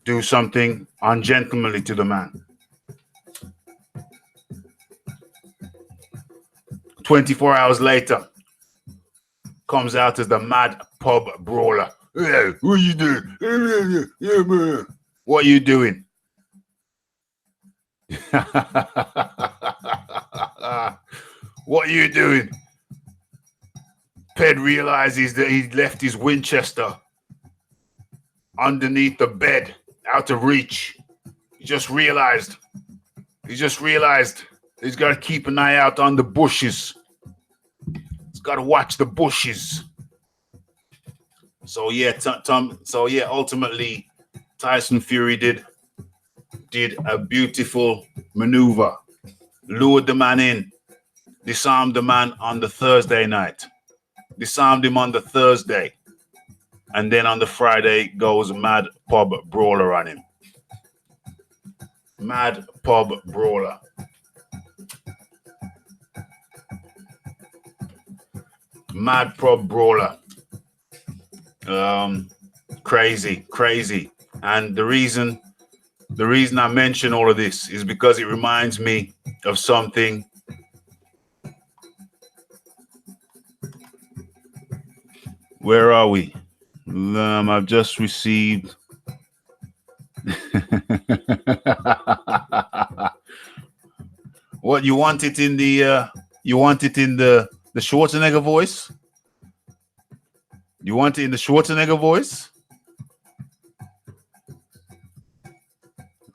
[SPEAKER 1] do something ungentlemanly to the man. 24 hours later, comes out as the mad pub brawler. Hey, what you doing? Yeah, man. What you doing? What you doing? Ped realizes that he left his Winchester underneath the bed, out of reach. He just realized he's got to keep an eye out on the bushes. He's got to watch the bushes. So yeah, ultimately, Tyson Fury did a beautiful maneuver, lured the man in, disarmed the man on the Thursday night, disarmed him on the Thursday, and then on the Friday goes mad pub brawler on him. Mad pub brawler. Mad pub brawler. Crazy. And the reason I mention all of this is because it reminds me of something. Where are we? I've just received. What, you want it in the the Schwarzenegger voice? You want it in the Schwarzenegger voice?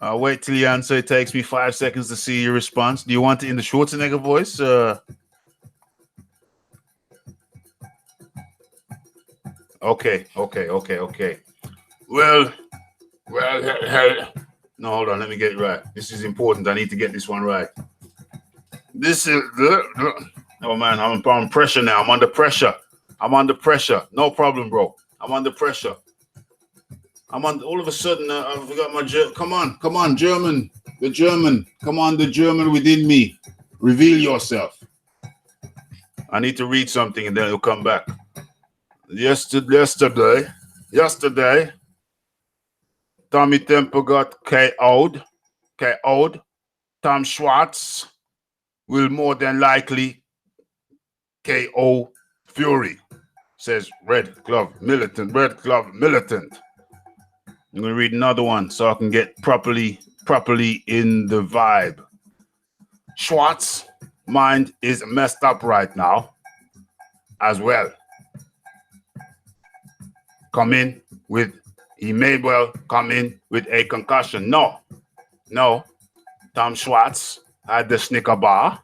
[SPEAKER 1] I'll wait till you answer. It takes me 5 seconds to see your response. Do you want it in the Schwarzenegger voice? Okay. Well, no, hold on. Let me get it right. This is important. I need to get this one right. This is oh man, I'm under pressure now. I'm under pressure. No problem, bro. I'm under pressure. All of a sudden, I forgot my Come on, German. The German. Come on, the German within me. Reveal yourself. I need to read something and then it'll come back. Yesterday, Tommy Temple got KO'd. Tom Schwarz will more than likely KO Fury, says Red Glove Militant. I'm going to read another one so I can get properly in the vibe. Schwarz mind is messed up right now as well. He may well come in with a concussion. No. Tom Schwarz had the Snicker bar.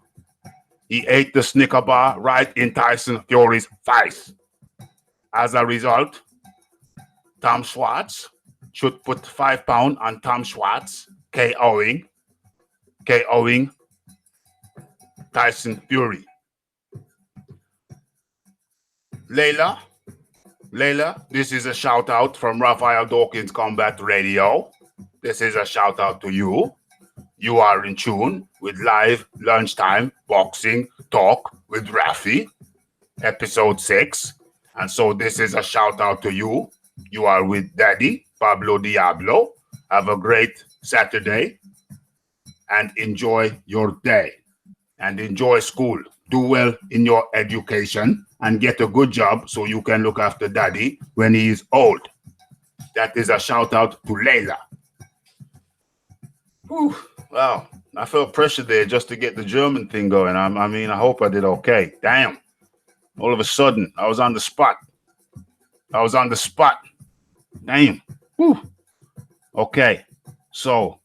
[SPEAKER 1] He ate the Snicker bar right in Tyson Fury's face. As a result, Tom Schwarz should put 5 pounds on Tom Schwarz KOing Tyson Fury. Layla, this is a shout out from Raphael Dawkins Combat Radio. This is a shout out to you. You are in tune with live lunchtime boxing talk with Raphie, episode 6. And so this is a shout out to you. You are with Daddy Pablo Diablo. Have a great Saturday and enjoy your day and enjoy school. Do well in your education and get a good job so you can look after Daddy when he is old. That is a shout out to Layla. Whew. Wow, I felt pressure there just to get the German thing going. I mean, I hope I did okay. Damn. All of a sudden, I was on the spot. Damn. Whew. Okay, so.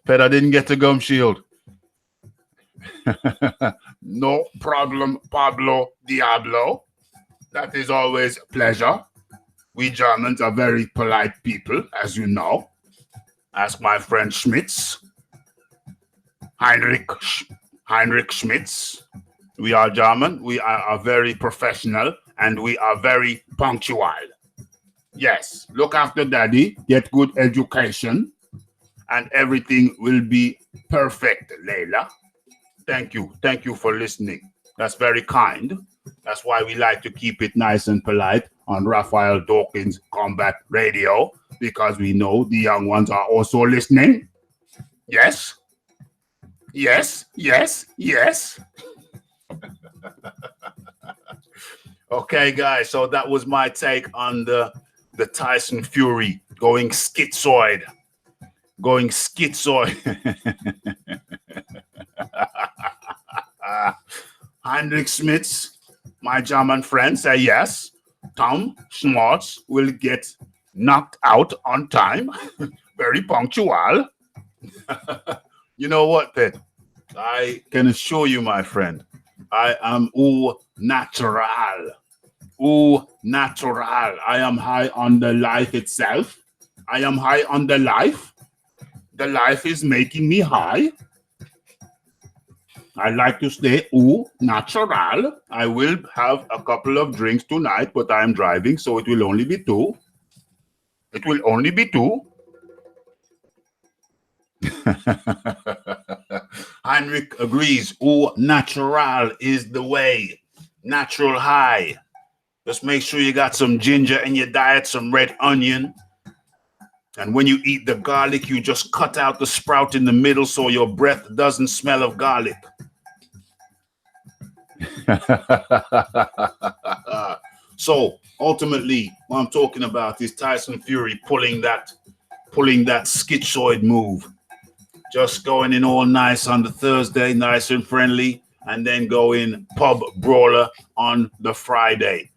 [SPEAKER 1] Bet I didn't get the gum shield. No problem, Pablo Diablo. That is always a pleasure. We Germans are very polite people, as you know. Ask my friend Schmitz. Heinrich Schmitz. We are German. We are very professional and we are very punctual. Yes, look after Daddy, get good education, and everything will be perfect, Layla. Thank you for listening. That's very kind. That's why we like to keep it nice and polite on Raphael Dawkins Combat Radio, because we know the young ones are also listening. Yes. Okay, guys, so that was my take on the Tyson Fury going schizoid. Heinrich Schmitz, my German friend, say yes. Tom Schwarz will get knocked out on time. Very punctual. You know what, Pet? I can assure you, my friend, I am au natural. I am high on the life itself. I am high on the life. The life is making me high. I like to stay au natural. I will have a couple of drinks tonight, but I am driving, so it will only be 2. Heinrich agrees. Au natural is the way. Natural high. Just make sure you got some ginger in your diet, some red onion. And when you eat the garlic, you just cut out the sprout in the middle so your breath doesn't smell of garlic. So ultimately, what I'm talking about is Tyson Fury pulling that schizoid move. Just going in all nice on the Thursday, nice and friendly, and then go in pub brawler on the Friday.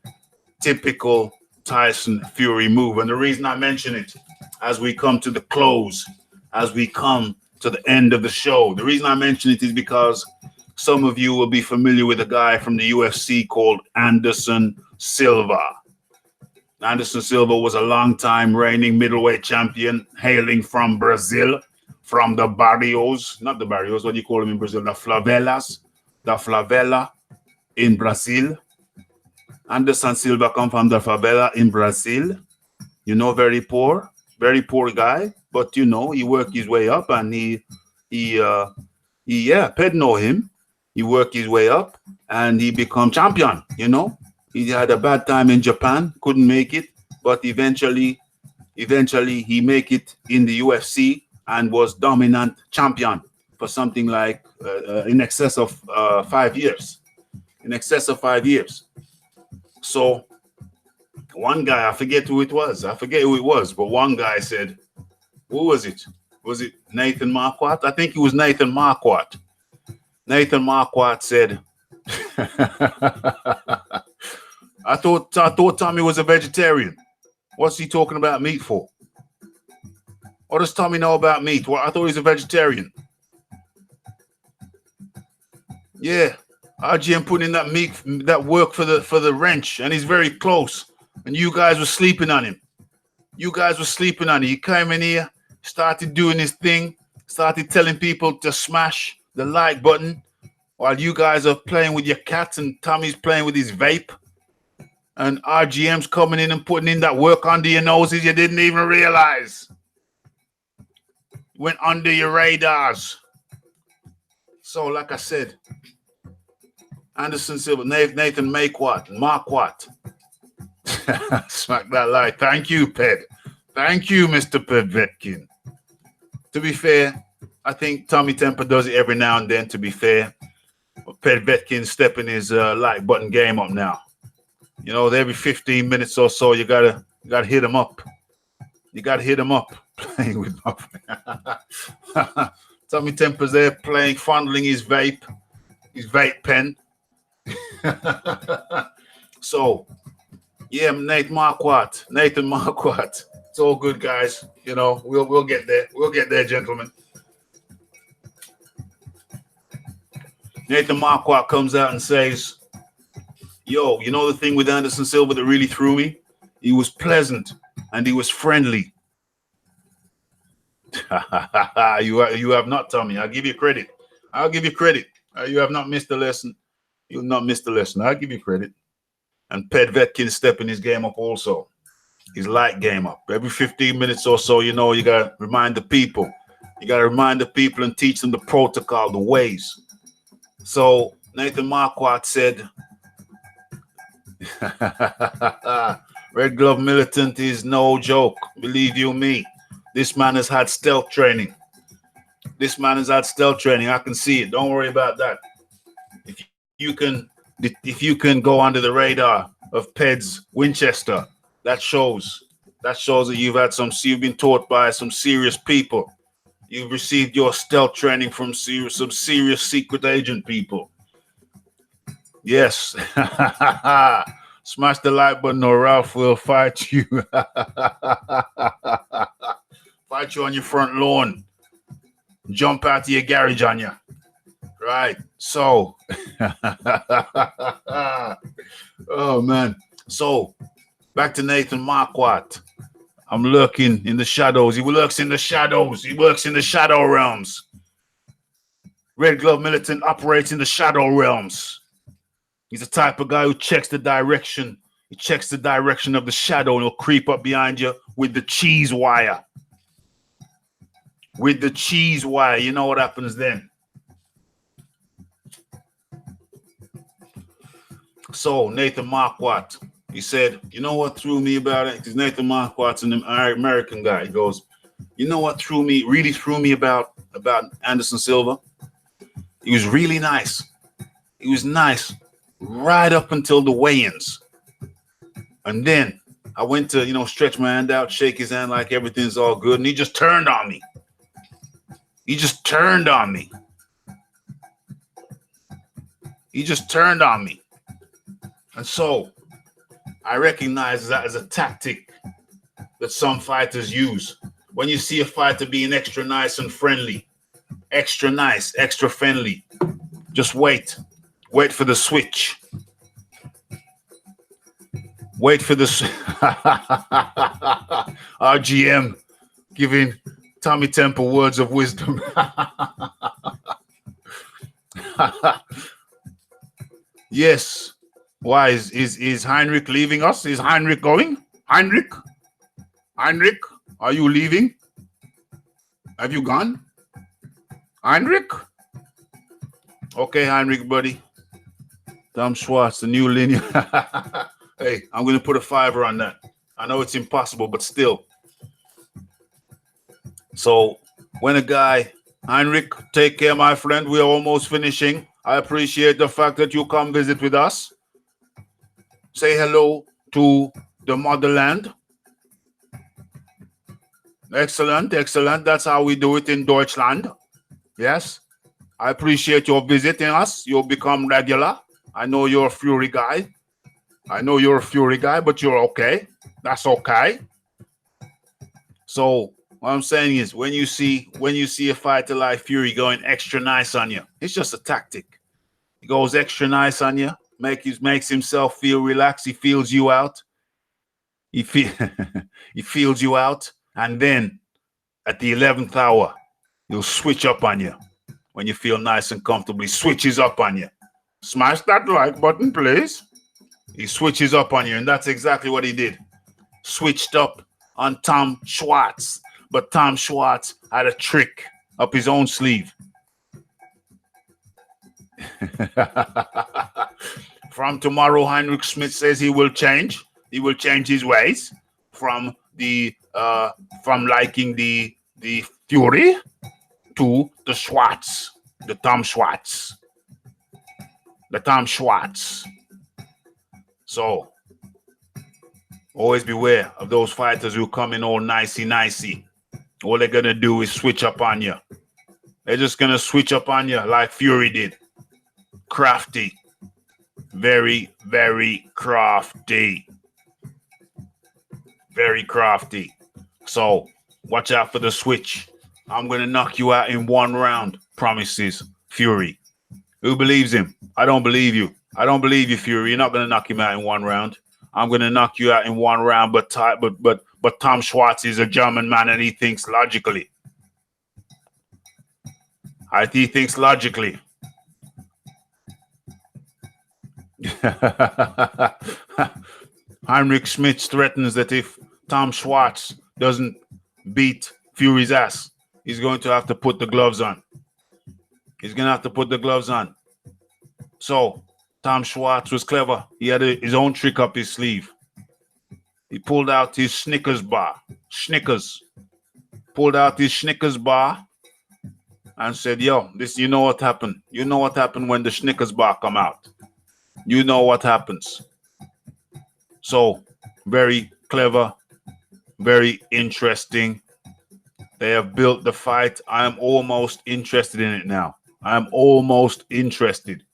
[SPEAKER 1] Typical Tyson Fury move. And the reason I mention it as we come to the close, as we come to the end of the show, the reason I mention it is because some of you will be familiar with a guy from the UFC called Anderson Silva. Anderson Silva was a long-time reigning middleweight champion hailing from Brazil, from the barrios, not the barrios, what do you call them in Brazil? The favelas, the favela in Brazil. Anderson Silva come from the favela in Brazil. You know, very poor guy, but you know, he worked his way up and Ped know him. He worked his way up and he become champion, you know. He had a bad time in Japan, couldn't make it, but eventually he make it in the UFC and was dominant champion for something like in excess of 5 years. In excess of 5 years. So one guy, I forget who it was, but one guy said, who was it? Was it Nathan Marquardt? I think it was Nathan Marquardt. Nathan Marquardt said, I thought Tommy was a vegetarian. What's he talking about meat for? What does Tommy know about meat? Well, I thought he was a vegetarian. Yeah, RGM put in that meat, that work for the wrench, and he's very close. And you guys were sleeping on him. He came in here, started doing his thing, started telling people to smash the like button while you guys are playing with your cats and Tommy's playing with his vape. And RGM's coming in and putting in that work under your noses you didn't even realize. Went under your radars. So, like I said, Anderson Silva, Nathan Marquardt. Smack that like. Thank you, Ped. Thank you, Mr. Pedvetkin. To be fair, I think Tommy Temper does it every now and then, to be fair. But Pedvetkin's stepping his like button game up now. You know, every 15 minutes or so, you gotta hit him up. Playing with my Tommy Temper's there playing, fondling his vape pen. So, yeah, Nathan Marquardt. It's all good, guys. You know, we'll get there. We'll get there, gentlemen. Nathan Marquardt comes out and says, yo, you know the thing with Anderson Silva that really threw me? He was pleasant and he was friendly. You have not, Tommy. I'll give you credit. You have not missed the lesson. You've not missed the lesson. I'll give you credit. And Pedvetkin stepping his game up also. His light game up. Every 15 minutes or so, you know, you got to remind the people. And teach them the protocol, the ways. So Nathan Marquardt said, Red Glove Militant is no joke. Believe you me. This man has had stealth training. I can see it. Don't worry about that. If you can go under the radar of Ped's Winchester, that shows that you've been taught by some serious people. You've received your stealth training from some serious secret agent people. Yes. Smash the like button or Ralph will fight you. Fight you on your front lawn. Jump out of your garage on you. Right. So. Oh, man. So, back to Nathan Marquardt. I'm lurking in the shadows. He works in the shadows. He works in the shadow realms. Red Glove Militant operates in the shadow realms. He's the type of guy who checks the direction. He checks the direction of the shadow and he'll creep up behind you with the cheese wire. You know what happens then. So, Nathan Marquardt, He said, you know what threw me about it? Because Nathan Marquardt's an American guy. He goes, you know what really threw me about Anderson Silva? He was really nice. He was nice right up until the weigh-ins. And then I went to, stretch my hand out, shake his hand like everything's all good. And he just turned on me. He just turned on me. And so I recognize that as a tactic that some fighters use. When you see a fighter being extra nice and friendly, extra nice, extra friendly, just wait. Wait for the switch. Wait for the RGM giving Tommy Temple words of wisdom. Yes. Why is Heinrich leaving us? Is Heinrich going? Heinrich, are you leaving? Have you gone? Heinrich? Okay, Heinrich, buddy. Tom Schwarz, the new linear. Hey, I'm going to put a $5 on that. I know it's impossible, but still. So when a guy, Heinrich, take care, my friend. We are almost finishing. I appreciate the fact that you come visit with us. Say hello to the motherland. Excellent, excellent. That's how we do it in Deutschland. Yes. I appreciate your visiting us. You'll become regular. I know you're a Fury guy. But you're okay. That's okay. So what I'm saying is when you see a fighter like Fury going extra nice on you, it's just a tactic. He goes extra nice on you, makes himself feel relaxed. He feels you out. He feels you out. And then at the 11th hour, he'll switch up on you. When you feel nice and comfortable, he switches up on you. Smash that like button, please. He switches up on you, and that's exactly what he did. Switched up on Tom Schwarz. But Tom Schwarz had a trick up his own sleeve. From tomorrow, Heinrich Smith says he will change. He will change his ways from liking the Fury to the Schwarz, the Tom Schwarz. So always beware of those fighters who come in all nicey. All they're gonna do is switch up on you. They're just gonna switch up on you like Fury did. Crafty. Very, very crafty. Very crafty. So watch out for the switch. I'm gonna knock you out in 1 round, promises Fury. Who believes him? I don't believe you. I don't believe you, Fury. You're not gonna knock him out in 1 round. I'm gonna knock you out in 1 round, but Tom Schwarz is a German man and he thinks logically. He thinks logically. Heinrich Schmidt threatens that if Tom Schwarz doesn't beat Fury's ass, he's going to have to put the gloves on. So Tom Schwarz was clever. He had his own trick up his sleeve. He pulled out his Snickers bar. Pulled out his Snickers bar and said, yo, you know what happened? You know what happened when the Snickers bar come out. You know what happens. So, very clever, very interesting. They have built the fight. I am almost interested in it now. I'm almost interested.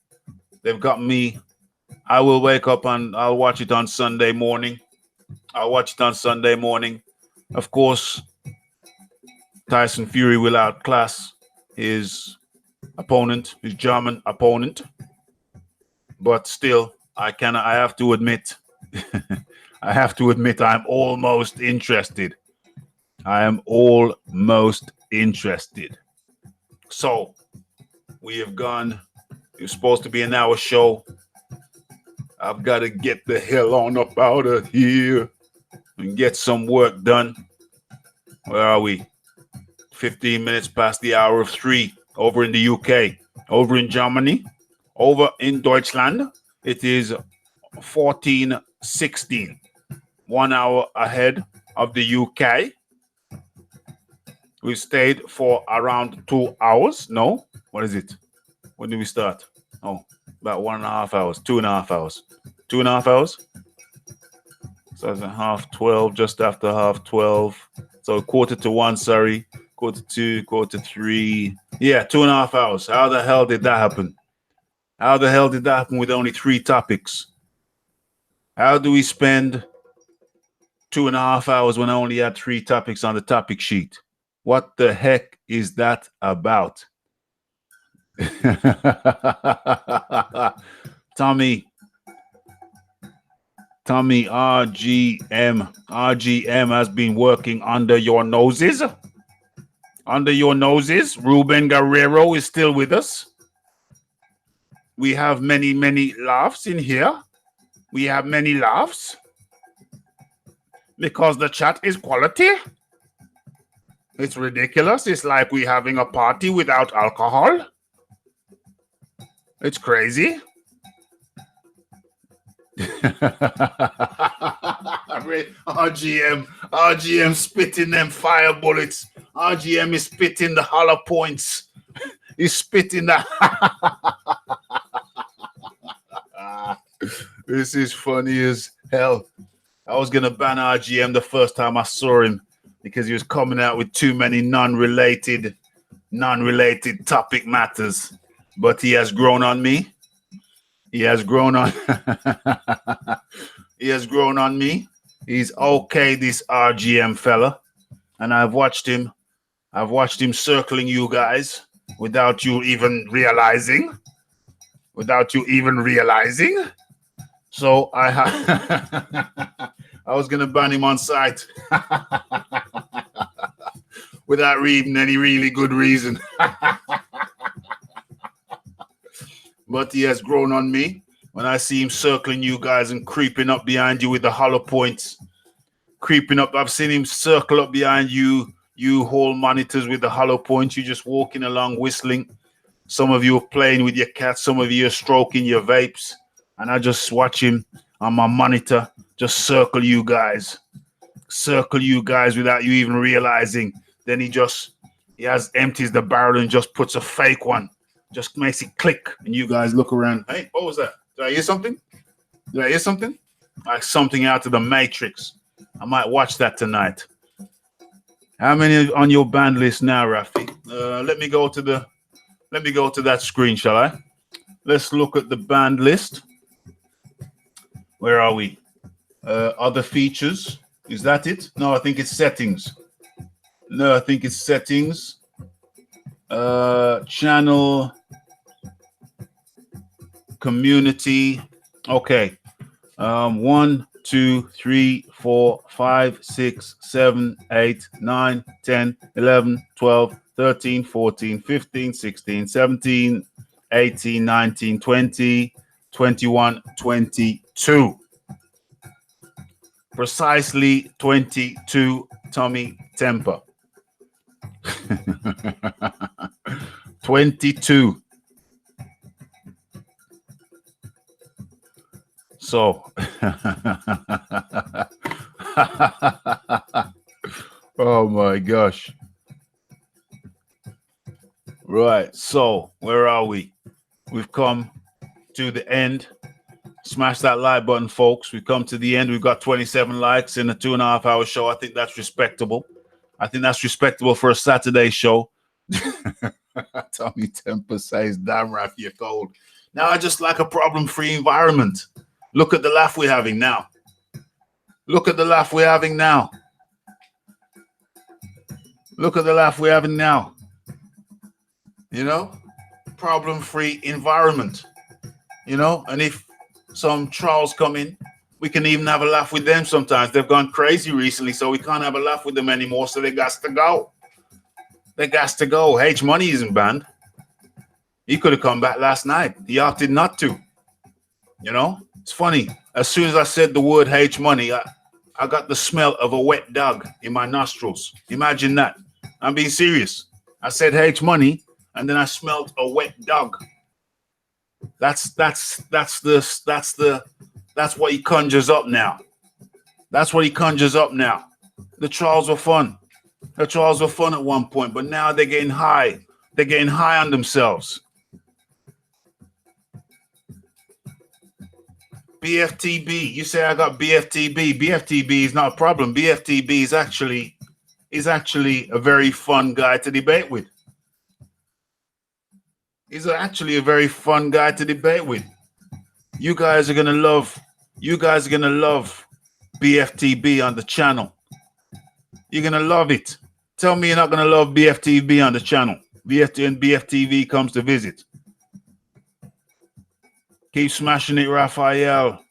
[SPEAKER 1] They've got me. I will wake up and I'll watch it on Sunday morning. Of course, Tyson Fury will outclass his opponent, his German opponent. But still, I have to admit, I'm almost interested. So, we have gone. It was supposed to be an hour show. I've got to get the hell on up out of here and get some work done. Where are we? 15 minutes past the hour of 3 over in the UK. Over in Germany. Over in Deutschland. It is 14 16, 1 hour ahead of the UK. We stayed for around 2 hours. No, what is it? When did we start? Oh, about 1.5 hours, 2.5 hours. 2.5 hours? So it's 12, just after 12:30. So 1:45, sorry. 1:45, 1:45. Yeah, 2.5 hours. How the hell did that happen? How the hell did that happen with only 3 topics? How do we spend 2.5 hours when I only had 3 topics on the topic sheet? What the heck is that about? Tommy RGM has been working under your noses. Under your noses. Ruben Guerrero is still with us. We have many, many laughs in here. We have many laughs. Because the chat is quality. It's ridiculous. It's like we're having a party without alcohol. It's crazy. RGM spitting them fire bullets. RGM is spitting the hollow points. He's spitting the. This is funny as hell. I was gonna ban RGM the first time I saw him because he was coming out with too many non-related topic matters. But he has grown on me. He has grown on. He has grown on me. He's okay, this RGM fella, and I've watched him circling you guys without you even realizing. So I was gonna ban him on sight without reading any really good reason. But he has grown on me. When I see him circling you guys and creeping up behind you with the hollow points, creeping up, I've seen him circle up behind you whole monitors with the hollow points. You just walking along whistling. Some of you are playing with your cats. Some of you are stroking your vapes. And I just watch him on my monitor just circle you guys without you even realizing. Then he empties the barrel and just puts a fake one. Just makes it click, and you guys look around. Hey, what was that? Did I hear something? Like something out of the Matrix. I might watch that tonight. How many on your band list now, Raphie? Let me go to that screen, shall I? Let's look at the band list. Where are we? Other features. Is that it? No, I think it's settings. Channel, community. Okay. 1, 2, 3, 4, 5, 6, 7, 8, 9, 10, 11, 12, 13, 14, 15, 16, 17, 18, 19, 20, 21, 22. Precisely 22 Tommy Temper. 22. So, oh my gosh. Right. So, where are we? We've come to the end. Smash that like button, folks. We've come to the end. We've got 27 likes in a 2.5 hour show. I think that's respectable. For a Saturday show. Tommy Temper says, damn, Raphie, you're cold. Now I just like a problem-free environment. Look at the laugh we're having now. You know, problem-free environment. You know, and if some trolls come in, we can even have a laugh with them sometimes. They've gone crazy recently, so we can't have a laugh with them anymore, so they got to go. H Money isn't banned. He could have come back last night. He opted not to. You know, it's funny. As soon as I said the word H Money, I got the smell of a wet dog in my nostrils. Imagine that. I'm being serious. I said H Money, and then I smelled a wet dog. That's That's what he conjures up now. That's what he conjures up now. The trials were fun. The trials were fun at one point, but now they're getting high. They're getting high on themselves. BFTB, you say I got BFTB. BFTB is not a problem. BFTB is actually a very fun guy to debate with. He's actually a very fun guy to debate with. You guys are gonna love BFTB on the channel. You're gonna love it. Tell me you're not gonna love BFTB on the channel. BFTV comes to visit. Keep smashing it, Raphael.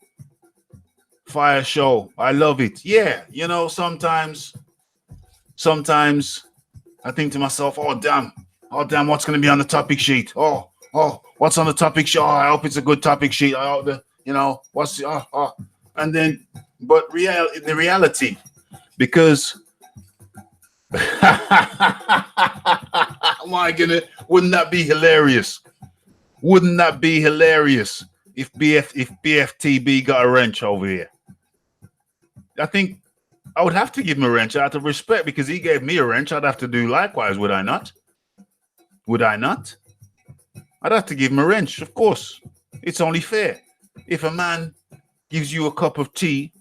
[SPEAKER 1] Fire show. I love it. Yeah, you know, sometimes I think to myself, oh damn, what's gonna be on the topic sheet? Oh, what's on the topic sheet? Oh, I hope it's a good topic sheet. I hope and then, but the reality, because my goodness, wouldn't that be hilarious? Wouldn't that be hilarious if BFTB got a wrench over here? I think I would have to give him a wrench out of respect because he gave me a wrench. I'd have to do likewise, would I not? Would I not? I'd have to give him a wrench, of course. It's only fair. If a man gives you a cup of tea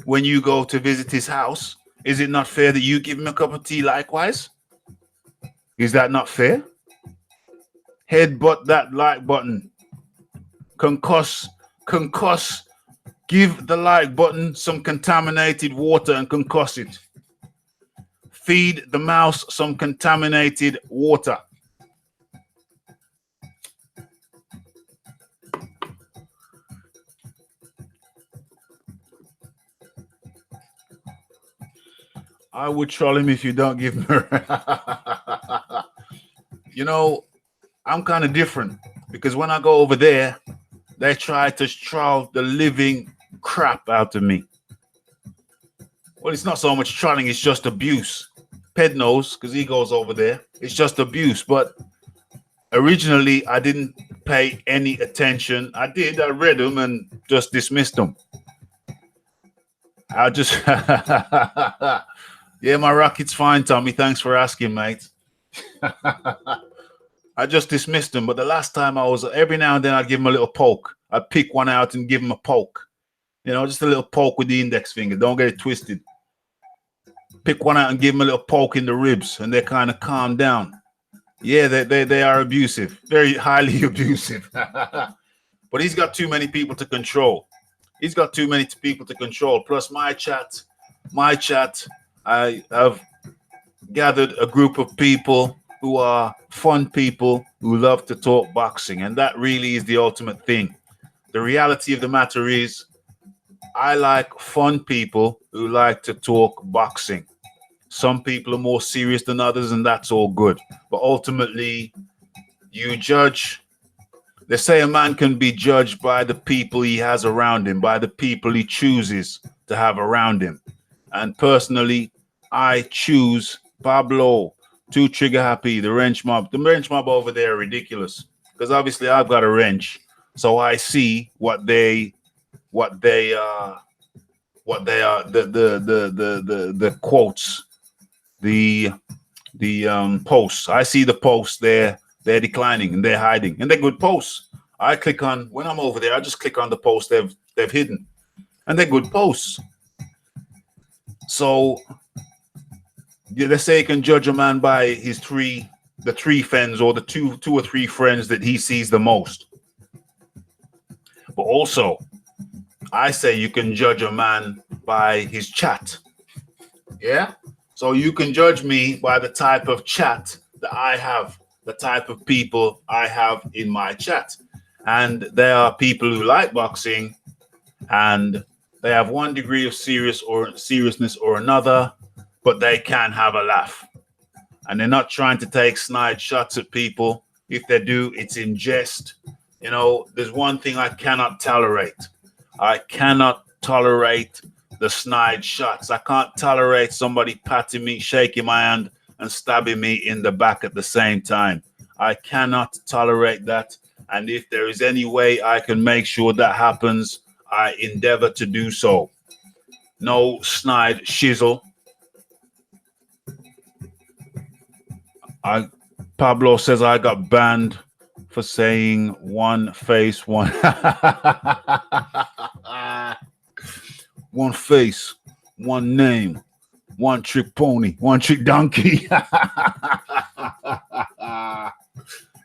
[SPEAKER 1] when you go to visit his house, is it not fair that you give him a cup of tea likewise? Is that not fair? Headbutt that like button. Concuss. Give the like button some contaminated water and concuss it. Feed the mouse some contaminated water. I would troll him if you don't give me. You know, I'm kind of different because when I go over there, they try to troll the living crap out of me. Well, it's not so much trolling, it's just abuse. Ped knows because he goes over there. It's just abuse. But originally, I didn't pay any attention. I read them and just dismissed them. I just, yeah, my rocket's fine, Tommy. Thanks for asking, mate. I just dismissed them, but the last time every now and then I'd give him a little poke. I'd pick one out and give him a poke. You know, just a little poke with the index finger. Don't get it twisted. Pick one out and give him a little poke in the ribs, and they kind of calm down. Yeah, they are abusive, very highly abusive. But he's got too many people to control. He's got too many people to control. Plus my chat, I have gathered a group of people who are fun people who love to talk boxing. And that really is the ultimate thing. The reality of the matter is I like fun people who like to talk boxing. Some people are more serious than others, and that's all good. But ultimately, you judge. They say a man can be judged by the people he has around him, by the people he chooses to have around him. And personally, I choose Pablo, Too Trigger Happy, the wrench mob. The wrench mob over there are ridiculous because obviously I've got a wrench, so I see what they are, the quotes, the posts. I see the posts there. They're declining and they're hiding, and they're good posts. I click on when I'm over there. I just click on the posts they've hidden, and they're good posts. So yeah, they say you can judge a man by his three friends or the two or three friends that he sees the most. But also, I say you can judge a man by his chat. Yeah. So you can judge me by the type of chat that I have, the type of people I have in my chat. And there are people who like boxing and they have one degree of seriousness or another, but they can have a laugh. And they're not trying to take snide shots at people. If they do, it's in jest. You know, there's one thing I cannot tolerate. I cannot tolerate the snide shots. I can't tolerate somebody patting me, shaking my hand, and stabbing me in the back at the same time. I cannot tolerate that. And if there is any way I can make sure that happens, I endeavor to do so. No snide shizzle. Pablo says I got banned for saying one face, one one face, one name, one trick pony, one trick donkey.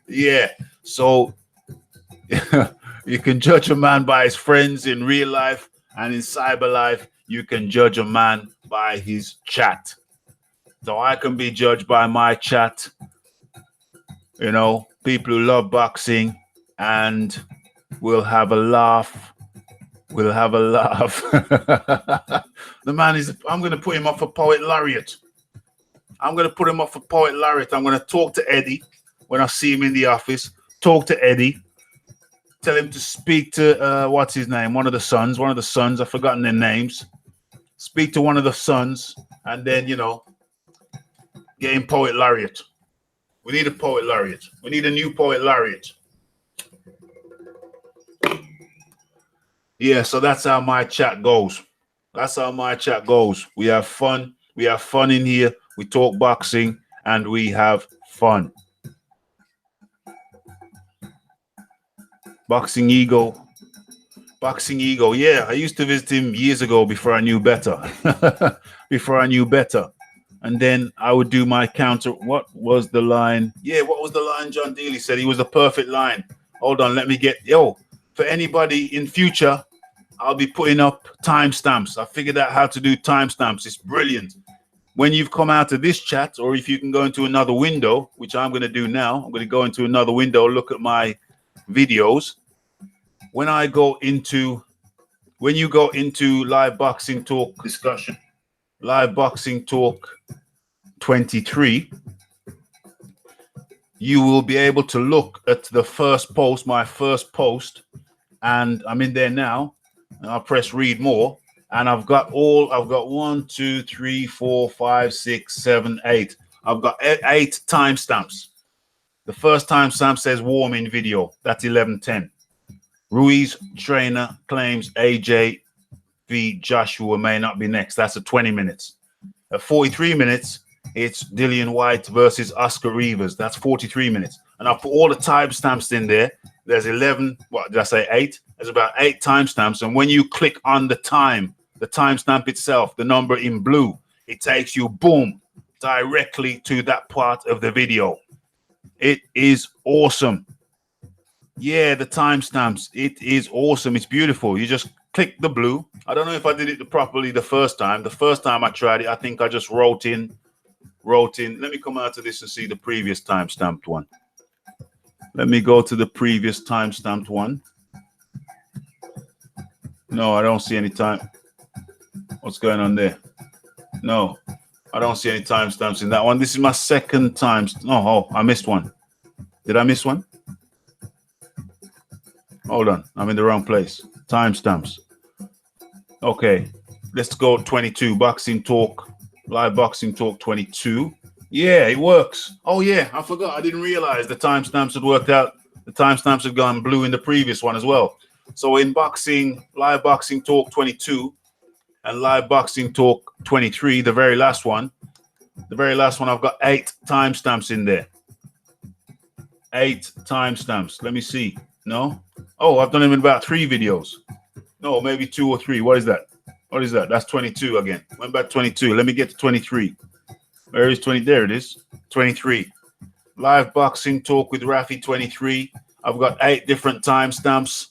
[SPEAKER 1] Yeah, so you can judge a man by his friends in real life, and in cyber life, you can judge a man by his chat. So I can be judged by my chat. You know, people who love boxing, and we'll have a laugh. We'll have a laugh. The man is, I'm going to put him off for Poet Laureate. I'm going to put him off for Poet Laureate. I'm going to talk to Eddie when I see him in the office. Talk to Eddie. Tell him to speak to, what's his name? One of the sons. I've forgotten their names. Speak to one of the sons, and then, you know, get him Poet Laureate. We need a Poet Laureate. We need a new Poet Laureate. Yeah, so that's how my chat goes. That's how my chat goes. We have fun. We have fun in here. We talk boxing, and we have fun. Boxing Ego. Boxing Ego. Yeah, I used to visit him years ago before I knew better. And then I would do my counter. What was the line? Yeah, what was the line John Dealey said? He was the perfect line. Hold on, let me get... Yo, for anybody in future, I'll be putting up timestamps. I figured out how to do timestamps. It's brilliant. When you've come out of this chat, or if you can go into another window, which I'm going to do now. I'm going to go into another window, look at my videos. When you go into live boxing talk discussion, live boxing talk 23, you will be able to look at the first post, my first post, and I'm in there now, and I'll press read more, and I've got 1, 2, 3, 4, 5, 6, 7, 8. I've got 8 timestamps. The first timestamp says warming video. That's 11:10. Ruiz trainer claims AJ v Joshua may not be next. That's at 20 minutes. At 43 minutes, it's Dillian White versus Oscar Rivas. That's 43 minutes. And I put all the timestamps in there. There's 11, what did I say, 8? There's about 8 timestamps. And when you click on the timestamp itself, the number in blue, it takes you, boom, directly to that part of the video. It is awesome. Yeah, the timestamps. It is awesome. It's beautiful. You just click the blue. I don't know if I did it properly the first time. The first time I tried it, I think I just wrote in. Let me come out of this and see the previous timestamped one. Let me go to the previous timestamped one. No, I don't see any time. What's going on there? No, I don't see any timestamps in that one. This is my second time. Oh, I missed one. Did I miss one? Hold on, I'm in the wrong place. Timestamps. Okay, let's go 22. Boxing Talk, live Boxing Talk 22. Yeah, it works. Oh yeah, I forgot. I didn't realize the timestamps had worked out. The timestamps had gone blue in the previous one as well. So in boxing, live Boxing Talk 22 and live Boxing Talk 23, the very last one, I've got 8 timestamps in there. 8 timestamps. Let me see. No? Oh, I've done them in about 3 videos. No, maybe 2 or 3. What is that? That's 22 again. Went back 22. Let me get to 23. Where is 20? There it is. 23. Live Boxing Talk with Raphie 23. I've got 8 different timestamps.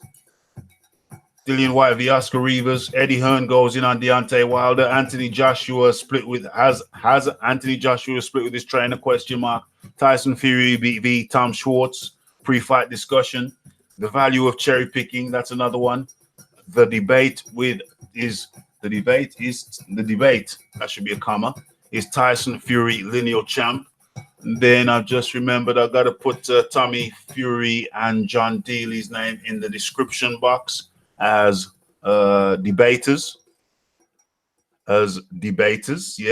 [SPEAKER 1] Dillian White v Oscar Rivas. Eddie Hearn goes in on Deontay Wilder. Anthony Joshua split with has Anthony Joshua split with his trainer ? Tyson Fury v Tom Schwarz. Pre-fight discussion. The value of cherry picking. That's another one. The debate. That should be a comma. Is Tyson Fury lineal champ? And then I've just remembered I've got to put Tommy Fury and John Dealey's name in the description box as debaters. Yeah,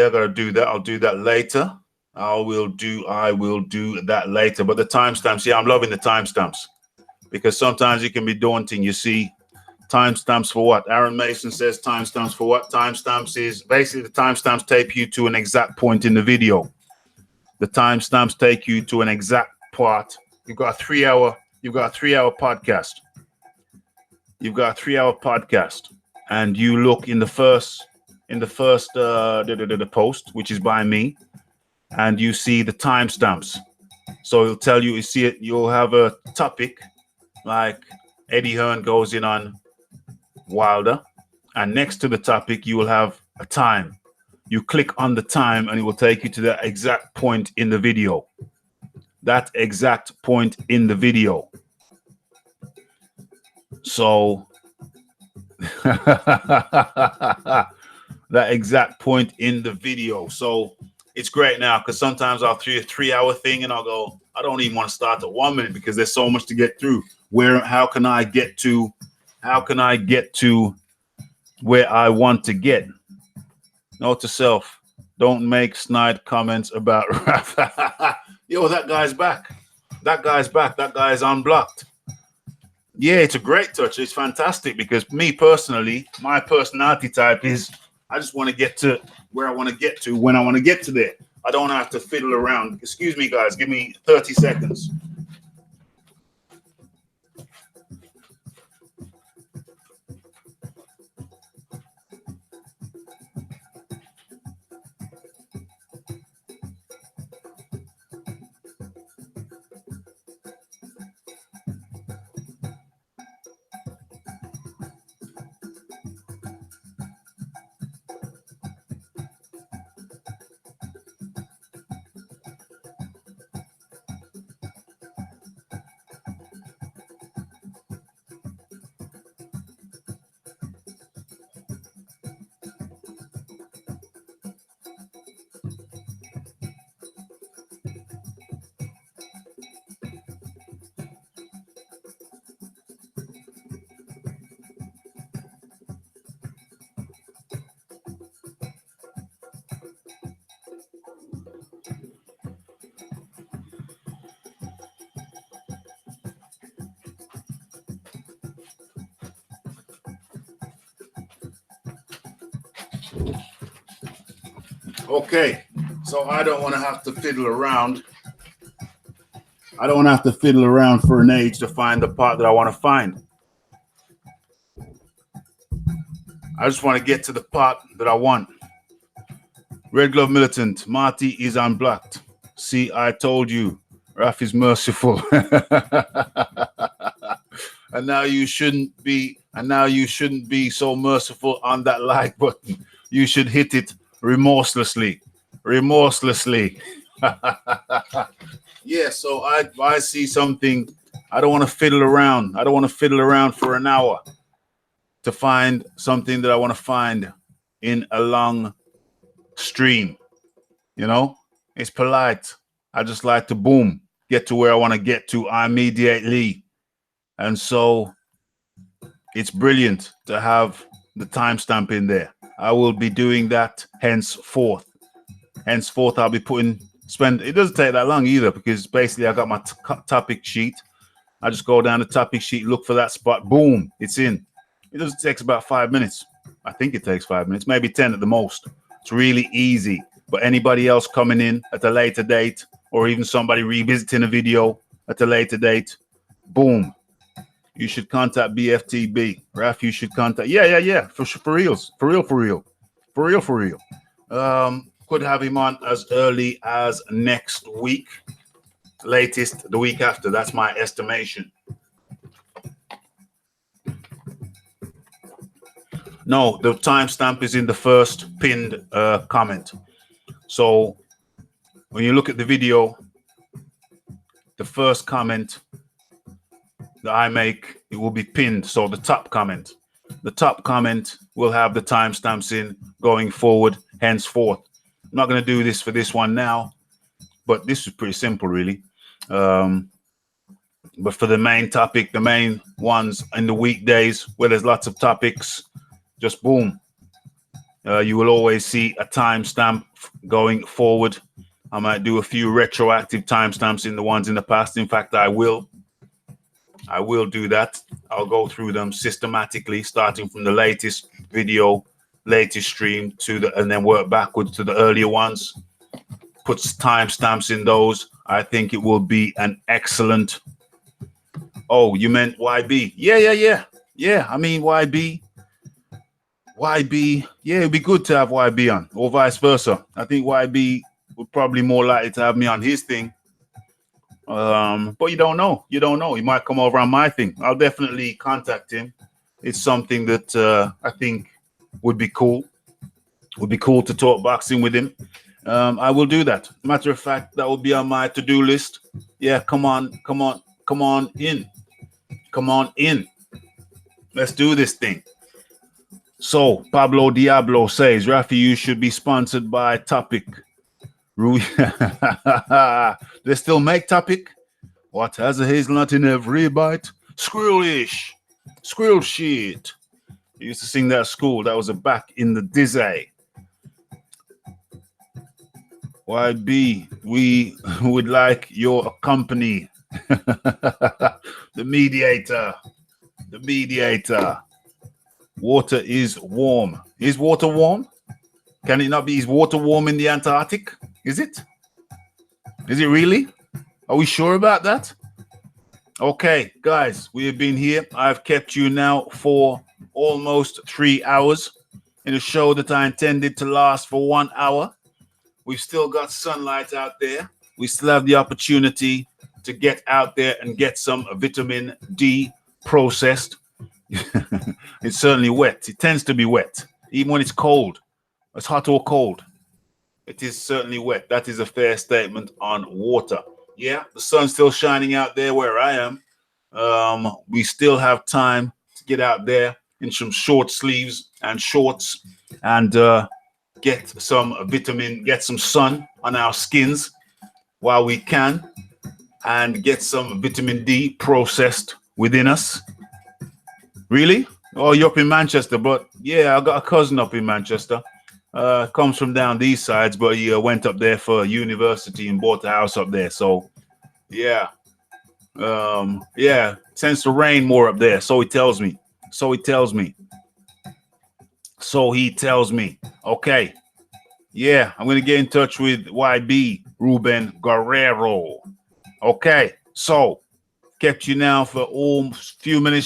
[SPEAKER 1] I got to do that. I'll do that later. I will do that later. But the timestamps, yeah, I'm loving the timestamps because sometimes it can be daunting. You see Timestamps for what? Aaron Mason says timestamps for what? Timestamps is basically the timestamps take you to an exact point in the video. The timestamps take you to an exact part. You've got a 3 hour podcast. You've got a 3 hour podcast, and you look in the first the post, which is by me, and you see the timestamps. So it'll tell you, you'll have a topic like Eddie Hearn goes in on Wilder, and next to the topic you will have a time. You click on the time and it will take you to the exact point in the video. That exact point in the video. So that exact point in the video. So it's great now, because sometimes I'll do a 3 hour thing and I'll go, I don't even want to start at 1 minute because there's so much to get through. How can I get to where I want to get? Note to self, don't make snide comments about Raphie. Yo, that guy's back. That guy's unblocked. Yeah, it's a great touch. It's fantastic, because me personally, my personality type is I just want to get to where I want to get to when I want to get to there. I don't have to fiddle around. Excuse me, guys. Give me 30 seconds. Okay, so I don't want to have to fiddle around. I don't want to have to fiddle around for an age to find the part that I want to find. I just want to get to the part that I want. Red Glove Militant, Marty is unblocked. See, I told you, Raphie is merciful. And now you shouldn't be so merciful on that like button. You should hit it remorselessly. Yeah, so I see something. I don't want to fiddle around. I don't want to fiddle around for an hour to find something that I want to find in a long stream. You know, it's polite. I just like to boom, get to where I want to get to immediately. And so it's brilliant to have the timestamp in there. I will be doing that henceforth. I'll be it doesn't take that long either, because basically I got my topic sheet. I just go down the topic sheet, look for that spot, boom, it's in. It takes about 5 minutes. I think it takes 5 minutes, maybe 10 at the most. It's really easy. But anybody else coming in at a later date, or even somebody revisiting a video at a later date, boom. You should contact BFTB. Raphie, you should contact. Yeah. For real. Could have him on as early as next week. Latest the week after. That's my estimation. No, the timestamp is in the first pinned comment. So when you look at the video, the first comment that I make, it will be pinned. So the top comment will have the timestamps in going forward, henceforth. I'm not going to do this for this one now, but this is pretty simple, really. But for the main topic, the main ones in the weekdays where there's lots of topics, just boom. You will always see a timestamp going forward. I might do a few retroactive timestamps in the ones in the past. In fact, I will. I will do that. I'll go through them systematically, starting from the latest video, latest stream and then work backwards to the earlier ones. Put timestamps in those. I think it will be an excellent. Oh, you meant YB? Yeah. I mean YB. Yeah, it'd be good to have YB on, or vice versa. I think YB would probably more likely to have me on his thing. But you don't know. He might come over on my thing. I'll definitely contact him. It's something that I think would be cool. Would be cool to talk boxing with him. I will do that. Matter of fact, that will be on my to-do list. Yeah, come on in. Let's do this thing. So Pablo Diablo says, Raphie, you should be sponsored by Topic. They still make Topic? What has a hazelnut in every bite? Squirrelish. Squirrel shit. I used to sing that at school. That was back in the dizzy. YB, we would like your company. The mediator. Water is warm. Is water warm? Can it not be? Is water warm in the Antarctic? Is it? Is it really? Are we sure about that? Okay, guys, we have been here. I've kept you now for almost 3 hours in a show that I intended to last for 1 hour. We've still got sunlight out there. We still have the opportunity to get out there and get some vitamin D processed. It's certainly wet. It tends to be wet, even when it's cold. It's hot or cold. It is certainly wet. That is a fair statement on water. Yeah, the sun's still shining out there where I am. We still have time to get out there in some short sleeves and shorts and get some vitamin, get some sun on our skins while we can, and get some vitamin D processed within us. Really? Oh, you're up in Manchester, but yeah, I got a cousin up in Manchester. Comes from down these sides, but he went up there for university and bought a house up there. So, yeah. Tends to rain more up there. So he tells me. Okay. Yeah, I'm going to get in touch with YB Ruben Guerrero. Okay. So, kept you now for almost 7 minutes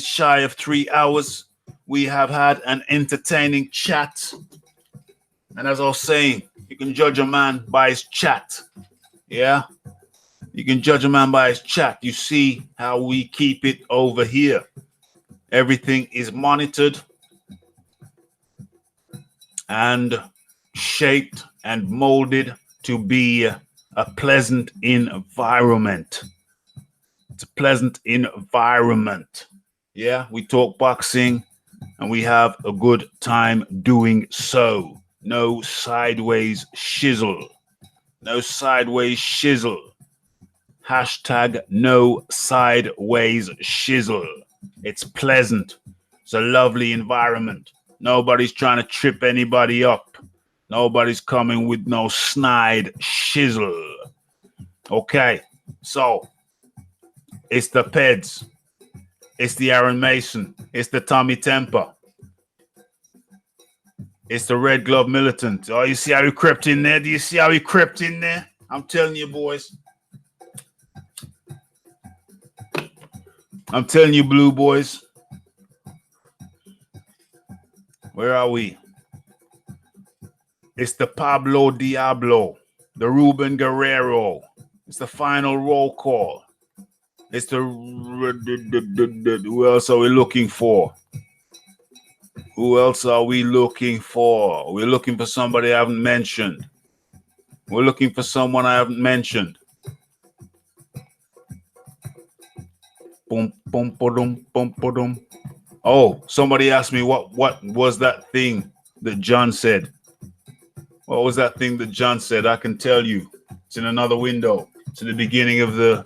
[SPEAKER 1] shy of 3 hours. We have had an entertaining chat. And as I was saying, you can judge a man by his chat. Yeah? You can judge a man by his chat. You see how we keep it over here. Everything is monitored and shaped and molded to be a pleasant environment. It's a pleasant environment. Yeah, we talk boxing and we have a good time doing so. No sideways shizzle. Hashtag no sideways shizzle. It's pleasant. It's a lovely environment. Nobody's trying to trip anybody up. Nobody's coming with no snide shizzle. Okay, so it's the Peds. It's the Aaron Mason. It's the Tommy Temper. It's the Red Glove Militant. Oh, you see how he crept in there? Do you see how he crept in there? I'm telling you, boys. I'm telling you, Blue Boys. Where are we? It's the Pablo Diablo. The Ruben Guerrero. It's the final roll call. It's the who else are we looking for? We're looking for somebody I haven't mentioned. We're looking for someone I haven't mentioned. Oh, somebody asked me what was that thing that John said? What was that thing that John said? I can tell you. It's in another window. It's in the beginning of the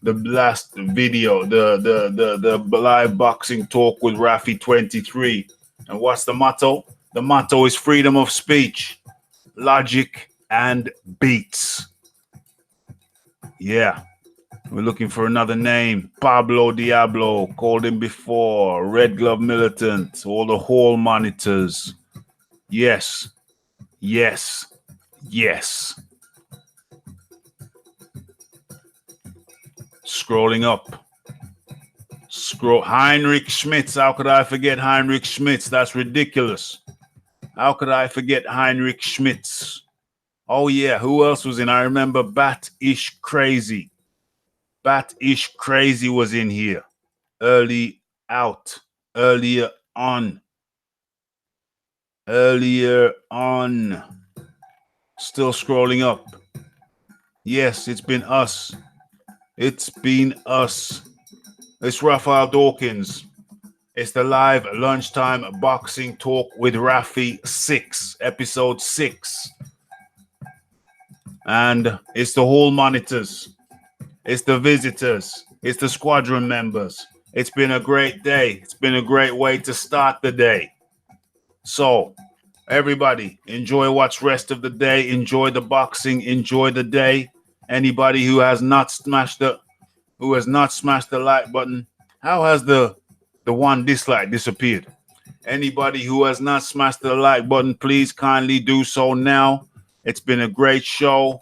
[SPEAKER 1] last video, the live boxing talk with Raphie 23. And what's the motto? The motto is freedom of speech, logic, and beats. Yeah. We're looking for another name. Pablo Diablo, called him before. Red Glove Militant, all the hall monitors. Yes, yes, yes. Scrolling up. Heinrich Schmitz. How could I forget Heinrich Schmitz? That's ridiculous. How could I forget Heinrich Schmitz? Oh, yeah. Who else was in? I remember Bat-ish Crazy. Bat-ish Crazy was in here. Earlier on. Still scrolling up. Yes, it's been us. It's been us. It's Raphael Dawkins. It's the live lunchtime boxing talk with Raphie 6, episode 6. And it's the hall monitors. It's the visitors. It's the squadron members. It's been a great day. It's been a great way to start the day. So, everybody, enjoy what's rest of the day. Enjoy the boxing. Enjoy the day. Anybody who has not smashed the like button, how has the one dislike disappeared? Anybody who has not smashed the like button, please kindly do so now. It's been a great show.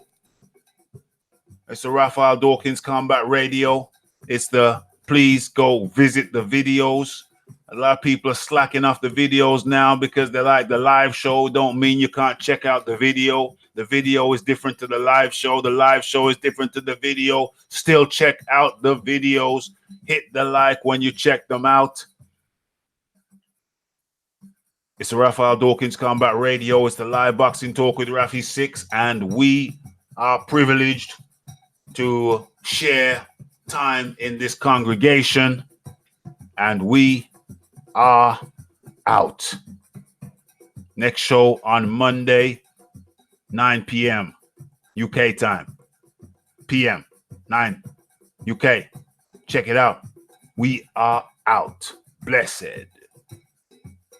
[SPEAKER 1] It's the Raphael Dawkins Combat Radio. It's the please go visit the videos. A lot of people are slacking off the videos now because they like the live show. Don't mean you can't check out the video. The video is different to the live show. The live show is different to the video. Still check out the videos. Hit the like when you check them out. It's the Raphael Dawkins Combat Radio. It's the live boxing talk with Raphie 6. And we are privileged to share time in this congregation. And we are out. Next show on Monday, 9 p.m. UK time. PM, 9 UK. Check it out. We are out. Blessed.